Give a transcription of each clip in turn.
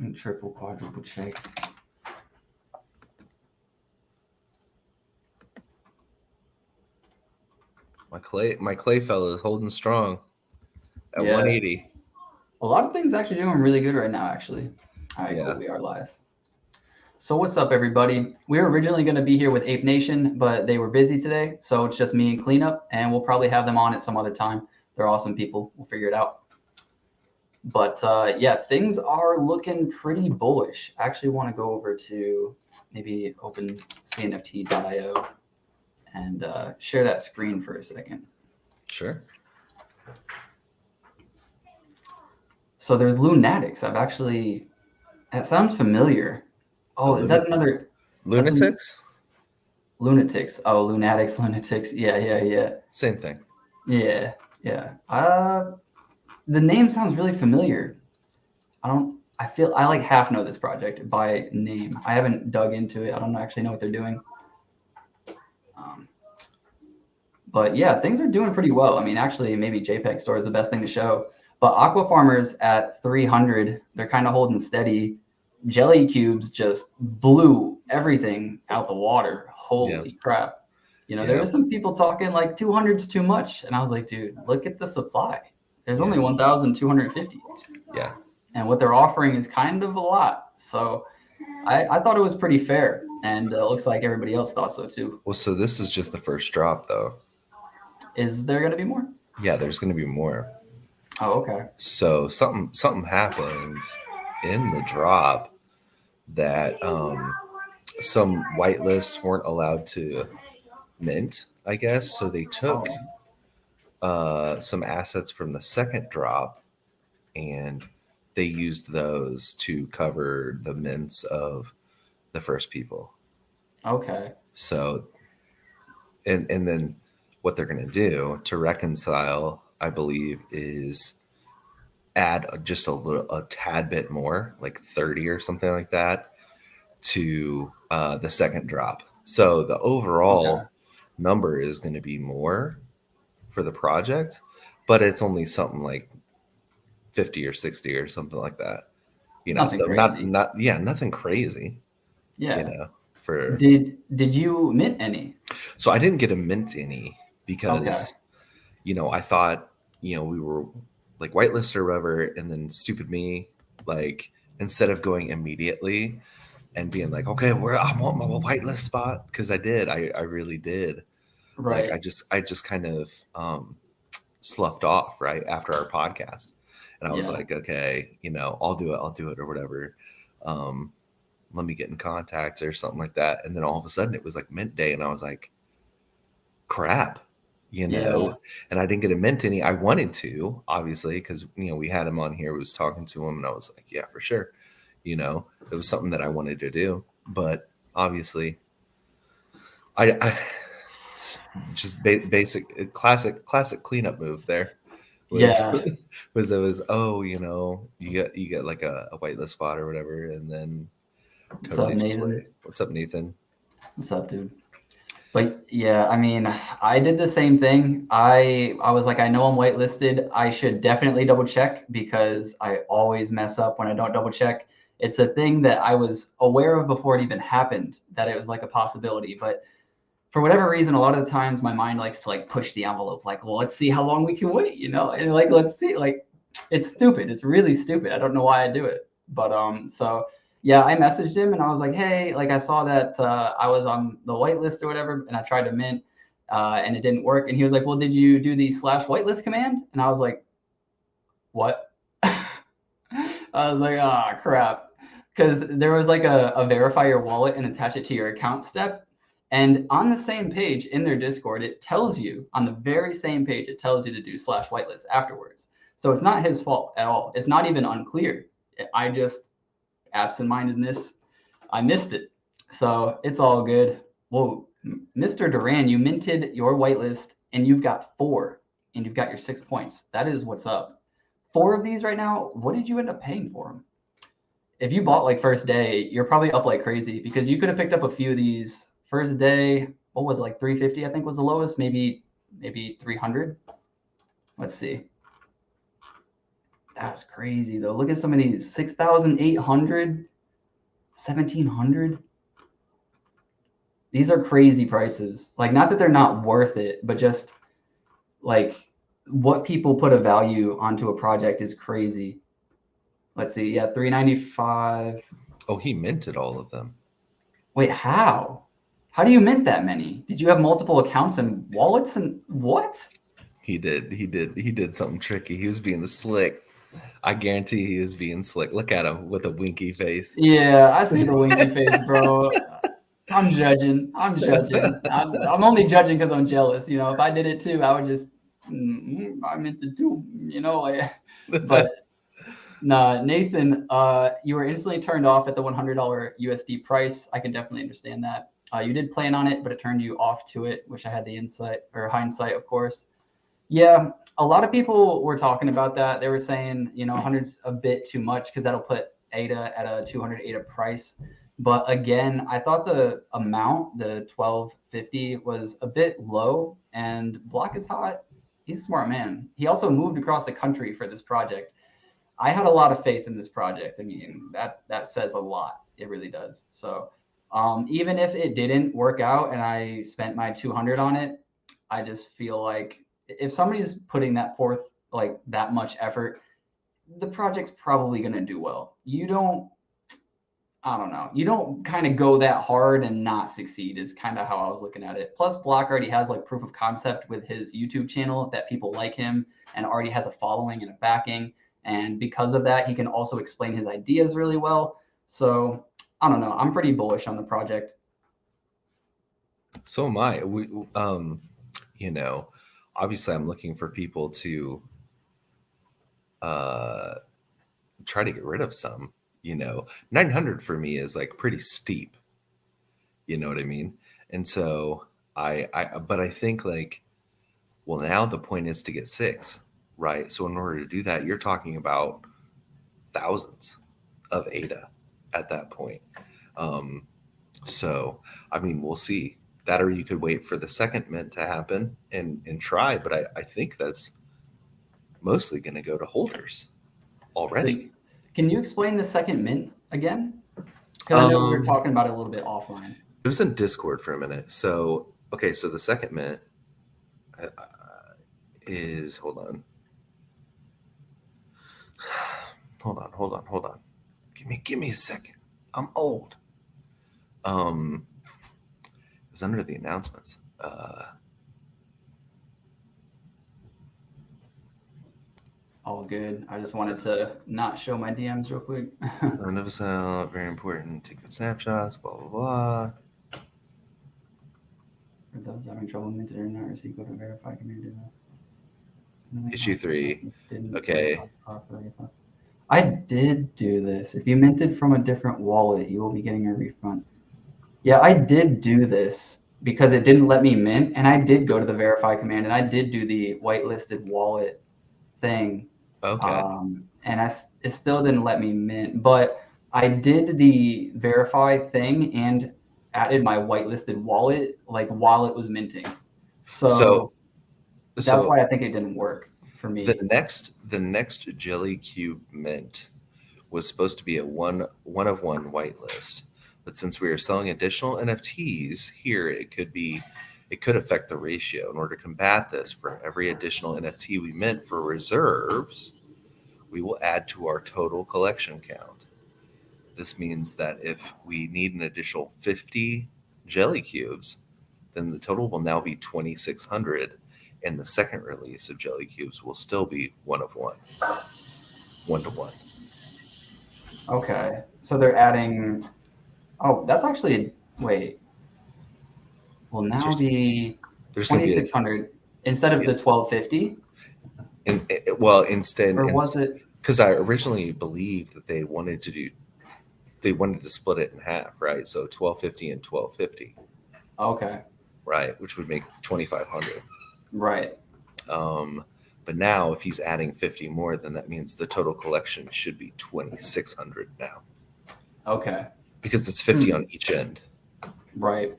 And triple, quadruple check. My clay fellow is holding strong at Yeah. 180. A lot of things actually doing really good right now, actually. All right, Yeah. cool. We are live. So what's up, everybody? We were originally going to be here with Ape Nation, but they were busy today. So it's just me and Cleanup, and we'll probably have them on at some other time. They're awesome people. We'll figure it out. But yeah, things are looking pretty bullish. I actually want to go over to maybe open CNFT.io and share that screen for a second. Sure. So there's Lunatics. That sounds familiar. Oh, is that another? Lunatics? Lunatics. Oh, Lunatics. Yeah. Same thing. Yeah. The name sounds really familiar. I like half know this project by name. I haven't dug into it. I don't actually know what they're doing. But yeah, things are doing pretty well. I mean, actually, maybe JPEG Store is the best thing to show. But Aqua Farmers at 300, they're kind of holding steady. Jelly Cubes just blew everything out the water. Holy crap. There was some people talking like 200's too much. And I was like, dude, look at the supply. There's only 1,250. Yeah. And what they're offering is kind of a lot. So I thought it was pretty fair. And it looks like everybody else thought so too. Well, so this is just the first drop, though. Is there going to be more? Yeah, there's going to be more. Oh, okay. So something happened in the drop that some whitelists weren't allowed to mint, I guess. So they took some assets from the second drop and they used those to cover the mints of the first people. Okay. So, and then what they're going to do to reconcile, I believe, is add just a tad bit more, like 30 or something like that, to the second drop. So the overall number is going to be more for the project, but it's only something like 50 or 60 or something like that. Nothing so crazy. Nothing crazy. Yeah. For did you mint any? So I didn't get a mint any because I thought we were like whitelisted or whatever, and then stupid me, like, instead of going immediately and being like, okay, I want my whitelist spot, because I really did. Right. Like I just kind of sloughed off right after our podcast, and I was like, okay, I'll do it or whatever. Let me get in contact or something like that. And then all of a sudden it was like mint day, and I was like, crap, and I didn't get a mint any. I wanted to, obviously, because we had him on here, we was talking to him, and I was like, yeah, for sure. It was something that I wanted to do, but obviously I just basic classic cleanup move there was you get like a whitelist spot or whatever, and then totally just wait. What's up, Nathan? What's up, dude? But yeah, I mean, I did the same thing. I was like, I know I'm whitelisted. I should definitely double check, because I always mess up when I don't double check. It's a thing that I was aware of before it even happened, that it was like a possibility. But for whatever reason, a lot of the times my mind likes to like push the envelope, like, well, let's see how long we can wait, and like, let's see, like, it's stupid. It's really stupid. I don't know why I do it. But so yeah, I messaged him and I was like, hey, like, I saw that I was on the whitelist or whatever, and I tried to mint and it didn't work. And he was like, well, did you do the /whitelist command? And I was like, what? I was like, oh, crap. Because there was like a verify your wallet and attach it to your account step. And on the same page in their Discord, it tells you, on the very same page, it tells you to do /whitelist afterwards. So it's not his fault at all. It's not even unclear. I just, absent-mindedness, I missed it. So it's all good. Well, Mr. Duran, you minted your whitelist and you've got 4 and you've got your 6 points. That is what's up. 4 of these right now, what did you end up paying for them? If you bought like first day, you're probably up like crazy, because you could have picked up a few of these first day. What was it, like 350, I think was the lowest, maybe 300. Let's see. That's crazy though. Look at some of these 6,800, 1,700. These are crazy prices. Like, not that they're not worth it, but just like what people put a value onto a project is crazy. Let's see. Yeah, 395. Oh, he minted all of them. Wait, how? How do you mint that many? Did you have multiple accounts and wallets and what? He did something tricky. He was being slick. I guarantee he was being slick. Look at him with a winky face. Yeah, I see the winky face, bro. I'm judging. I'm only judging because I'm jealous. You know, if I did it too, I would just, I meant to do, you know, like, but nah, Nathan, you were instantly turned off at the $100 USD price. I can definitely understand that. You did plan on it, but it turned you off to it, which I had the insight or hindsight, of course. Yeah, a lot of people were talking about that. They were saying, you know, 100's a bit too much because that'll put ADA at a 200 ADA price. But again, I thought the amount, the 1250, was a bit low. And Block is hot. He's a smart man. He also moved across the country for this project. I had a lot of faith in this project. I mean, that says a lot. It really does. So even if it didn't work out and I spent my 200 on it, I just feel like if somebody's putting that forth, like that much effort, the project's probably going to do well. You don't kind of go that hard and not succeed is kind of how I was looking at it. Plus, Block already has like proof of concept with his YouTube channel that people like him and already has a following and a backing. And because of that, he can also explain his ideas really well. So I don't know. I'm pretty bullish on the project. So am I. You know, obviously I'm looking for people to try to get rid of some. You know, 900 for me is like pretty steep. You know what I mean? And so but I think like, well, now the point is to get 6, right? So in order to do that, you're talking about thousands of ADA at that point. So, I mean, we'll see that, or you could wait for the second mint to happen and try. But I think that's mostly going to go to holders already. So, can you explain the second mint again? Because I know we were talking about it a little bit offline. It was in Discord for a minute. So, okay, so the second mint is, hold on. Give me a second. I'm old. It was under the announcements. All good. I just wanted to not show my DMs real quick. Never sell, very important. Take good snapshots, blah, blah, blah. For those having trouble minted or not receive, go to verify community. Issue 3. Okay. I did do this. If you minted from a different wallet, you will be getting a refund. Yeah, I did do this because it didn't let me mint, and I did go to the verify command, and I did do the whitelisted wallet thing. Okay. And it still didn't let me mint, but I did the verify thing and added my whitelisted wallet like while it was minting. So that's why I think it didn't work for me. The next Jelly Cube mint was supposed to be a one of one whitelist, but since we are selling additional NFTs here, it could affect the ratio. In order to combat this, for every additional NFT we mint for reserves, we will add to our total collection count. This means that if we need an additional 50 Jelly Cubes, then the total will now be 2,600, and the second release of Jelly Cubes will still be one of one. 1-to-1. Okay, so they're adding. Oh, that's actually wait. Will now be 2,600 instead of the 1,250. Instead, or was it? Because I originally believed that they wanted to split it in half, right? So 1,250 and 1,250. Okay. Right, which would make 2,500. Right. But now, if he's adding 50 more, then that means the total collection should be 2,600 now. Okay. Because it's 50 on each end. Right.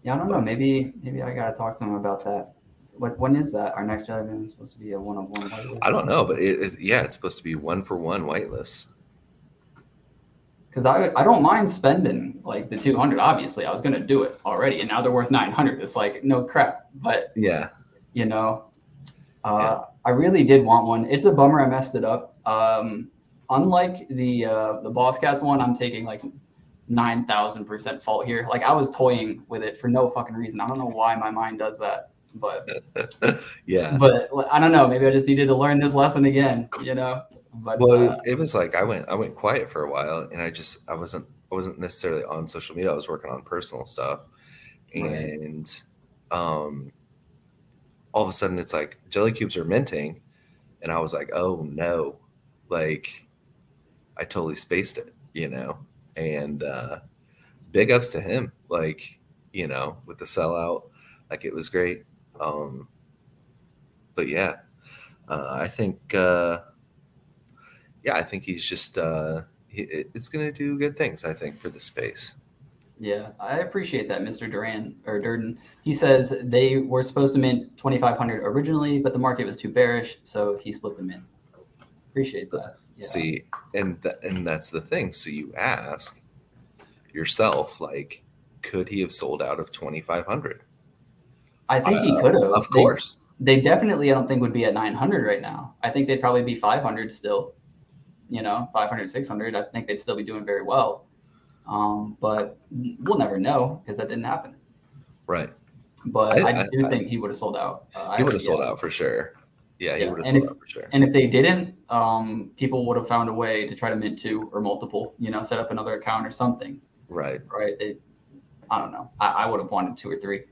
Yeah, I don't know. Maybe I gotta talk to him about that. When is that? Our next job is supposed to be a 1-on-1 whitelist. I don't know, but it's supposed to be 1-for-1 whitelist. Because I don't mind spending like the 200. Obviously, I was gonna do it already, and now they're worth 900. It's like no crap. But yeah, you know, I really did want one. It's a bummer I messed it up. Unlike the Boss Cats one, I'm taking like 9,000% fault here. Like I was toying with it for no fucking reason. I don't know why my mind does that, but yeah. But I don't know. Maybe I just needed to learn this lesson again. But well, it was like I went quiet for a while, and I wasn't necessarily on social media. I was working on personal stuff, and all of a sudden it's like jelly cubes are minting, and I was like, oh no, like I totally spaced it, and big ups to him, like with the sellout, like it was great. But yeah, I think. Yeah, I think he's just it's going to do good things, I think, for the space. Yeah, I appreciate that, Mr. Durden. He says they were supposed to mint 2,500 originally, but the market was too bearish, so he split them in. Appreciate that. Yeah. See, and that's the thing. So you ask yourself, like, could he have sold out of 2,500? I think he could have. Of course. They definitely, I don't think, would be at 900 right now. I think they'd probably be 500 still. 500, 600, I think they'd still be doing very well. But we'll never know because that didn't happen. Right. But I do think he would have sold out. He would have sold out for sure. Yeah, he would have sold out for sure. And if they didn't, people would have found a way to try to mint 2 or multiple, set up another account or something. Right. I don't know. I would have wanted 2 or 3.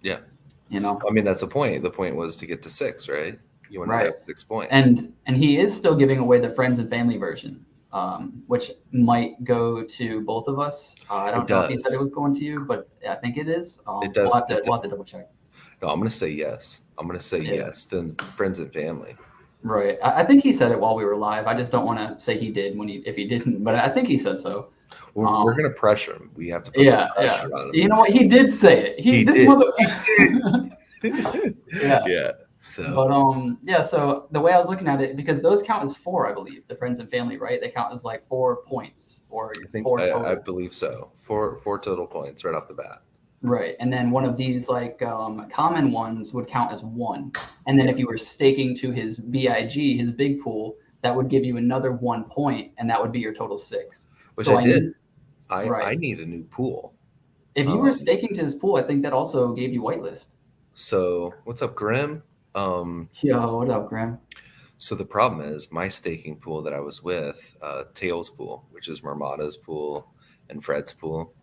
Yeah. I mean, that's the point. The point was to get to 6, right? You want to have 6 points. And he is still giving away the friends and family version, which might go to both of us. I don't know if he said it was going to you, but I think it is. It does. We'll have to double check. No, I'm going to say yes. Yes. Friends and family. Right. I think he said it while we were live. I just don't want to say he did if he didn't, but I think he said so. We're going to pressure him. We have to put pressure on him. You know what? He did say it. He did. Yeah. So. But so the way I was looking at it, because those count as 4, I believe, the friends and family, right? They count as like 4 points, or I think 4 total. I believe so. 4 total points right off the bat. Right, and then one of these like common ones would count as 1, and then if you were staking to his BIG, his big pool, that would give you another 1 point, and that would be your total 6. Which so I did. I need a new pool. If you were staking to his pool, I think that also gave you whitelist. So what's up, Grim? Yo, what up, Graham? So the problem is my staking pool that I was with, Tails pool, which is Marmada's pool and Fred's pool,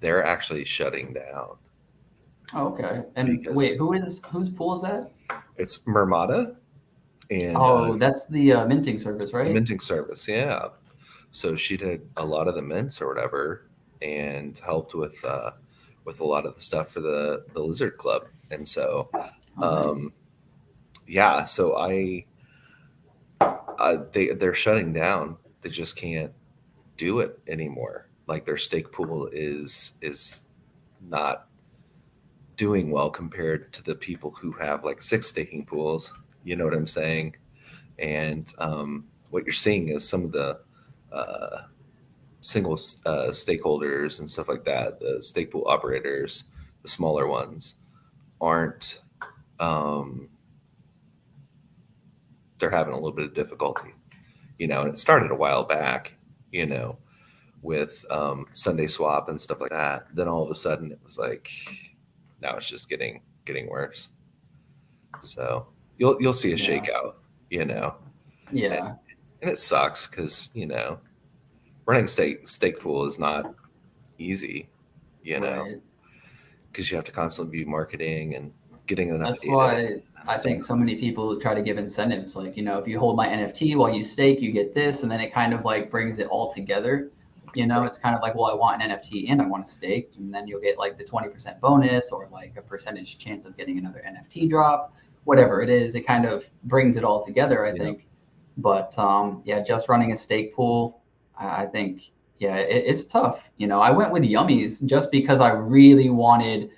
they're actually shutting down. Oh, okay. And wait, whose pool is that? It's Marmada. And that's the minting service, right? The minting service, yeah. So she did a lot of the mints or whatever, and helped with a lot of the stuff for the Lizard Club, and so. Nice. Yeah, so they're shutting down. They just can't do it anymore. Like their stake pool is not doing well compared to the people who have like 6 staking pools. You know what I'm saying? And what you're seeing is some of the single stakeholders and stuff like that, the stake pool operators, the smaller ones, aren't. They're having a little bit of difficulty, and it started a while back, with Sunday Swap and stuff like that. Then all of a sudden it was like, now it's just getting worse. So you'll see a shakeout, Yeah. And it sucks because, running stake pool is not easy, because you have to constantly be marketing and getting enough That's data. Why I think so many people try to give incentives. Like, if you hold my NFT while you stake, you get this, and then it kind of like brings it all together. It's kind of like, well, I want an NFT and I want to stake, and then you'll get like the 20% bonus or like a percentage chance of getting another NFT drop, whatever it is. It kind of brings it all together, I think. But just running a stake pool, I think, it's tough. I went with Yummies just because I really wanted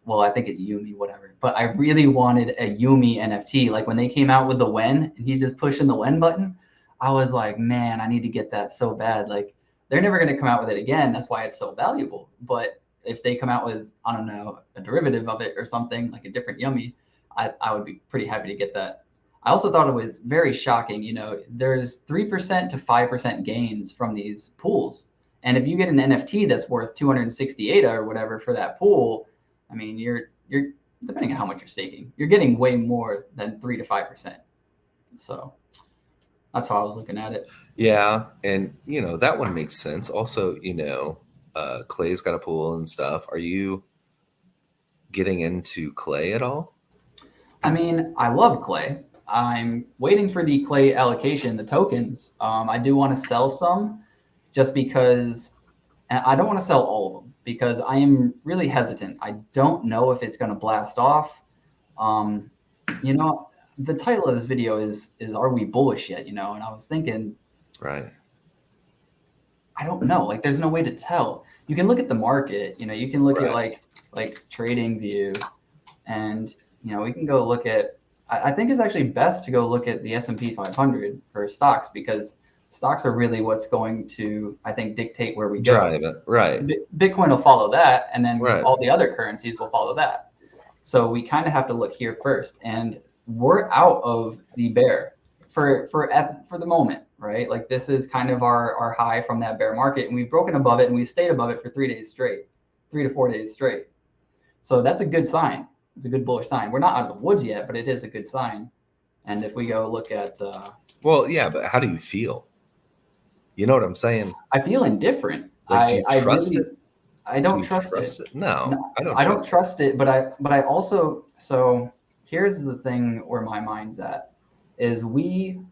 well, I think it's Yumi, whatever. But I really wanted a Yumi NFT. Like when they came out with the Wen and he's just pushing the Wen button, I was like, man, I need to get that so bad. Like they're never going to come out with it again. That's why it's so valuable. But if they come out with, I don't know, a derivative of it or something like a different Yumi, I would be pretty happy to get that. I also thought it was very shocking. You know, there's 3% to 5% gains from these pools. And if you get an NFT that's worth 268 or whatever for that pool, I mean, you're depending on how much you're staking, you're getting way more than 3 to 5%. So that's how I was looking at it. Yeah, and that one makes sense. Also, Clay's got a pool and stuff. Are you getting into Clay at all? I mean, I love Clay. I'm waiting for the Clay allocation, the tokens. I do want to sell some just because, and I don't want to sell all of them because I am really hesitant. I don't know if it's going to blast off. You know, the title of this video is Are we bullish yet? You know, and I was thinking, right, I don't know. Like, there's no way to tell. You can look at the market. You know, you can look at right. like Trading View, and we can go look at. I think it's actually best to go look at the S&P 500 for stocks because stocks are really what's going to, I think, dictate where we go. Drive it, right. Bitcoin will follow that, and then Right. all the other currencies will follow that. So we kind of have to look here first, and we're out of the bear for the moment, right? Like this is kind of our high from that bear market, and we've broken above it, and we stayed above it for 3 days straight, 3 to 4 days straight. So that's a good sign. It's a good bullish sign. We're not out of the woods yet, but it is a good sign. And if we go look at, well, yeah, but how do you feel? You know what I'm saying? I feel indifferent. Like, do you trust really, it? I don't trust it. No, I don't trust it. But I also, so here's the thing where my mind's at is Cardano's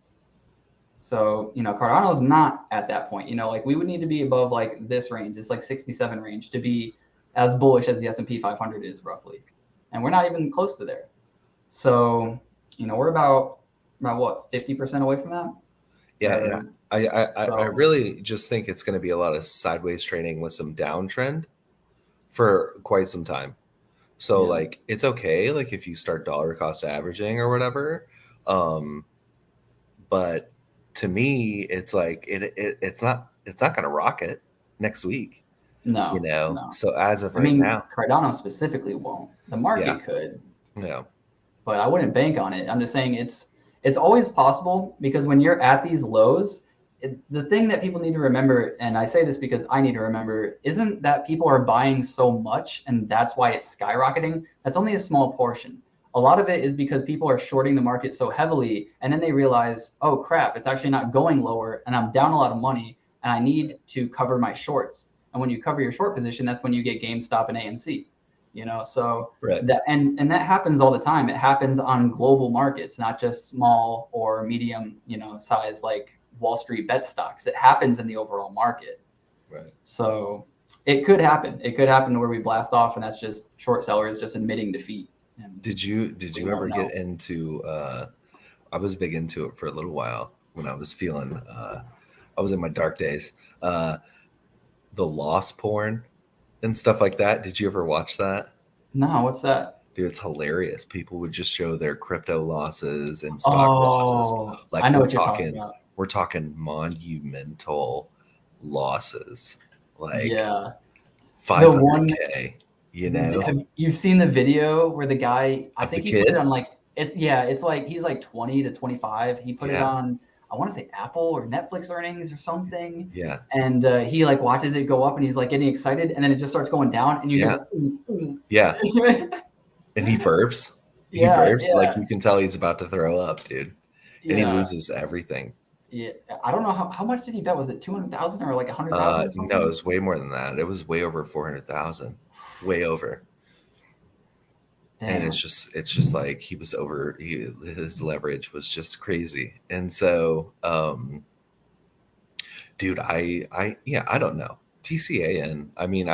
not at that point. Like we would need to be above like this range. It's like 67 range to be as bullish as the S&P 500 is roughly. And we're not even close to there. So, we're about what, 50% away from that? Yeah. I really just think it's going to be a lot of sideways trading with some downtrend for quite some time. So like it's okay, like if you start dollar cost averaging or whatever. But to me, it's like it's not going to rocket next week. No. So as of now, Cardano specifically won't. The market could. Yeah. But I wouldn't bank on it. I'm just saying it's always possible because when you're at these lows, the thing that people need to remember, and I say this because I need to remember, isn't that people are buying so much and that's why it's skyrocketing. That's only a small portion. A lot of it is because people are shorting the market so heavily, and then they realize, oh crap, it's actually not going lower, and I'm down a lot of money, and I need to cover my shorts. And when you cover your short position, that's when you get GameStop and AMC. So right. that and that happens all the time. It happens on global markets, not just small or medium, size like Wall Street bet stocks. It happens in the overall market. Right. So it could happen. It could happen to where we blast off, and that's just short sellers just admitting defeat. Did you ever get into? I was big into it for a little while when I was feeling. I was in my dark days. The loss porn and stuff like that. Did you ever watch that? No, what's that? Dude, it's hilarious. People would just show their crypto losses and stock losses. Like I know what you're talking about. We're talking monumental losses. Like 500K. Have you seen the video where the guy, I think he put it on like, it's like he's like 20 to 25. He put it on, I want to say Apple or Netflix earnings or something. Yeah. And he like watches it go up and he's like getting excited, and then it just starts going down and you hear and he burps. He burps. Like you can tell he's about to throw up, dude. And he loses everything. Yeah. I don't know how much did he bet? Was it 200,000 or like 100,000? No, it was way more than that. It was way over 400,000. Way over. Damn. And it's just like he was over. His leverage was just crazy. And so, dude, I don't know. TCAN. I mean,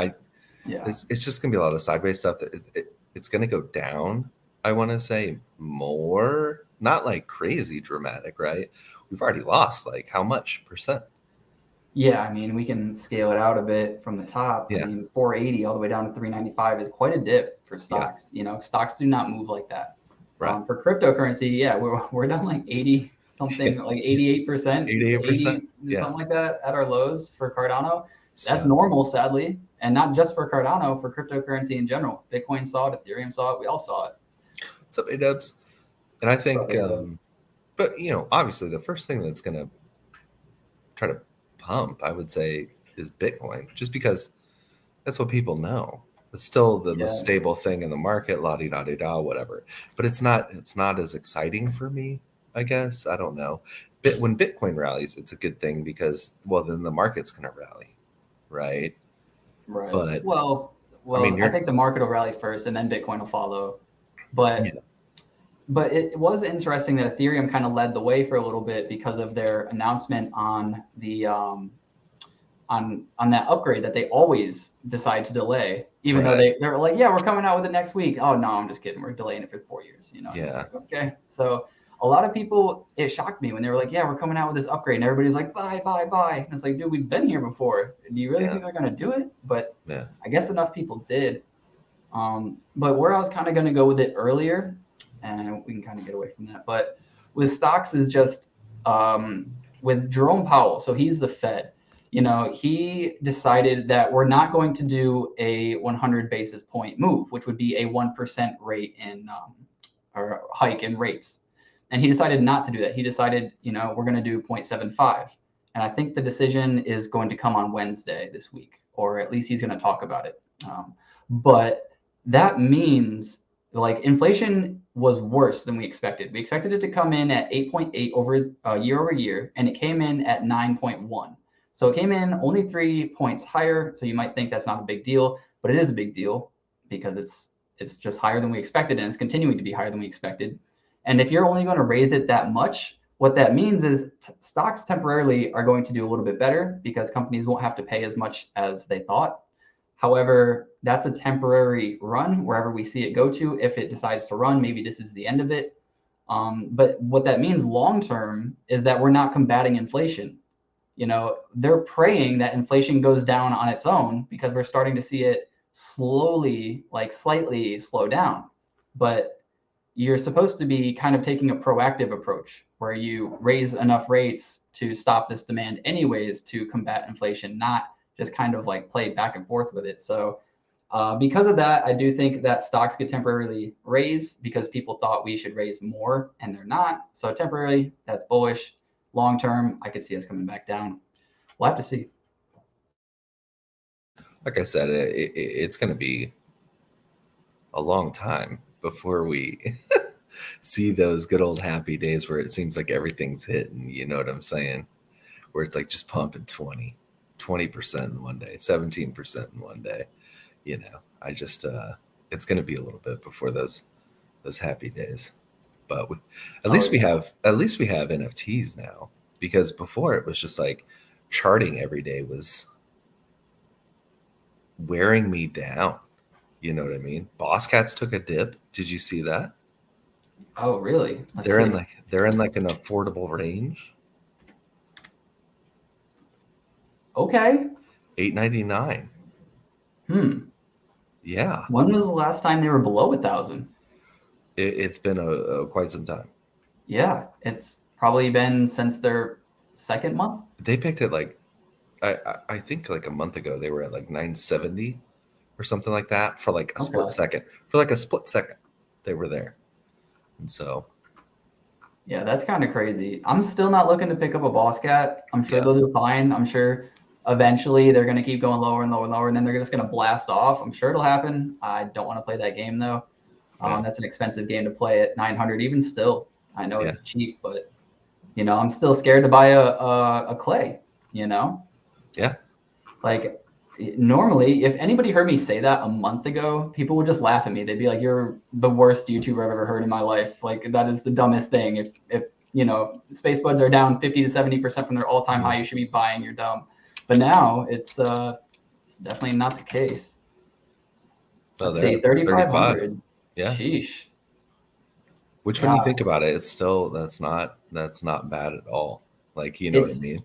it's just gonna be a lot of sideways stuff. It's gonna go down. I want to say more, not like crazy dramatic, right? We've already lost like how much percent? Yeah, I mean, we can scale it out a bit from the top. I Yeah. mean, 480 all the way down to 395 is quite a dip for Yeah. stocks. Stocks do not move like that. Right. For cryptocurrency, yeah, we're down like 80 Yeah. something, like 88%, 88%. 80 Yeah. something like that at our lows for Cardano. That's So normal, sadly, and not just for Cardano, for cryptocurrency in general. Bitcoin saw it, Ethereum saw it, we all saw it. what's up, A-dubs? And I think, So, but obviously the first thing that's going to try to pump, I would say, is Bitcoin, just because that's what people know. It's still the most yeah, stable thing in the market, la di da di da, whatever. But it's not as exciting for me, I guess. I don't know. But when Bitcoin rallies, it's a good thing because, well, then the market's going to rally, right? right. But I mean, Well, I think the market will rally first, and then Bitcoin will follow. yeah, But it was interesting that Ethereum kind of led the way for a little bit because of their announcement on the on that upgrade that they always decide to delay, even though right, they're like, yeah, we're coming out with it next week. Oh no, I'm just kidding. We're delaying it for 4 years. And it's yeah, like, okay. So a lot of people, it shocked me when they were like, yeah, we're coming out with this upgrade, and everybody's like, buy, buy, buy. And it's like, dude, we've been here before. Do you really yeah, think they're gonna do it? But yeah. I guess enough people did. But where I was kind of going to go with it earlier, and we can kind of get away from that, but with stocks is just with Jerome Powell. So he's the Fed. He decided that we're not going to do a 100 basis point move, which would be a 1% rate in or hike in rates. And he decided not to do that. He decided, we're going to do 0.75. And I think the decision is going to come on Wednesday this week, or at least he's going to talk about it. But that means like inflation was worse than we expected. We expected it to come in at 8.8 over year, and it came in at 9.1. So it came in only 3 points higher. So you might think that's not a big deal, but it is a big deal because it's just higher than we expected, and it's continuing to be higher than we expected. And if you're only going to raise it that much, what that means is stocks temporarily are going to do a little bit better because companies won't have to pay as much as they thought. However, that's a temporary run wherever we see it go to. If it decides to run, maybe this is the end of it. But what that means long term is that we're not combating inflation. They're praying that inflation goes down on its own because we're starting to see it slowly, like slightly slow down. But you're supposed to be kind of taking a proactive approach where you raise enough rates to stop this demand anyways to combat inflation, not just kind of like play back and forth with it. So because of that, I do think that stocks get temporarily raised because people thought we should raise more and they're not. So temporarily, that's bullish. Long term, I could see us coming back down. We'll have to see. Like I said, it's going to be a long time before we see those good old happy days where it seems like everything's hitting. You know what I'm saying? Where it's like just pumping 20% in one day, 17% in one day. I just it's going to be a little bit before those happy days. But at Oh least we yeah. have NFTs now, because before it was just like charting every day was wearing me down. You know what I mean? Boss Cats took a dip. Did you see that? Oh really? Let's They're in see. like an affordable range. Okay. $8.99. Hmm. Yeah, When was the last time they were below 1,000? it's been a quite some time. Yeah, it's probably been since their second month. They picked it like I think like a month ago. They were at like 970 or something like that for like a split Okay. second. For like a split second, they were there, and so Yeah, that's kind of crazy. I'm still not looking to pick up a boss cat. I'm sure yeah, they'll do fine. I'm sure eventually they're going to keep going lower and lower and lower, and then they're just going to blast off. I'm sure it'll happen. I don't want to play that game though. yeah, That's an expensive game to play at 900. Even still, I know yeah, it's cheap, but I'm still scared to buy a clay. You know, yeah. like normally, if anybody heard me say that a month ago, people would just laugh at me. They'd be like, "You're the worst YouTuber I've ever heard in my life. Like that is the dumbest thing. If space buds are down 50 to 70% from their all-time Mhm. high, you should be buying. You're dumb." But now it's definitely not the case. Oh, Let's they're see, at 35. 3,500. Yeah. Sheesh. Which, when Yeah, you think about it, it's still that's not bad at all. Like, you know what I it's mean?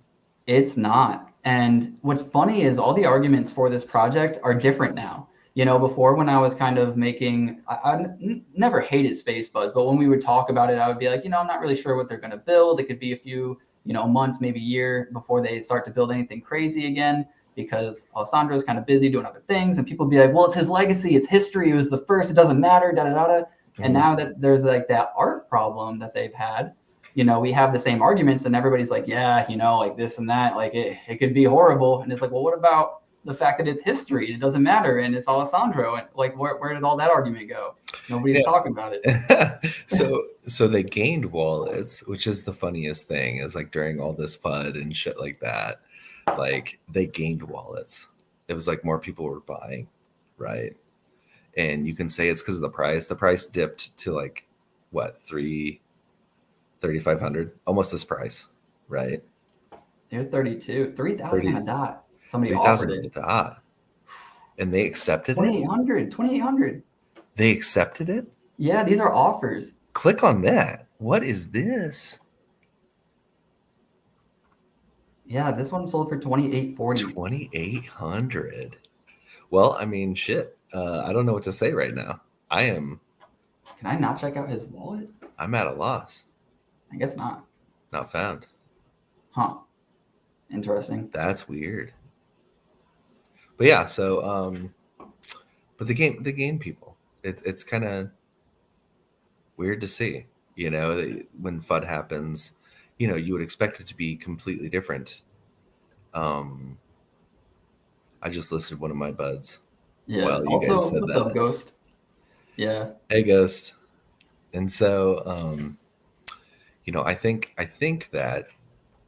it's not. And what's funny is all the arguments for this project are different now. Before when I was kind of making, never hated Space Buzz, but when we would talk about it, I would be like, I'm not really sure what they're going to build. It could be a few, months, maybe a year before they start to build anything crazy again, because Alessandro's kind of busy doing other things. And people be like, well, it's his legacy, it's history, it was the first, it doesn't matter, da da da da. And now that there's like that art problem that they've had, we have the same arguments and everybody's like, yeah, like this and that, like it could be horrible. And it's like, well, what about the fact that it's history? It doesn't matter. And it's Alessandro. And like, where did all that argument go? Nobody's talking about it. So they gained wallets, which is the funniest thing, is like during all this FUD and shit like that, like they gained wallets. It was like more people were buying, right? And you can say it's because of the price. The price dipped to like what, 3,500, almost this price, right? There's 32, 3,000 on a dot. Somebody 3,000 offered on the it. dot, and they accepted 2,800, 2,800. They accepted it. Yeah, these are offers. Click on that. What is this? Yeah, this one sold for 2,840. 2,800. Well, I mean, shit. I don't know what to say right now. Can I not check out his wallet? I'm at a loss. I guess not. Not found. Huh. Interesting. That's weird. But yeah, so but the game people. It's kind of weird to see. When FUD happens, you would expect it to be completely different. I just listed one of my buds. Yeah. Well, you also, guys said what's that. up, Ghost? Yeah. Hey, Ghost. And so, I think that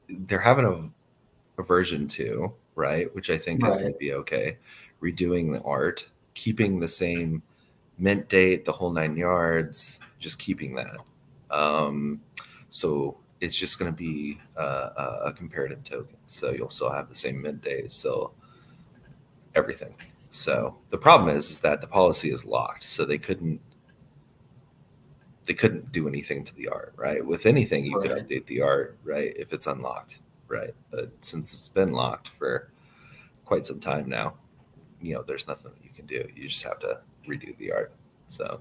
they're having a version 2, right? Which I think is going to be okay. Redoing the art, keeping the same mint date, the whole 9 yards, just keeping that. So it's just going to be a comparative token. So you'll still have the same mint date, still everything. So the problem is that the policy is locked. So they couldn't do anything to the art, right? With anything, you could update the art, right? If it's unlocked, right? But since it's been locked for quite some time now, there's nothing that you can do. You just have to redo the art. So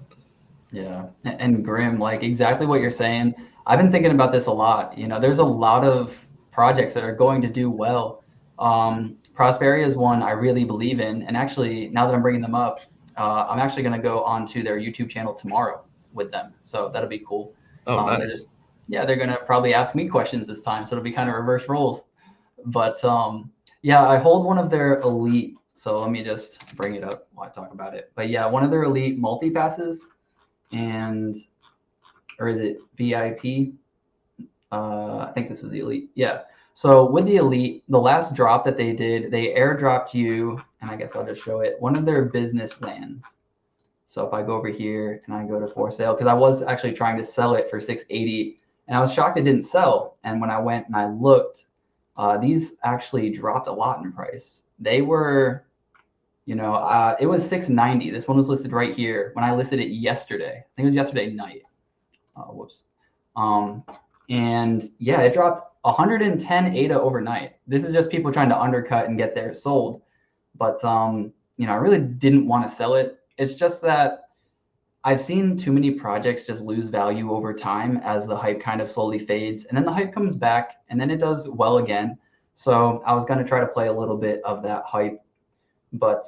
yeah. And Grim, like exactly what you're saying. I've been thinking about this a lot. There's a lot of projects that are going to do well. Prosperia is one I really believe in. And actually, now that I'm bringing them up, I'm actually going to go onto their YouTube channel tomorrow with them. So that'll be cool. Oh, nice. They're going to probably ask me questions this time. So it'll be kind of reverse roles. But yeah, I hold one of their elite. So let me just bring it up while I talk about it. But yeah, one of their elite multi-passes, or is it VIP? I think this is the elite. Yeah. So with the elite, the last drop that they did, they airdropped you, and I guess I'll just show it, one of their business lands. So if I go over here and I go to for sale, because I was actually trying to sell it for 680, and I was shocked it didn't sell. And when I went and I looked, these actually dropped a lot in price. They were, it was 690. This one was listed right here when I listed it yesterday. I think it was yesterday night. Whoops. And yeah, it dropped 110 ADA overnight. This is just people trying to undercut and get theirs sold. But, I really didn't want to sell it. It's just that I've seen too many projects just lose value over time as the hype kind of slowly fades, and then the hype comes back and then it does well again. So I was going to try to play a little bit of that hype. But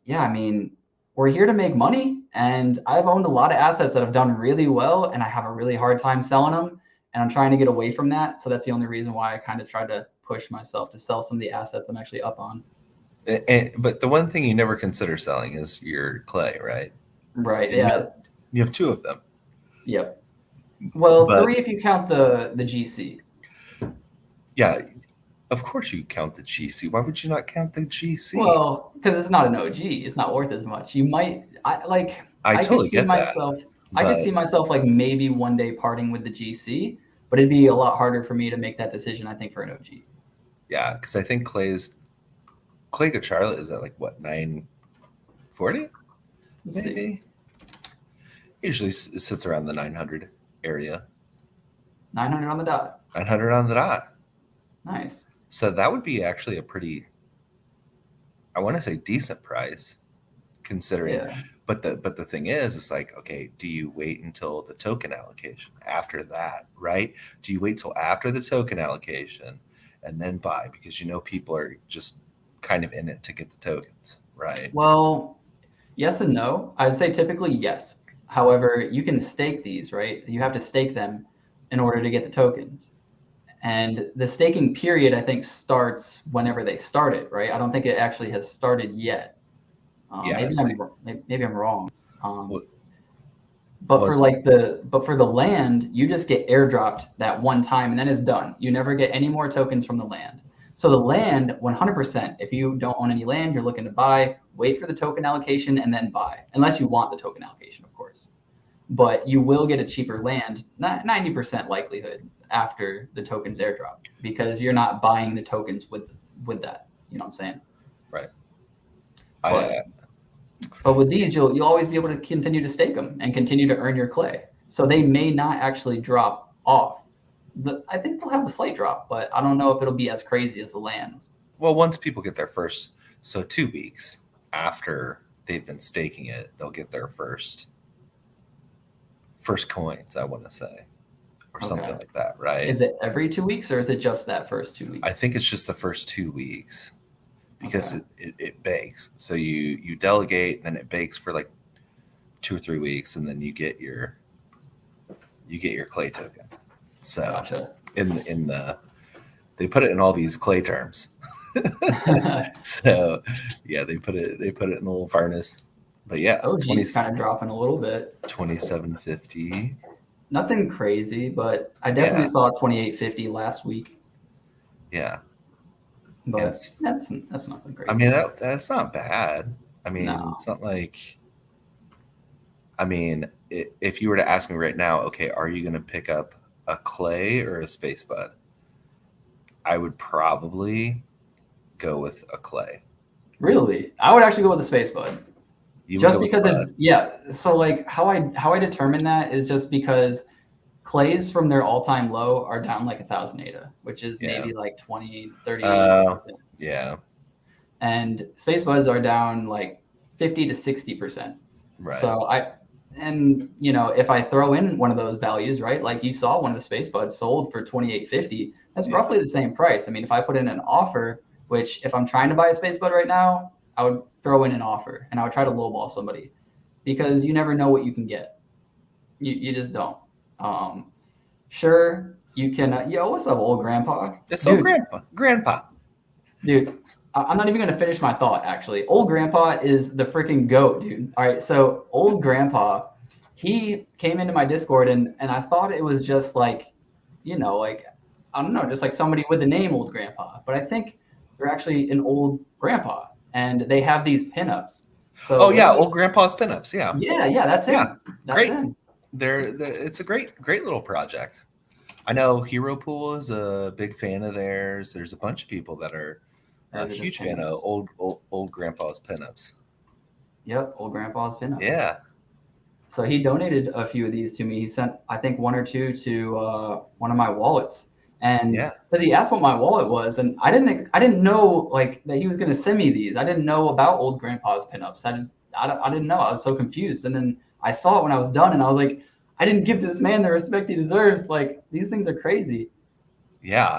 yeah, I mean, we're here to make money, and I've owned a lot of assets that have done really well, and I have a really hard time selling them, and I'm trying to get away from that. So that's the only reason why I kind of try to push myself to sell some of the assets I'm actually up on. But the one thing you never consider selling is your clay, right? Right. Yeah. You have 2 of them. Yep. Well, 3 if you count the GC. Yeah. Of course you count the GC. Why would you not count the GC? Well, because it's not an OG. It's not worth as much. You might, I totally get myself, that. I could see myself like maybe one day parting with the GC, but it'd be a lot harder for me to make that decision, I think, for an OG. Yeah, because I think Clay Go Charlotte is at like what, 940? Maybe. Usually it sits around the 900 area. 900 on the dot. 900 on the dot. Nice. So that would be actually a pretty, I want to say, decent price considering. Yeah. But the thing is, it's like, okay, do you wait until the token allocation after that, right? Do you wait till after the token allocation and then buy, because people are just kind of in it to get the tokens, right? Well, yes and no. I'd say typically yes. However, you can stake these, right? You have to stake them in order to get the tokens. And the staking period, I think, starts whenever they start it, right? I don't think it actually has started yet. Yeah, Maybe I'm wrong. Well, But well, for it's like the land, you just get airdropped that one time and then it's done. You never get any more tokens from the land. So the land, 100%, if you don't own any land, you're looking to buy, wait for the token allocation and then buy, unless you want the token allocation, of course. But you will get a cheaper land, 90% likelihood after the tokens airdrop, because you're not buying the tokens with that. You know what I'm saying? right. But with these, you'll always be able to continue to stake them and continue to earn your clay. So they may not actually drop off. I think they'll have a slight drop, but I don't know if it'll be as crazy as the lands. Well, once people get their first, so 2 weeks after they've been staking it, they'll get their first coins, I want to say, or something like that, right? Is it every 2 weeks or is it just that first 2 weeks? I think it's just the first 2 weeks, because it bakes. So you delegate, then it bakes for like 2 or 3 weeks, and then you get your clay token. So Gotcha. in the they put it in all these clay terms. So yeah, they put it in a little furnace. But yeah, OG's kind of dropping a little bit. 2750. Nothing crazy, but I definitely saw 2850 last week. Yeah. But that's nothing crazy. I mean, that's not bad. I mean, It's not like, I mean, if you were to ask me right now, okay, are you going to pick up a clay or a space bud? I would probably go with a clay. Really? I would actually go with the space bud. Just because so like how I determine that is just because clays from their all-time low are down like 1,000 ADA, which is maybe like 20, 30. Yeah. And space buds are down like 50 to 60%. Right. So if I throw in one of those values, right? Like you saw one of the space buds sold for 2850. That's roughly the same price. I mean, if I put in an offer, which if I'm trying to buy a space bud right now, I would throw in an offer and I would try to lowball somebody, because you never know what you can get. You just don't. Sure, you can. Yo, what's up, old grandpa? It's old grandpa. Dude, I'm not even going to finish my thought, actually. Old grandpa is the freaking GOAT, dude. All right, so old grandpa, he came into my Discord and I thought it was just like, like, I don't know, just like somebody with the name old grandpa. But I think they're actually an old grandpa and they have these pinups. So old grandpa's pinups. Yeah. Yeah, that's him. Yeah, that's great. Him. It's a great little project. I know Hero Pool is a big fan of theirs. There's a bunch of people that are a huge fan of old grandpa's pinups. Yep, old grandpa's pinups. Yeah. So he donated a few of these to me. He sent, I think, 1 or 2 to one of my wallets. And because he asked what my wallet was, and I didn't know like that he was gonna send me these. I didn't know about old grandpa's pinups. I didn't know. I was so confused. And then I saw it when I was done, and I was like, I didn't give this man the respect he deserves. Like, these things are crazy. Yeah,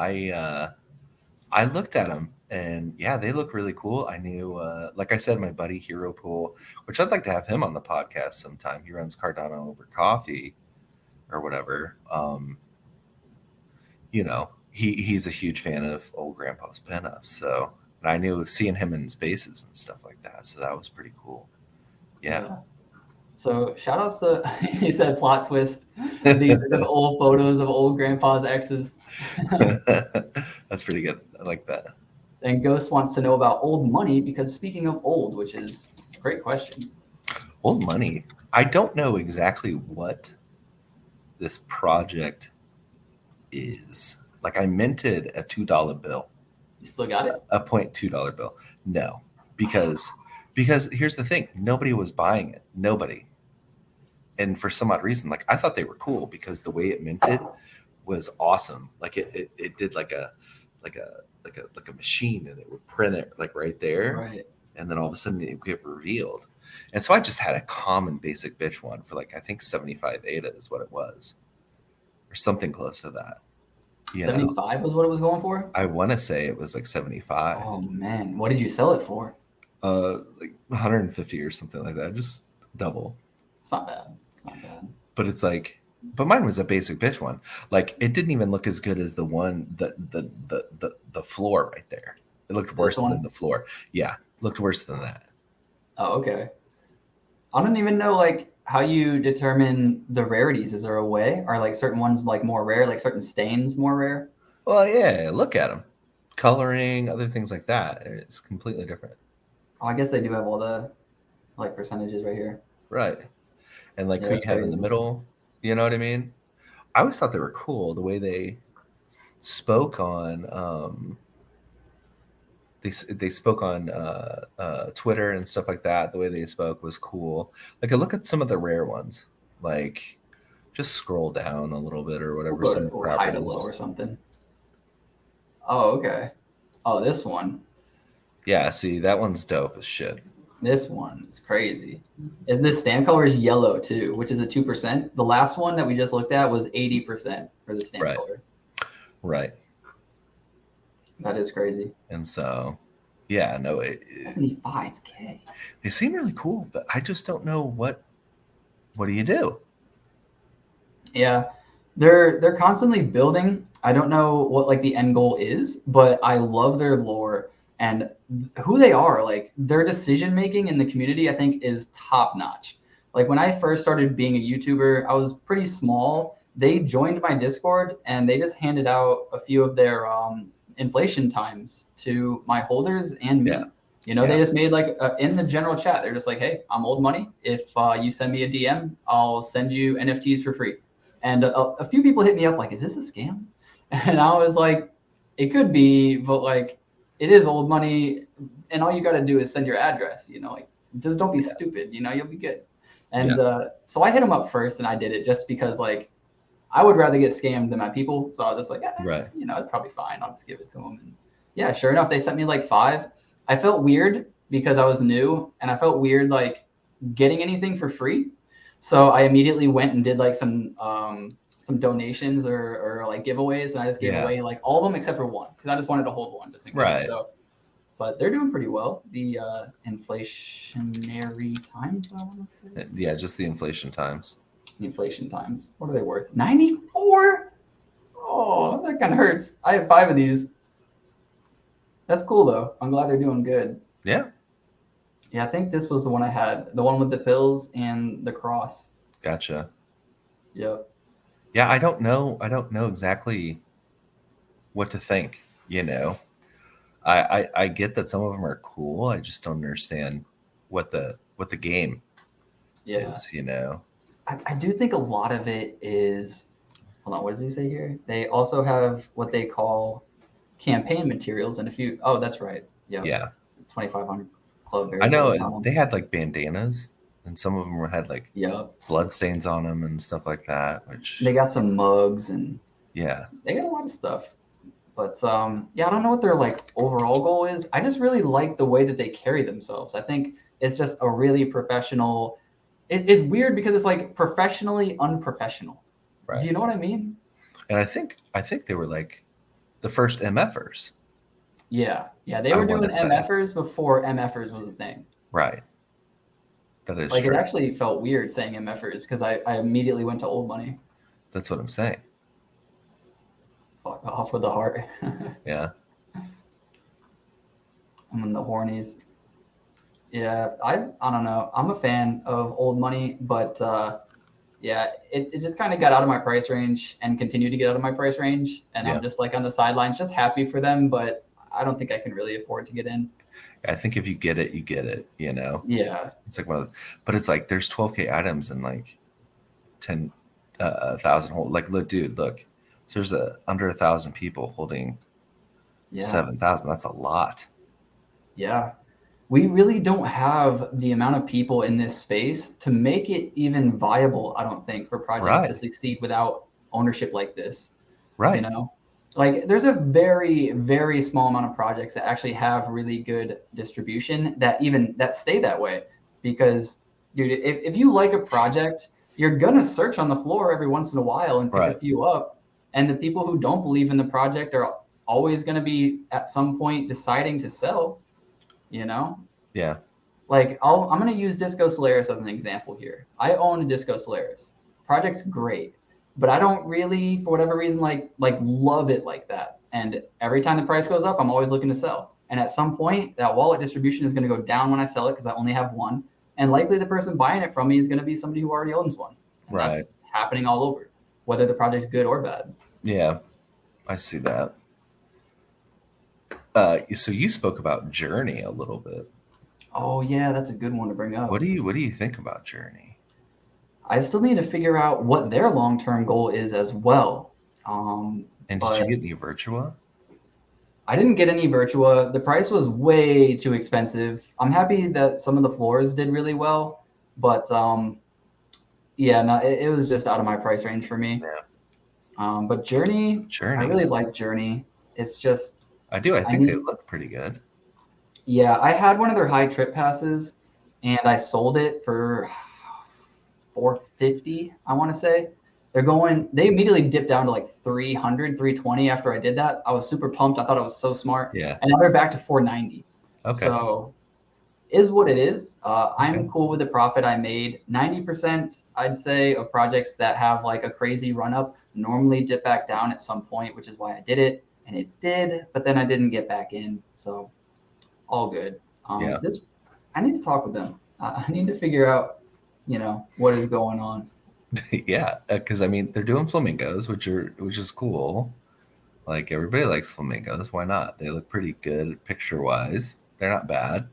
I looked at them, and yeah, they look really cool. I knew, like I said, my buddy Hero Pool, which I'd like to have him on the podcast sometime. He runs Cardano Over Coffee or whatever. He's a huge fan of old grandpa's pinups. So, and I knew seeing him in spaces and stuff like that. So that was pretty cool. Yeah. So shout outs to, he said plot twist. These are just old photos of old grandpa's exes. That's pretty good. I like that. And Ghost wants to know about old money, because speaking of old, which is a great question. Old money. I don't know exactly what this project is. Like, I minted a $2 bill. You still got it? A $0.2 bill. No, because here's the thing. Nobody was buying it. Nobody. And for some odd reason, like, I thought they were cool because the way it minted was awesome. Like it did like a like a machine, and it would print it like right there, Right. and then all of a sudden it would get revealed. And so I just had a common basic bitch one for like I think 75 ADA is what it was, or something close to that. 75 was what it was going for? I want to say it was like 75. Oh man, what did you sell it for? Like 150 or something like that, just double. It's not bad. It's not bad. But it's like, but mine was a basic bitch one. Like it didn't even look as good as the one the floor right there. It looked worse than the floor. Yeah, looked worse than that. Oh, okay. I don't even know like how you determine the rarities. Is there a way? Are like certain ones like more rare, like certain stains more rare? Well, yeah, look at them. Coloring, other things like that. It's completely different. Oh, I guess they do have all the like percentages right here. Right. And like Yeah, who you that's have in the crazy. middle, you know what I mean? I always thought they were cool the way they spoke on they spoke on Twitter and stuff like that. The way they spoke was cool. Like I look at some of the rare ones, like just scroll down a little bit or whatever. We'll Some of the go high to low properties. or something. Oh, okay. Oh, this one. Yeah, see that one's dope as shit. This one is crazy. And this stamp color is yellow too, which is a 2%. The last one that we just looked at was 80% for the stamp Right. color. Right. That is crazy. And so, yeah, no, 75K. they seem really cool, but I just don't know what do you do? Yeah, they're constantly building. I don't know what like the end goal is, but I love their lore and who they are. Like their decision making in the community, I think is top notch. Like when I first started being a YouTuber, I was pretty small. They joined my Discord and they just handed out a few of their inflation times to my holders and me. Yeah. They just made like in the general chat, they're just like, hey, I'm old money. If you send me a DM, I'll send you NFTs for free. And a few people hit me up like, is this a scam? And I was like, it could be, but like, it is old money. And all you got to do is send your address, like, just don't be stupid, you'll be good. And so I hit them up first and I did it just because like, I would rather get scammed than my people. So I was just like, Right. It's probably fine. I'll just give it to them. And yeah, sure enough, they sent me like 5. I felt weird because I was new and I felt weird like getting anything for free. So I immediately went and did like some donations or like giveaways, and I just gave away like all of them except for one because I just wanted to hold one just in case. Right. So, but they're doing pretty well. The inflationary times, I want to say. Yeah, just the inflation times. The inflation times. What are they worth? 94. Oh, that kind of hurts. I have 5 of these. That's cool though. I'm glad they're doing good. Yeah. Yeah, I think this was the one I had. The one with the pills and the cross. Gotcha. Yep. Yeah, I don't know exactly what to think, I get that some of them are cool. I just don't understand what the game is, I do think a lot of it is, hold on, what does he say here? They also have what they call campaign materials. And that's right. Yep. Yeah. 2,500 club. I know they had like bandanas and some of them had like blood stains on them and stuff like that, which they got some mugs and they got a lot of stuff. But I don't know what their like overall goal is. I just really like the way that they carry themselves. I think it's just a really professional. It's weird because it's like professionally unprofessional. Right. Do you know what I mean? And I think they were like the first MFers. Yeah. They were doing MFers before MFers was a thing. Right. That is like true. It actually felt weird saying MFers because I immediately went to old money. That's what I'm saying. Fuck off with the heart. Yeah. I'm in the hornies. Yeah, I don't know. I'm a fan of old money, but it just kind of got out of my price range and continued to get out of my price range. And I'm just like on the sidelines, just happy for them, but I don't think I can really afford to get in. I think if you get it, you get it, Yeah. It's like but it's like there's 12K items and like 10,000 hold. Like, look, dude, look. So there's under 1,000 people holding 7,000. That's a lot. Yeah. We really don't have the amount of people in this space to make it even viable, I don't think, for projects to succeed without ownership like this. Right. Like there's a very, very small amount of projects that actually have really good distribution that stay that way. Because dude, if you like a project, you're gonna search on the floor every once in a while and pick a Right. few up. And the people who don't believe in the project are always gonna be at some point deciding to sell, you know? Yeah. Like I'm gonna use Disco Solaris as an example here. I own a Disco Solaris. Project's great, but I don't really, for whatever reason, like love it like that. And every time the price goes up, I'm always looking to sell. And at some point, that wallet distribution is going to go down when I sell it because I only have one. And likely the person buying it from me is going to be somebody who already owns one. And Right. that's happening all over, whether the project's good or bad. Yeah, I see that. So you spoke about Journey a little bit. Oh yeah, that's a good one to bring up. What do you think about Journey? I still need to figure out what their long-term goal is as well. And did you get any Virtua? I didn't get any Virtua. The price was way too expensive. I'm happy that some of the floors did really well, but yeah, no, it was just out of my price range for me. Yeah. But Journey, I really like Journey. It's just I do. I think they look pretty good. Yeah, I had one of their high trip passes, and I sold it for $450, I want to say. They immediately dipped down to like 300, 320 after I did that. I was super pumped. I thought I was so smart. Yeah. And now they're back to 490. Okay. So is what it is. I'm cool with the profit I made. 90%, I'd say, of projects that have like a crazy run up normally dip back down at some point, which is why I did it. And it did, but then I didn't get back in. So all good. Yeah. I need to talk with them. I need to figure out, what is going on. Yeah, because I mean they're doing flamingos, which is cool. Like everybody likes flamingos. Why not? They look pretty good picture wise. They're not bad.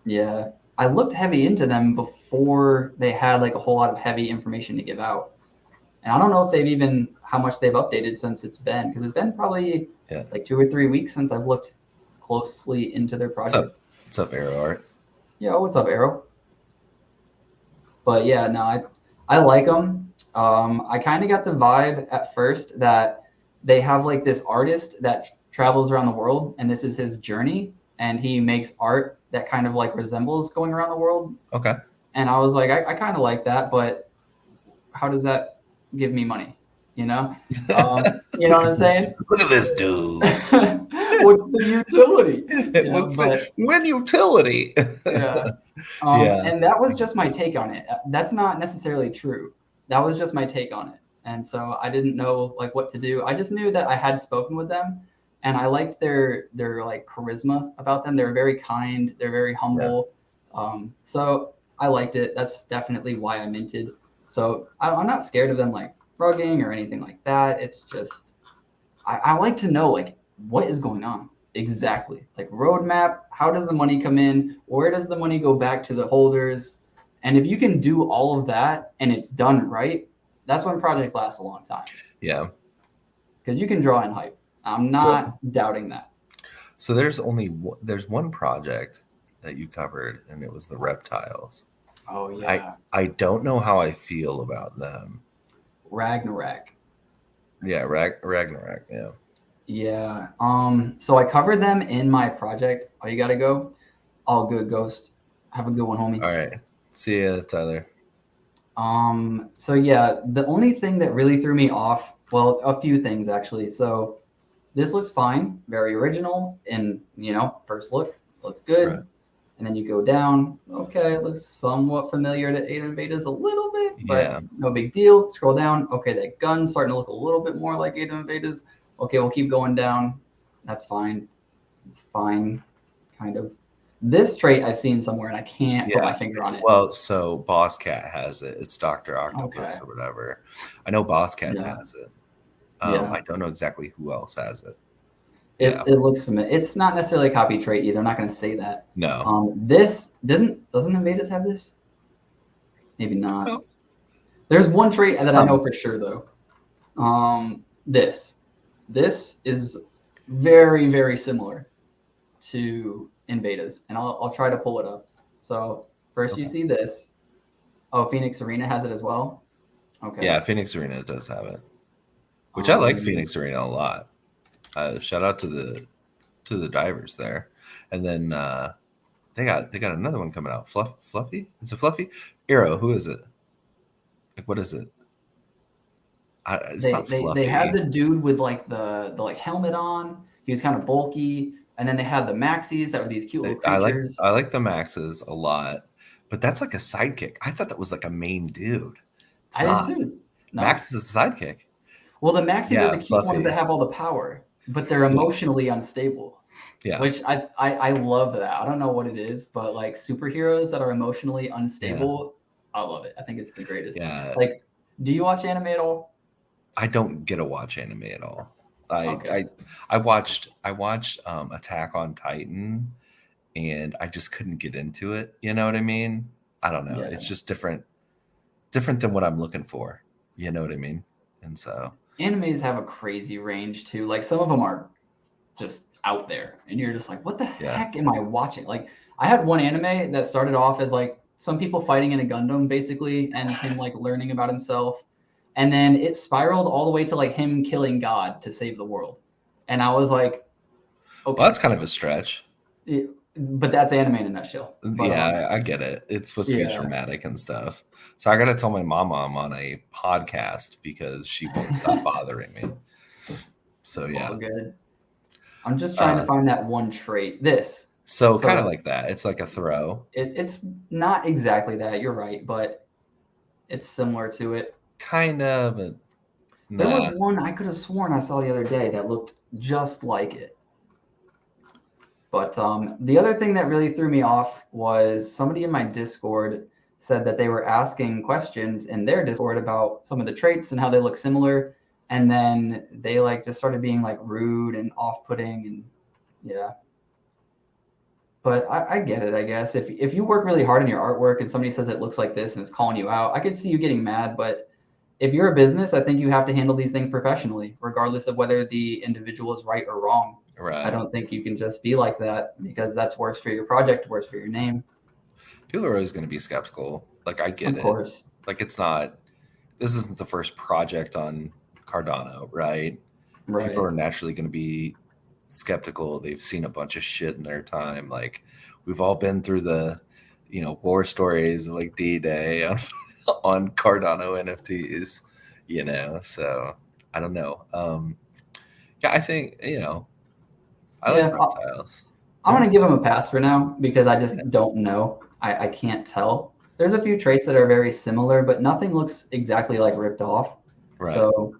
Yeah, I looked heavy into them before they had like a whole lot of heavy information to give out, and I don't know if how much they've updated since it's been, because it's been probably like 2 or 3 weeks since I've looked closely into their project. What's up, Arrow Art? Yeah, what's up, Arrow? But yeah, no, I like them. I kind of got the vibe at first that they have like this artist that travels around the world, and this is his journey, and he makes art that kind of like resembles going around the world. Okay. And I was like, I kind of like that, but how does that give me money? You know what I'm saying? Look at this dude. What's the utility? When utility? Yeah. And that was just my take on it. That's not necessarily true. That was just my take on it. And so I didn't know like what to do. I just knew that I had spoken with them, and I liked their like charisma about them. They're very kind. They're very humble. Yeah. So I liked it. That's definitely why I minted. So I'm not scared of them like rugging or anything like that. It's just I like to know like what is going on exactly, like roadmap. How does the money come in? Where does the money go back to the holders? And if you can do all of that and it's done right, that's when projects last a long time. Yeah, because you can draw in hype. I'm not doubting that. So there's one project that you covered, and it was the reptiles. Oh yeah. I don't know how I feel about them. Ragnarok. Yeah, Ragnarok. Yeah. Yeah. So I covered them in my project. Oh, you gotta go. All good, Ghost. Have a good one, homie. All right. See ya, Tyler. So yeah, the only thing that really threw me off, well, a few things actually. So this looks fine, very original, and first look, looks good. Right. And then you go down, okay, it looks somewhat familiar to 8 Invadas a little bit, but no big deal. Scroll down, okay, that gun's starting to look a little bit more like 8 Invadas. Okay, we'll keep going down. That's fine. It's fine, kind of. This trait I've seen somewhere, and I can't put my finger on it. Well, so Boss Cat has it. It's Dr. Octopus or whatever. I know Boss Cat has it. I don't know exactly who else has it. It looks familiar. It's not necessarily a copy trait either. I'm not going to say that. No. This doesn't Invadas have this? Maybe not. No. There's one trait that I know for sure though. This is very, very similar to Invadas, and I'll try to pull it up. So first you see this. Oh, Phoenix Arena has it as well. Okay. Yeah, Phoenix Arena does have it. Which I like Phoenix Arena a lot. Shout out to the divers there, and then they got another one coming out. Fluffy? Is it Fluffy? Arrow? Who is it? Like, what is it? It's not Fluffy. They had the dude with like the like helmet on. He was kind of bulky, and then they had the maxis that were these cute little creatures. I like the Maxes a lot, but that's like a sidekick. I thought that was like a main dude. It's I not. did too. No. Max is a sidekick. Well, the maxis are the cute Fluffy. ones that have all the power, but they're emotionally unstable. Yeah. Which I love that. I don't know what it is, but like superheroes that are emotionally unstable, I love it. I think it's the greatest. Yeah. Like, do you watch anime at all? I don't get to watch anime at all. Okay. I watched Attack on Titan, and I just couldn't get into it. You know what I mean? I don't know. Yeah. It's just different than what I'm looking for. You know what I mean? And so Animes have a crazy range too. Like some of them are just out there, and you're just like, what the heck am I watching? Like I had one anime that started off as like some people fighting in a Gundam basically, and him like learning about himself. And then it spiraled all the way to like him killing God to save the world. And I was like, okay. Well, that's kind of a stretch. But that's anime in a nutshell. But, I get it. It's supposed to be dramatic and stuff. So I got to tell my mom I'm on a podcast because she won't stop bothering me. So, yeah. Well, good. I'm just trying to find that one trait. So kind of like that. It's like a throw. It's not exactly that. You're right. But it's similar to it. Kind of, but there was one I could have sworn I saw the other day that looked just like it. But the other thing that really threw me off was somebody in my Discord said that they were asking questions in their Discord about some of the traits and how they look similar. And then they like just started being like rude and off-putting and yeah. But I get it, I guess. If you work really hard in your artwork and somebody says it looks like this and is calling you out, I could see you getting mad, but if you're a business, I think you have to handle these things professionally, regardless of whether the individual is right or wrong. Right. I don't think you can just be like that because that's worse for your project, worse for your name. People are always going to be skeptical. Like I get it. Of course. Like this isn't the first project on Cardano, right? Right. People are naturally going to be skeptical. They've seen a bunch of shit in their time. Like we've all been through the, war stories like D-Day on Cardano NFTs, so I don't know. I think, I like reptiles. I'm going to give them a pass for now because I just don't know. I can't tell. There's a few traits that are very similar, but nothing looks exactly like ripped off. Right. So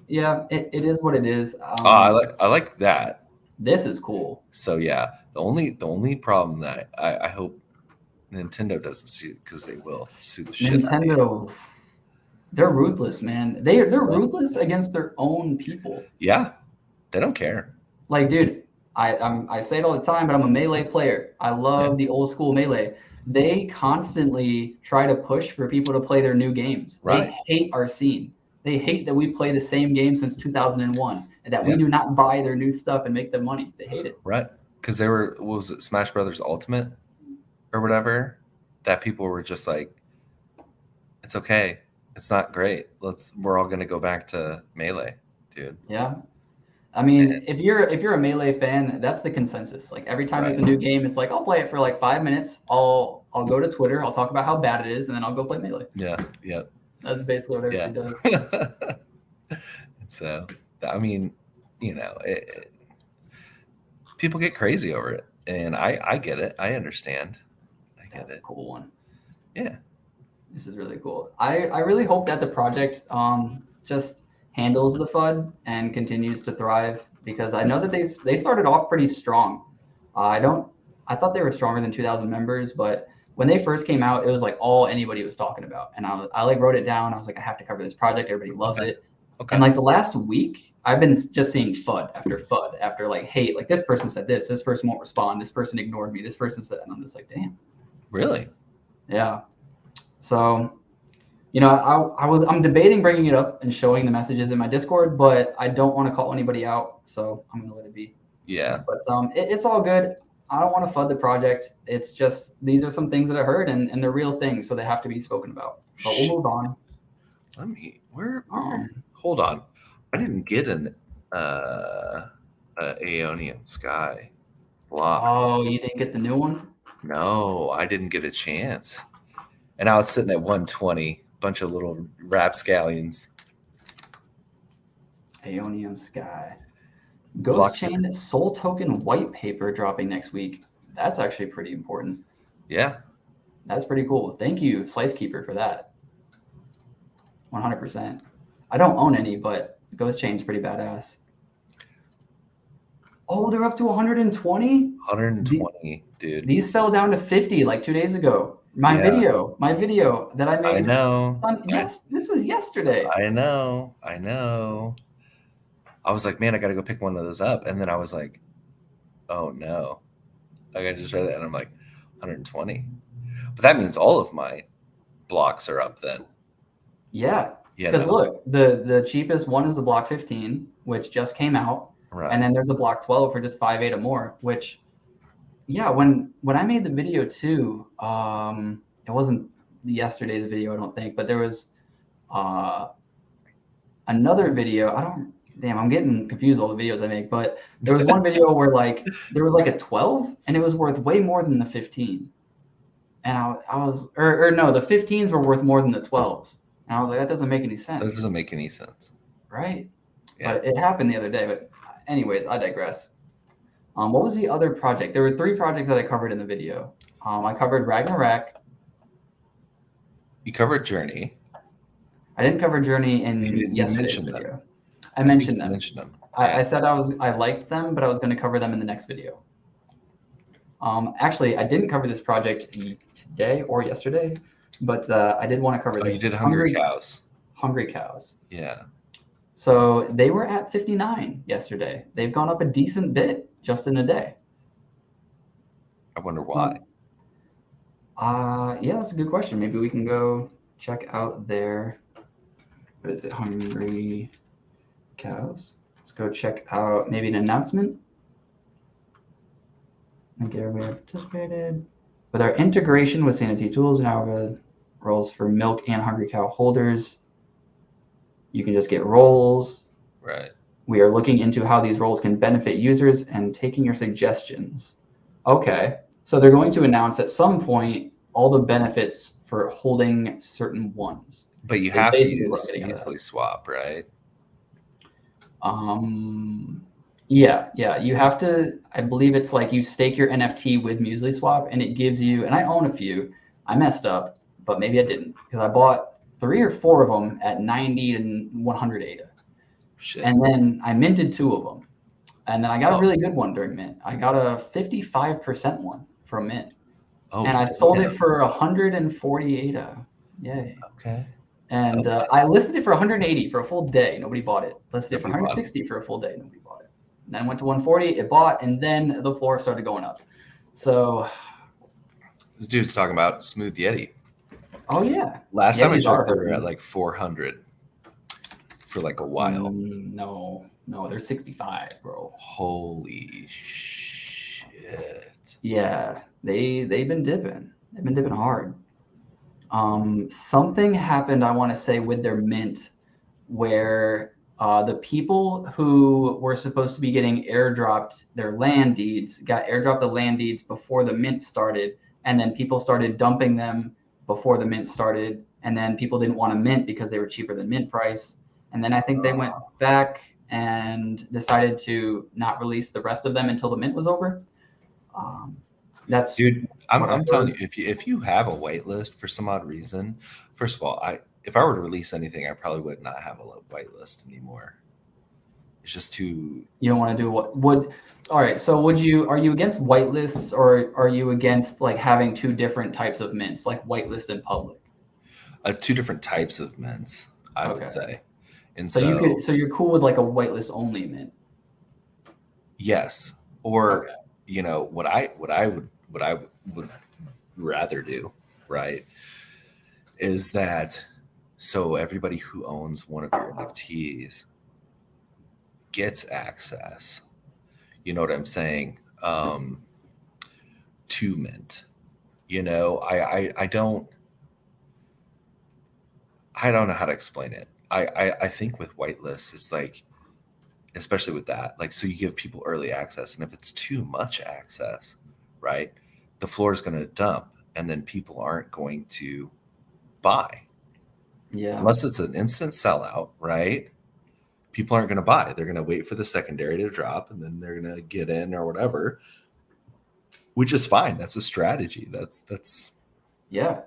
yeah, it is what it is. I like that. This is cool. So yeah, the only problem that I hope Nintendo doesn't see it because they will sue the shit out of you. They're ruthless, man. They're ruthless against their own people. Yeah, they don't care. Like, dude, I say it all the time, but I'm a Melee player. I love the old school Melee. They constantly try to push for people to play their new games. Right. They hate our scene. They hate that we play the same game since 2001 and that we do not buy their new stuff and make them money. They hate it. Right. Because they were, what was it, Smash Brothers Ultimate or whatever, that people were just like, it's okay. It's not great. We're all going to go back to Melee, dude. Yeah. I mean, if you're a Melee fan, that's the consensus. Like every time there's a new game, it's like I'll play it for like 5 minutes. I'll go to Twitter, I'll talk about how bad it is, and then I'll go play Melee. Yeah. That's basically what everybody does. So, I mean, people get crazy over it, and I get it. I understand. That's a cool one. Yeah. This is really cool. I really hope that the project just handles the FUD and continues to thrive because I know that they started off pretty strong. I thought they were stronger than 2,000 members, but when they first came out, it was like all anybody was talking about. And I like wrote it down. I was like, I have to cover this project. Everybody loves it. Okay. And like the last week, I've been just seeing FUD after like hate. Like this person said this person won't respond. This person ignored me. This person said, and I'm just like, damn. Really? Yeah. So, I'm debating bringing it up and showing the messages in my Discord, but I don't want to call anybody out. So I'm going to let it be. Yeah. But it's all good. I don't want to FUD the project. It's just, these are some things that I heard and they're real things. So they have to be spoken about, but we'll move on. Hold on. I didn't get Aeonium Sky block. Oh, you didn't get the new one? No, I didn't get a chance. And now it's sitting at 120. Bunch of little rapscallions. Aeonium Sky. Block Ghost Chain Soul Token white paper dropping next week. That's actually pretty important. Yeah. That's pretty cool. Thank you, Slice Keeper, for that. 100%. I don't own any, but Ghost Chain's pretty badass. Oh, they're up to 120? 120, dude. These fell down to 50 like 2 days ago. My video that I made. I know. Yes, this was yesterday. I know. I was like, man, I got to go pick one of those up. And then I was like, oh no. Like I just read it and I'm like, 120. But that means all of my blocks are up then. Yeah. Because look, the cheapest one is the Block 15, which just came out. Right. And then there's a Block 12 for just 5.8 or more, which, yeah, when I made the video too, it wasn't yesterday's video, I don't think, but there was another video. I'm getting confused all the videos I make, but there was one video where like there was like a 12 and it was worth way more than the 15. And I was, or no, the 15s were worth more than the 12s. And I was like, that doesn't make any sense. That doesn't make any sense. Right. Yeah. But it happened the other day. But anyways, I digress. What was the other project? There were 3 projects that I covered in the video. I covered Ragnarok. You covered Journey. I didn't cover Journey in yesterday's video. I mentioned them. I said I liked them, but I was going to cover them in the next video. Actually, I didn't cover this project today or yesterday, but I did want to cover this. You did Hungry Cows. Hungry Cows. Yeah. So they were at 59 yesterday. They've gone up a decent bit just in a day. I wonder why. Yeah, that's a good question. Maybe we can go check out their, what is it, Hungry Cows? Let's go check out maybe an announcement. Thank you, everybody participated. With our integration with CNFT tools, we now have roles for milk and Hungry Cow holders. You can just get roles. Right. We are looking into how these roles can benefit users and taking your suggestions. Okay. So they're going to announce at some point all the benefits for holding certain ones. But you have to use Muesli Swap, right? Yeah. You have to, I believe it's like you stake your NFT with Muesli Swap and it gives you, and I own a few. I messed up, but maybe I didn't because I bought 3 or 4 of them at 90 and 100 ADA. Shit. And then I minted 2 of them. And then I got a really good one during mint. I got a 55% one from mint. Oh, and I sold it for 140 ADA. Yay. Okay. And I listed it for 180 for a full day. Nobody bought it. Listed it for 160 for a full day. Nobody bought it. And then went to 140. It bought, and then the floor started going up. So this dude's talking about Smooth Yeti. Oh yeah. Last time I checked, they were at like 400 for like a while. No, they're 65, bro. Holy shit. Yeah, they've been dipping. They've been dipping hard. Something happened, I want to say, with their mint where the people who were supposed to be getting airdropped their land deeds got airdropped the land deeds before the mint started, and then people started dumping them before the mint started, and then people didn't want to mint because they were cheaper than mint price. And then I think they went back and decided to not release the rest of them until the mint was over. That's dude. I'm telling you, if you have a whitelist for some odd reason, first of all, if I were to release anything, I probably would not have a whitelist anymore. It's just too. You don't want to do what would. All right. So are you against whitelists, or are you against like having 2 different types of mints, like whitelist and public? 2 different types of mints, I would say. And so you're cool with like a whitelist only mint. Yes. Or what I would rather do, right, is that so everybody who owns one of your NFTs gets access. You know what I'm saying? To mint. I don't know how to explain it. I think with whitelists, it's like especially with that, like, so you give people early access, and if it's too much access, right, the floor is going to dump, and then people aren't going to buy. Yeah. Unless it's an instant sellout, right? People aren't going to buy. They're going to wait for the secondary to drop, and then they're going to get in or whatever, which is fine. That's a strategy. That's Yeah.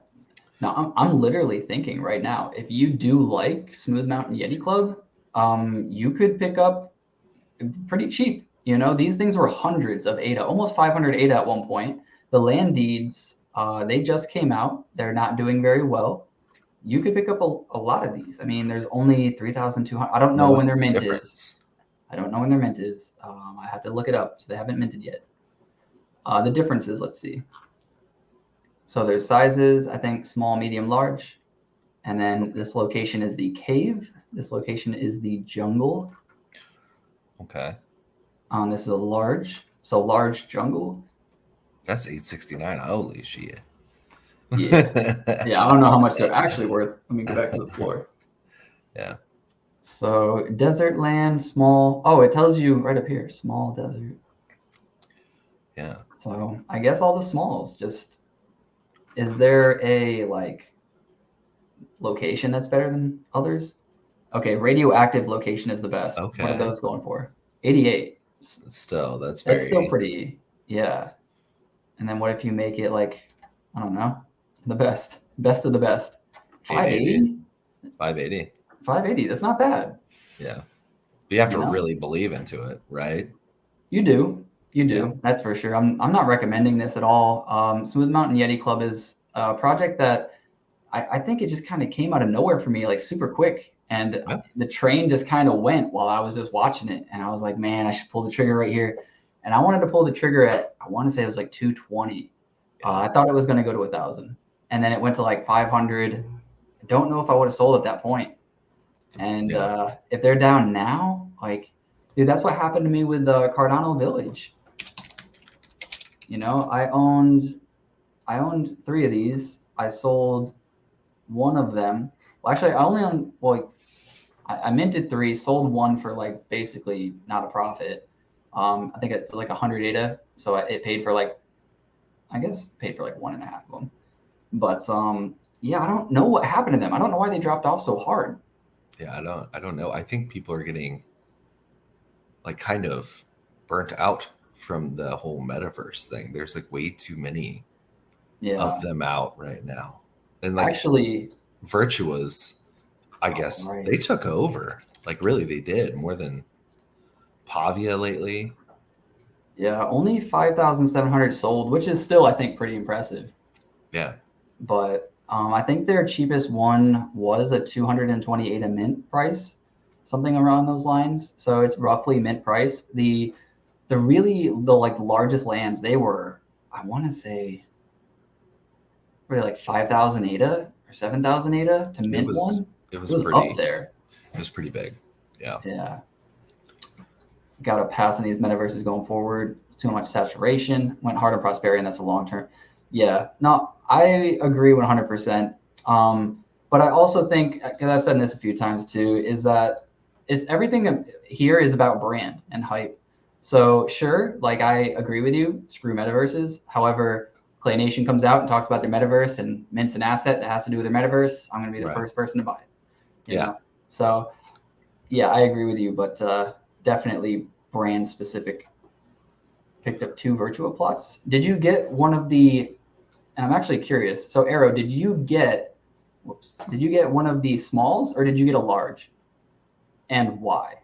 Now I'm literally thinking right now, if you do like Smooth Mountain Yeti Club, you could pick up pretty cheap. You know, these things were hundreds of ADA, almost 500 ADA at one point. The land deeds, they just came out. They're not doing very well. You could pick up a lot of these. I mean, there's only 3,200. I don't know when what's their the mint is. difference? I don't know when their mint is. I have to look it up. So they haven't minted yet. The differences, let's see. So there's sizes, I think small, medium, large. And then this location is the cave. This location is the jungle. Okay. This is a large. So large jungle. That's 869. Holy shit. Yeah. Yeah, I don't know how much they're actually worth. Let me go back to the floor. Yeah. So desert land, small. Oh, it tells you right up here, small desert. Yeah. So I guess all the smalls. Just, is there a like location that's better than others? Okay, radioactive location is the best. Okay. What are those going for? 88. Still, that's still pretty, yeah. And then what if you make it like, I don't know, the best of the best? 580? 580. 580, that's not bad. Yeah. But you have to really believe into it, right? You do. Yeah. That's for sure. I'm not recommending this at all. Smooth Mountain Yeti Club is a project that I think it just kind of came out of nowhere for me, like super quick. And the train just kind of went while I was just watching it. And I was like, man, I should pull the trigger right here. And I wanted to pull the trigger at, I want to say it was like 220. I thought it was going to go to 1,000. And then it went to like 500. I don't know if I would have sold at that point. And if they're down now, like, dude, that's what happened to me with Cardano Village. You know, I owned 3 of these. I sold one of them. Well, actually, I only owned, well, I minted 3, sold 1 for like basically not a profit. I think it was like 100 ADA, so it paid for like, I guess paid for like 1.5 of them. But yeah, I don't know what happened to them. I don't know why they dropped off so hard. Yeah, I don't know. I think people are getting like kind of burnt out from the whole metaverse thing. There's like way too many of them out right now. And like actually Virtua's, I guess they took over. Like really they did more than Pavia lately. Yeah, only 5,700 sold, which is still, I think, pretty impressive. Yeah. But I think their cheapest one was a 228 a mint price, something around those lines. So it's roughly mint price. The like largest lands, they were, I want to say, were like 5,000 ADA or 7,000 ADA to mint one. It was pretty up there. It was pretty big. Yeah. Yeah. Got to pass in these metaverses going forward. It's too much saturation. Went hard on prosperity, and that's a long term. Yeah. No, I agree 100%. But I also think, because I've said this a few times too, is that it's everything here is about brand and hype. So sure, like I agree with you, screw metaverses. However, Clay Nation comes out and talks about their metaverse and mints an asset that has to do with their metaverse. I'm going to be the first person to buy it. You know? So yeah, I agree with you, but definitely brand specific. Picked up 2 Virtua plots. Did you get one of the, and I'm actually curious. So Arrow, did you get one of the smalls or did you get a large? And why?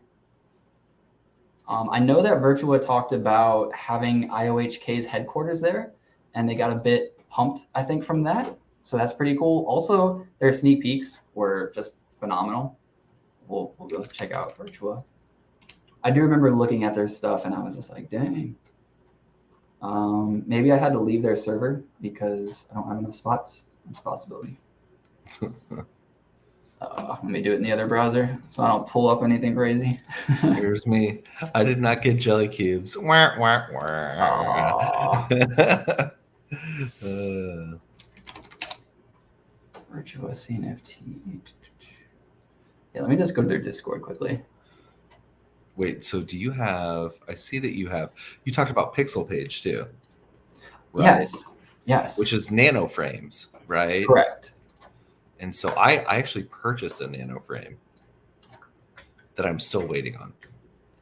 I know that Virtua talked about having IOHK's headquarters there, and they got a bit pumped, I think, from that. So that's pretty cool. Also, their sneak peeks were just phenomenal. We'll go check out Virtua. I do remember looking at their stuff, and I was just like, dang. Maybe I had to leave their server because I don't have enough spots. That's a possibility. Let me do it in the other browser so I don't pull up anything crazy. Here's me. I did not get jelly cubes. Wah, wah, wah. Virtua CNFT. Yeah, let me just go to their Discord quickly. Wait, so do you have, I see that you talked about Pixel Page too, right? Yes. Which is nano frames, right? Correct. And so I actually purchased a nano frame that I'm still waiting on.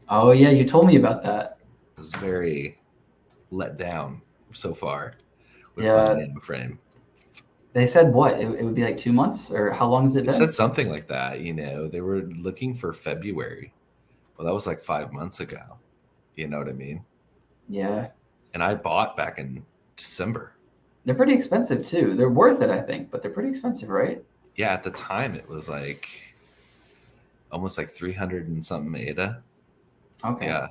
Oh yeah, you told me about that. I was very let down so far with my Yeah, nano frame. they said what? It would be like 2 months, or how long has it They said been? something like that, they were looking for February. Well, that was like 5 months ago. You know what I mean? Yeah, And I bought back in December. they're pretty expensive too. They're worth it, I think, but they're pretty expensive, right? Yeah, at the time it was like almost like 300 and something ADA. Okay. Yeah.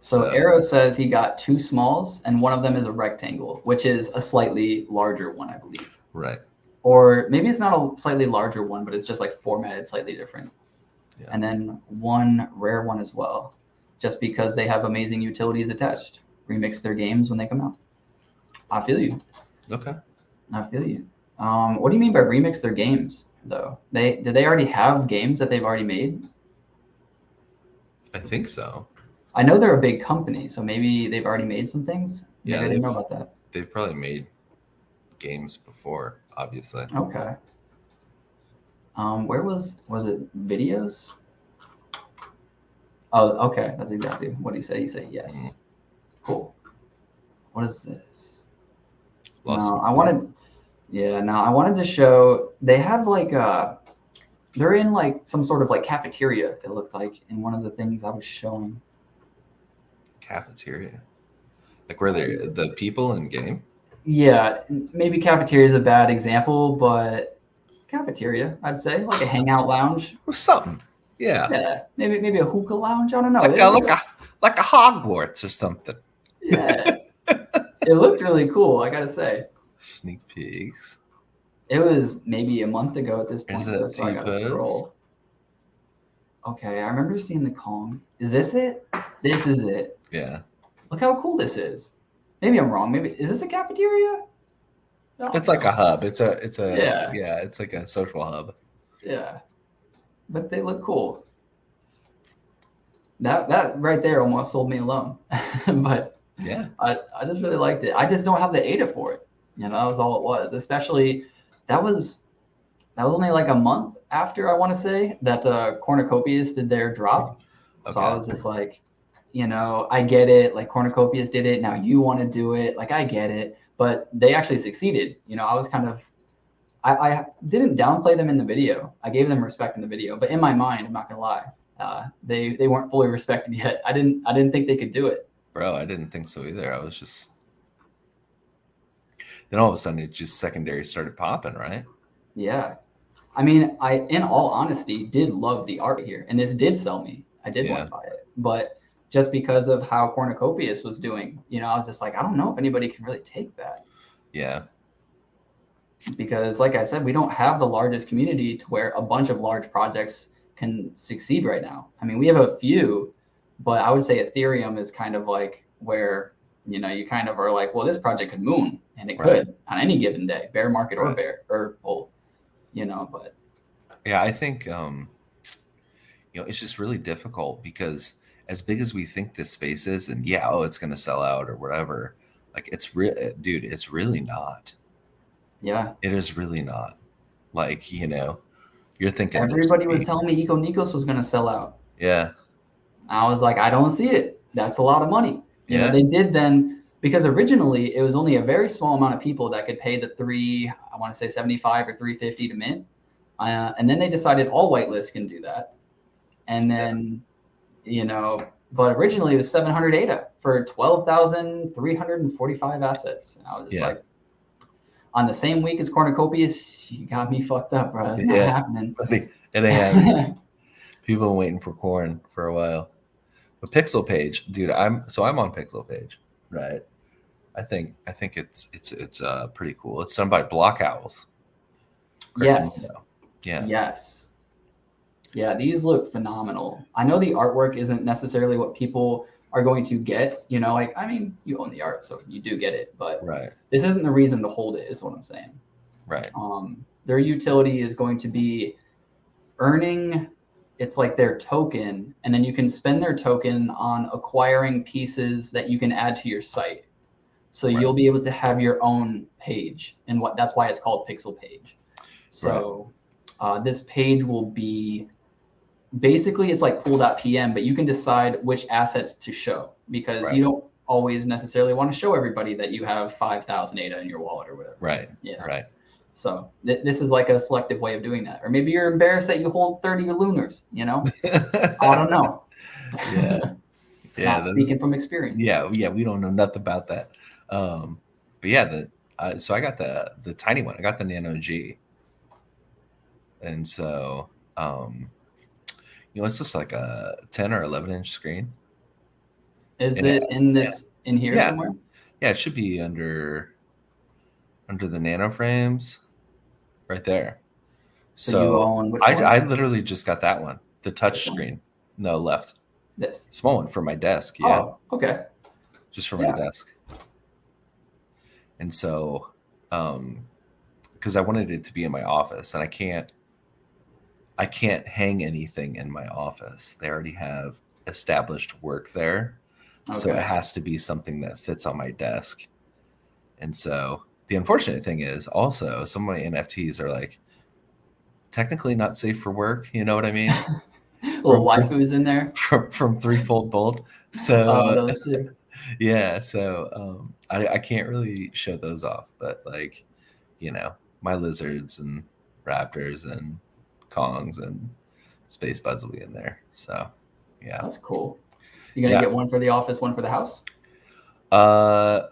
So So, Arrow says he got two smalls, and one of them is a rectangle, which is a slightly larger one, I believe. right. Or maybe it's not a slightly larger one, but it's just like formatted slightly different. Yeah. And then one rare one as well, just because they have amazing utilities attached. Remix their games when they come out. I feel you. Okay. I feel you. What do you mean by remix their games, though? Do they already have games that they've already made? I think so. I know they're a big company, so maybe they've already made some things. Maybe Yeah, I didn't know about that. they've probably made games before, obviously. Okay. Where was it videos? Oh, okay. That's exactly what he said. He said yes. Cool. What is this? Lost No, in I wanted. Space. Yeah, no, I wanted to show. They have like they're in like some sort of like cafeteria. It looked like in one of the things I was showing. Cafeteria. Like where they're the people in game? Yeah, maybe cafeteria is a bad example, but cafeteria, I'd say, like a hangout lounge. Something. Yeah. Yeah, maybe a hookah lounge. I don't know. Like a Hogwarts or something. Yeah, it looked really cool. I gotta say, Sneak peeks. it was maybe a month ago at this Is point, though, that so I gotta T-pose? scroll. Okay, I remember seeing the Kong. Is this it? This is it. Yeah. Look how cool this is. Maybe I'm wrong. Maybe is this a cafeteria? It's like a hub. It's a Yeah. it's like a social hub. Yeah, but they look cool. That right there almost sold me alone. But yeah, I just really liked it. I just don't have the ADA for it. That was all it was. Especially that was only like a month after, I want to say, that Cornucopias did their drop. So I was just like, I get it. Like Cornucopias did it. Now you want to do it. Like I get it. But they actually succeeded. I was kind of I didn't downplay them in the video. I gave them respect in the video, but in my mind, I'm not gonna lie, they weren't fully respected yet. I didn't think they could do it. Bro, I didn't think so either. I was just then all of a sudden it just secondary started popping, right? Yeah, I mean, I in all honesty did love the art here, and this did sell me. I did want to buy it, but just because of how Cornucopias was doing, I was just like, I don't know if anybody can really take that. Yeah. Because like I said, we don't have the largest community to where a bunch of large projects can succeed right now. I mean, we have a few, but I would say Ethereum is kind of like where, you kind of are like, well, this project could moon, and it could on any given day, bear market or bear or bull, but. Yeah, I think, it's just really difficult because as big as we think this space is, and it's going to sell out or whatever, like it's dude, it's really not. Yeah. It is really not. Like, you're thinking everybody was telling me Eco Nikos was going to sell out. Yeah. I was like, I don't see it. That's a lot of money. They did then, because originally it was only a very small amount of people that could pay the I want to say 75 or 350 to mint. And then they decided all whitelists can do that. And then, but originally it was 700 ADA for 12,345 assets. And I was just like, on the same week as Cornucopias, you got me fucked up, bro. It's not happening. It ain't happening. People have been waiting for corn for a while. But Pixel Page, dude, I'm on Pixel Page, right? I think it's pretty cool. It's done by Block Owls. Yes. Yeah. Yes. Yeah, these look phenomenal. I know the artwork isn't necessarily what people are going to get, you own the art, so you do get it, but this isn't the reason to hold it, is what I'm saying. Right. Their utility is going to be earning it's like their token, and then you can spend their token on acquiring pieces that you can add to your site. So you'll be able to have your own page, and that's why it's called Pixel Page. So this page will be basically, it's like pool.pm, but you can decide which assets to show, because you don't always necessarily want to show everybody that you have 5,000 ADA in your wallet or whatever. Right. Yeah. Right. So this is like a selective way of doing that. Or maybe you're embarrassed that you hold 30 lunars, you know? I don't know. Yeah. Yeah. Not speaking from experience. Yeah. Yeah. We don't know nothing about that. But yeah, so I got the tiny one. I got the Nano G. And so, it's just like a 10 or 11-inch screen. Is it in here somewhere? Yeah, it should be under the nano frames right there. So you own which one? I literally just got that one, the touch screen. No, left. This small one for my desk. Yeah. Oh, okay. Just for my desk. And so, because I wanted it to be in my office, and I can't hang anything in my office. They already have established work there. Okay. So it has to be something that fits on my desk. And so the unfortunate thing is also some of my NFTs are like technically not safe for work. You know what I mean? Little waifus in there from Threefold Bolt. So those two. Yeah. So I can't really show those off, but like, my lizards and raptors and Kongs and Space Buds will be in there. So yeah. That's cool. You gonna get one for the office, one for the house?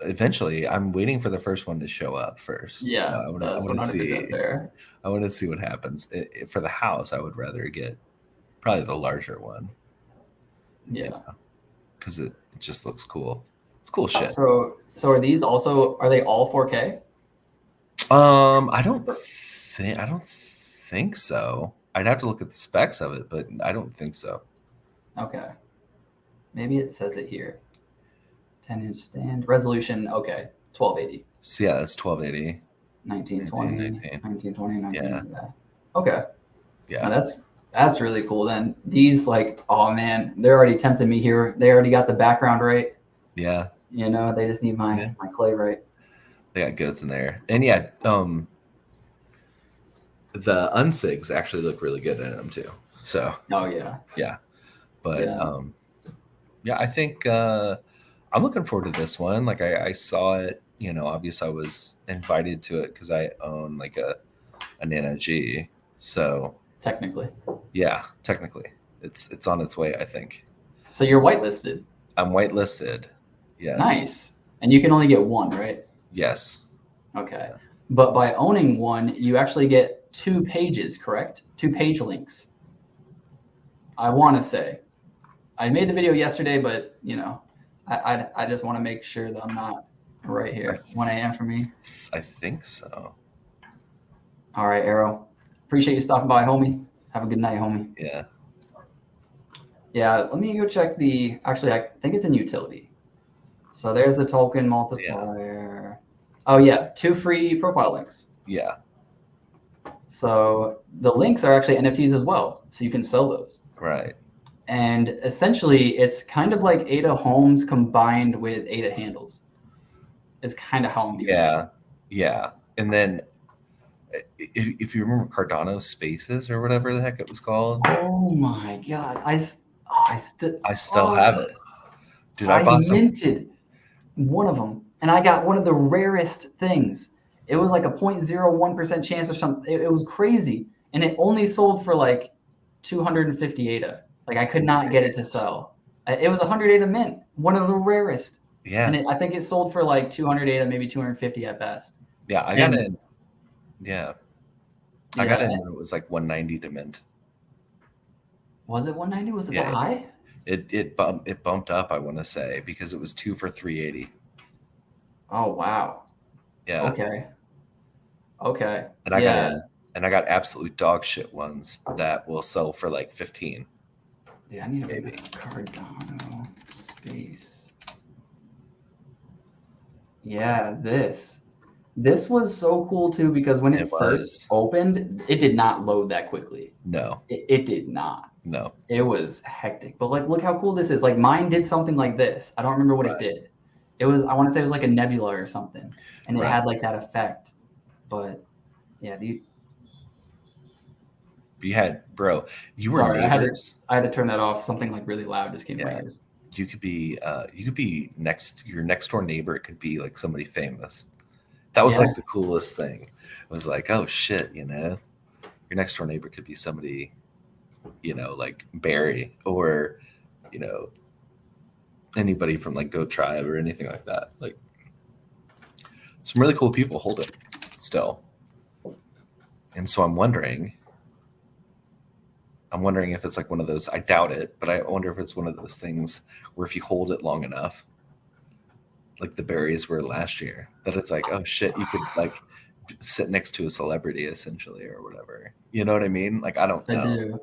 Eventually. I'm waiting for the first one to show up first. Yeah, I want to see. Fair. I want to see what happens. For the house, I would rather get probably the larger one. Yeah, because it just looks cool. It's cool shit. So are they all 4K? I don't think so. I'd have to look at the specs of it, but I don't think so. Okay. Maybe it says it here. 10-inch stand. Resolution, okay. 1280. So yeah, that's 1280. 1920. Yeah. Okay. Yeah. Now that's really cool then. These, like, oh man, they're already tempting me here. They already got the background right. Yeah. They just need my clay right. They got goats in there. And yeah, the unsigs actually look really good in them too. So yeah. But I think I'm looking forward to this one. Like I saw it, obviously I was invited to it because I own like a Nano G. So technically it's on its way, I think. So you're whitelisted. I'm whitelisted. Yes. Nice. And you can only get one, right? Yes. Okay. But by owning one, you actually get 2 pages, correct? 2 page links. I want to say. I made the video yesterday, but I just want to make sure that I'm not right here. 1 a.m. for me. I think so. All right, Arrow. Appreciate you stopping by, homie. Have a good night, homie. Yeah. Yeah, let me go check actually, I think it's in utility. So there's a token multiplier. Yeah. Oh yeah, 2 free profile links. Yeah. So the links are actually NFTs as well. So you can sell those. Right. And essentially it's kind of like ADA homes combined with ADA handles. It's kind of how I'm doing it. Yeah. And then if you remember Cardano Spaces or whatever the heck it was called. Oh my God. I still have it. Dude, I minted one of them, and I got one of the rarest things. It was like a 0.01% chance or something. It was crazy, and it only sold for like 250 ADA. Like I could not get it to sell. It was 100 ADA mint, one of the rarest. Yeah. And I think it sold for like 200 ADA, maybe 250 at best. Yeah, I got it. Yeah. I got it when it was like 190 to mint. Was it 190? Was it that high? It bumped up, I want to say, because it was 2 for 380. Oh wow. Yeah. Okay. And I got absolute dog shit ones that will sell for like 15. Dude, I need maybe Cardano Space. Yeah, this was so cool too, because when it first opened, it did not load that quickly. No. It did not. No. It was hectic. But like, look how cool this is. Like mine did something like this. I don't remember what it did. It was, I want to say it was like a nebula or something, and it had like that effect. But yeah, You had, bro, you were sorry, neighbors. I had to turn that off. Something like really loud just came to my Yeah. ears. You could be your next door neighbor. It could be like somebody famous. That was Yeah, like the coolest thing. It was like, oh shit, your next door neighbor could be somebody, like Barry, or, you know, anybody from like Goat Tribe or anything like that. Like some really cool people hold it still. And so I'm wondering if it's like one of those, I doubt it, but I wonder if it's one of those things where if you hold it long enough, like the berries were last year, that it's like, oh shit, you could like sit next to a celebrity essentially or whatever. You know what I mean? Like, I don't I know. do.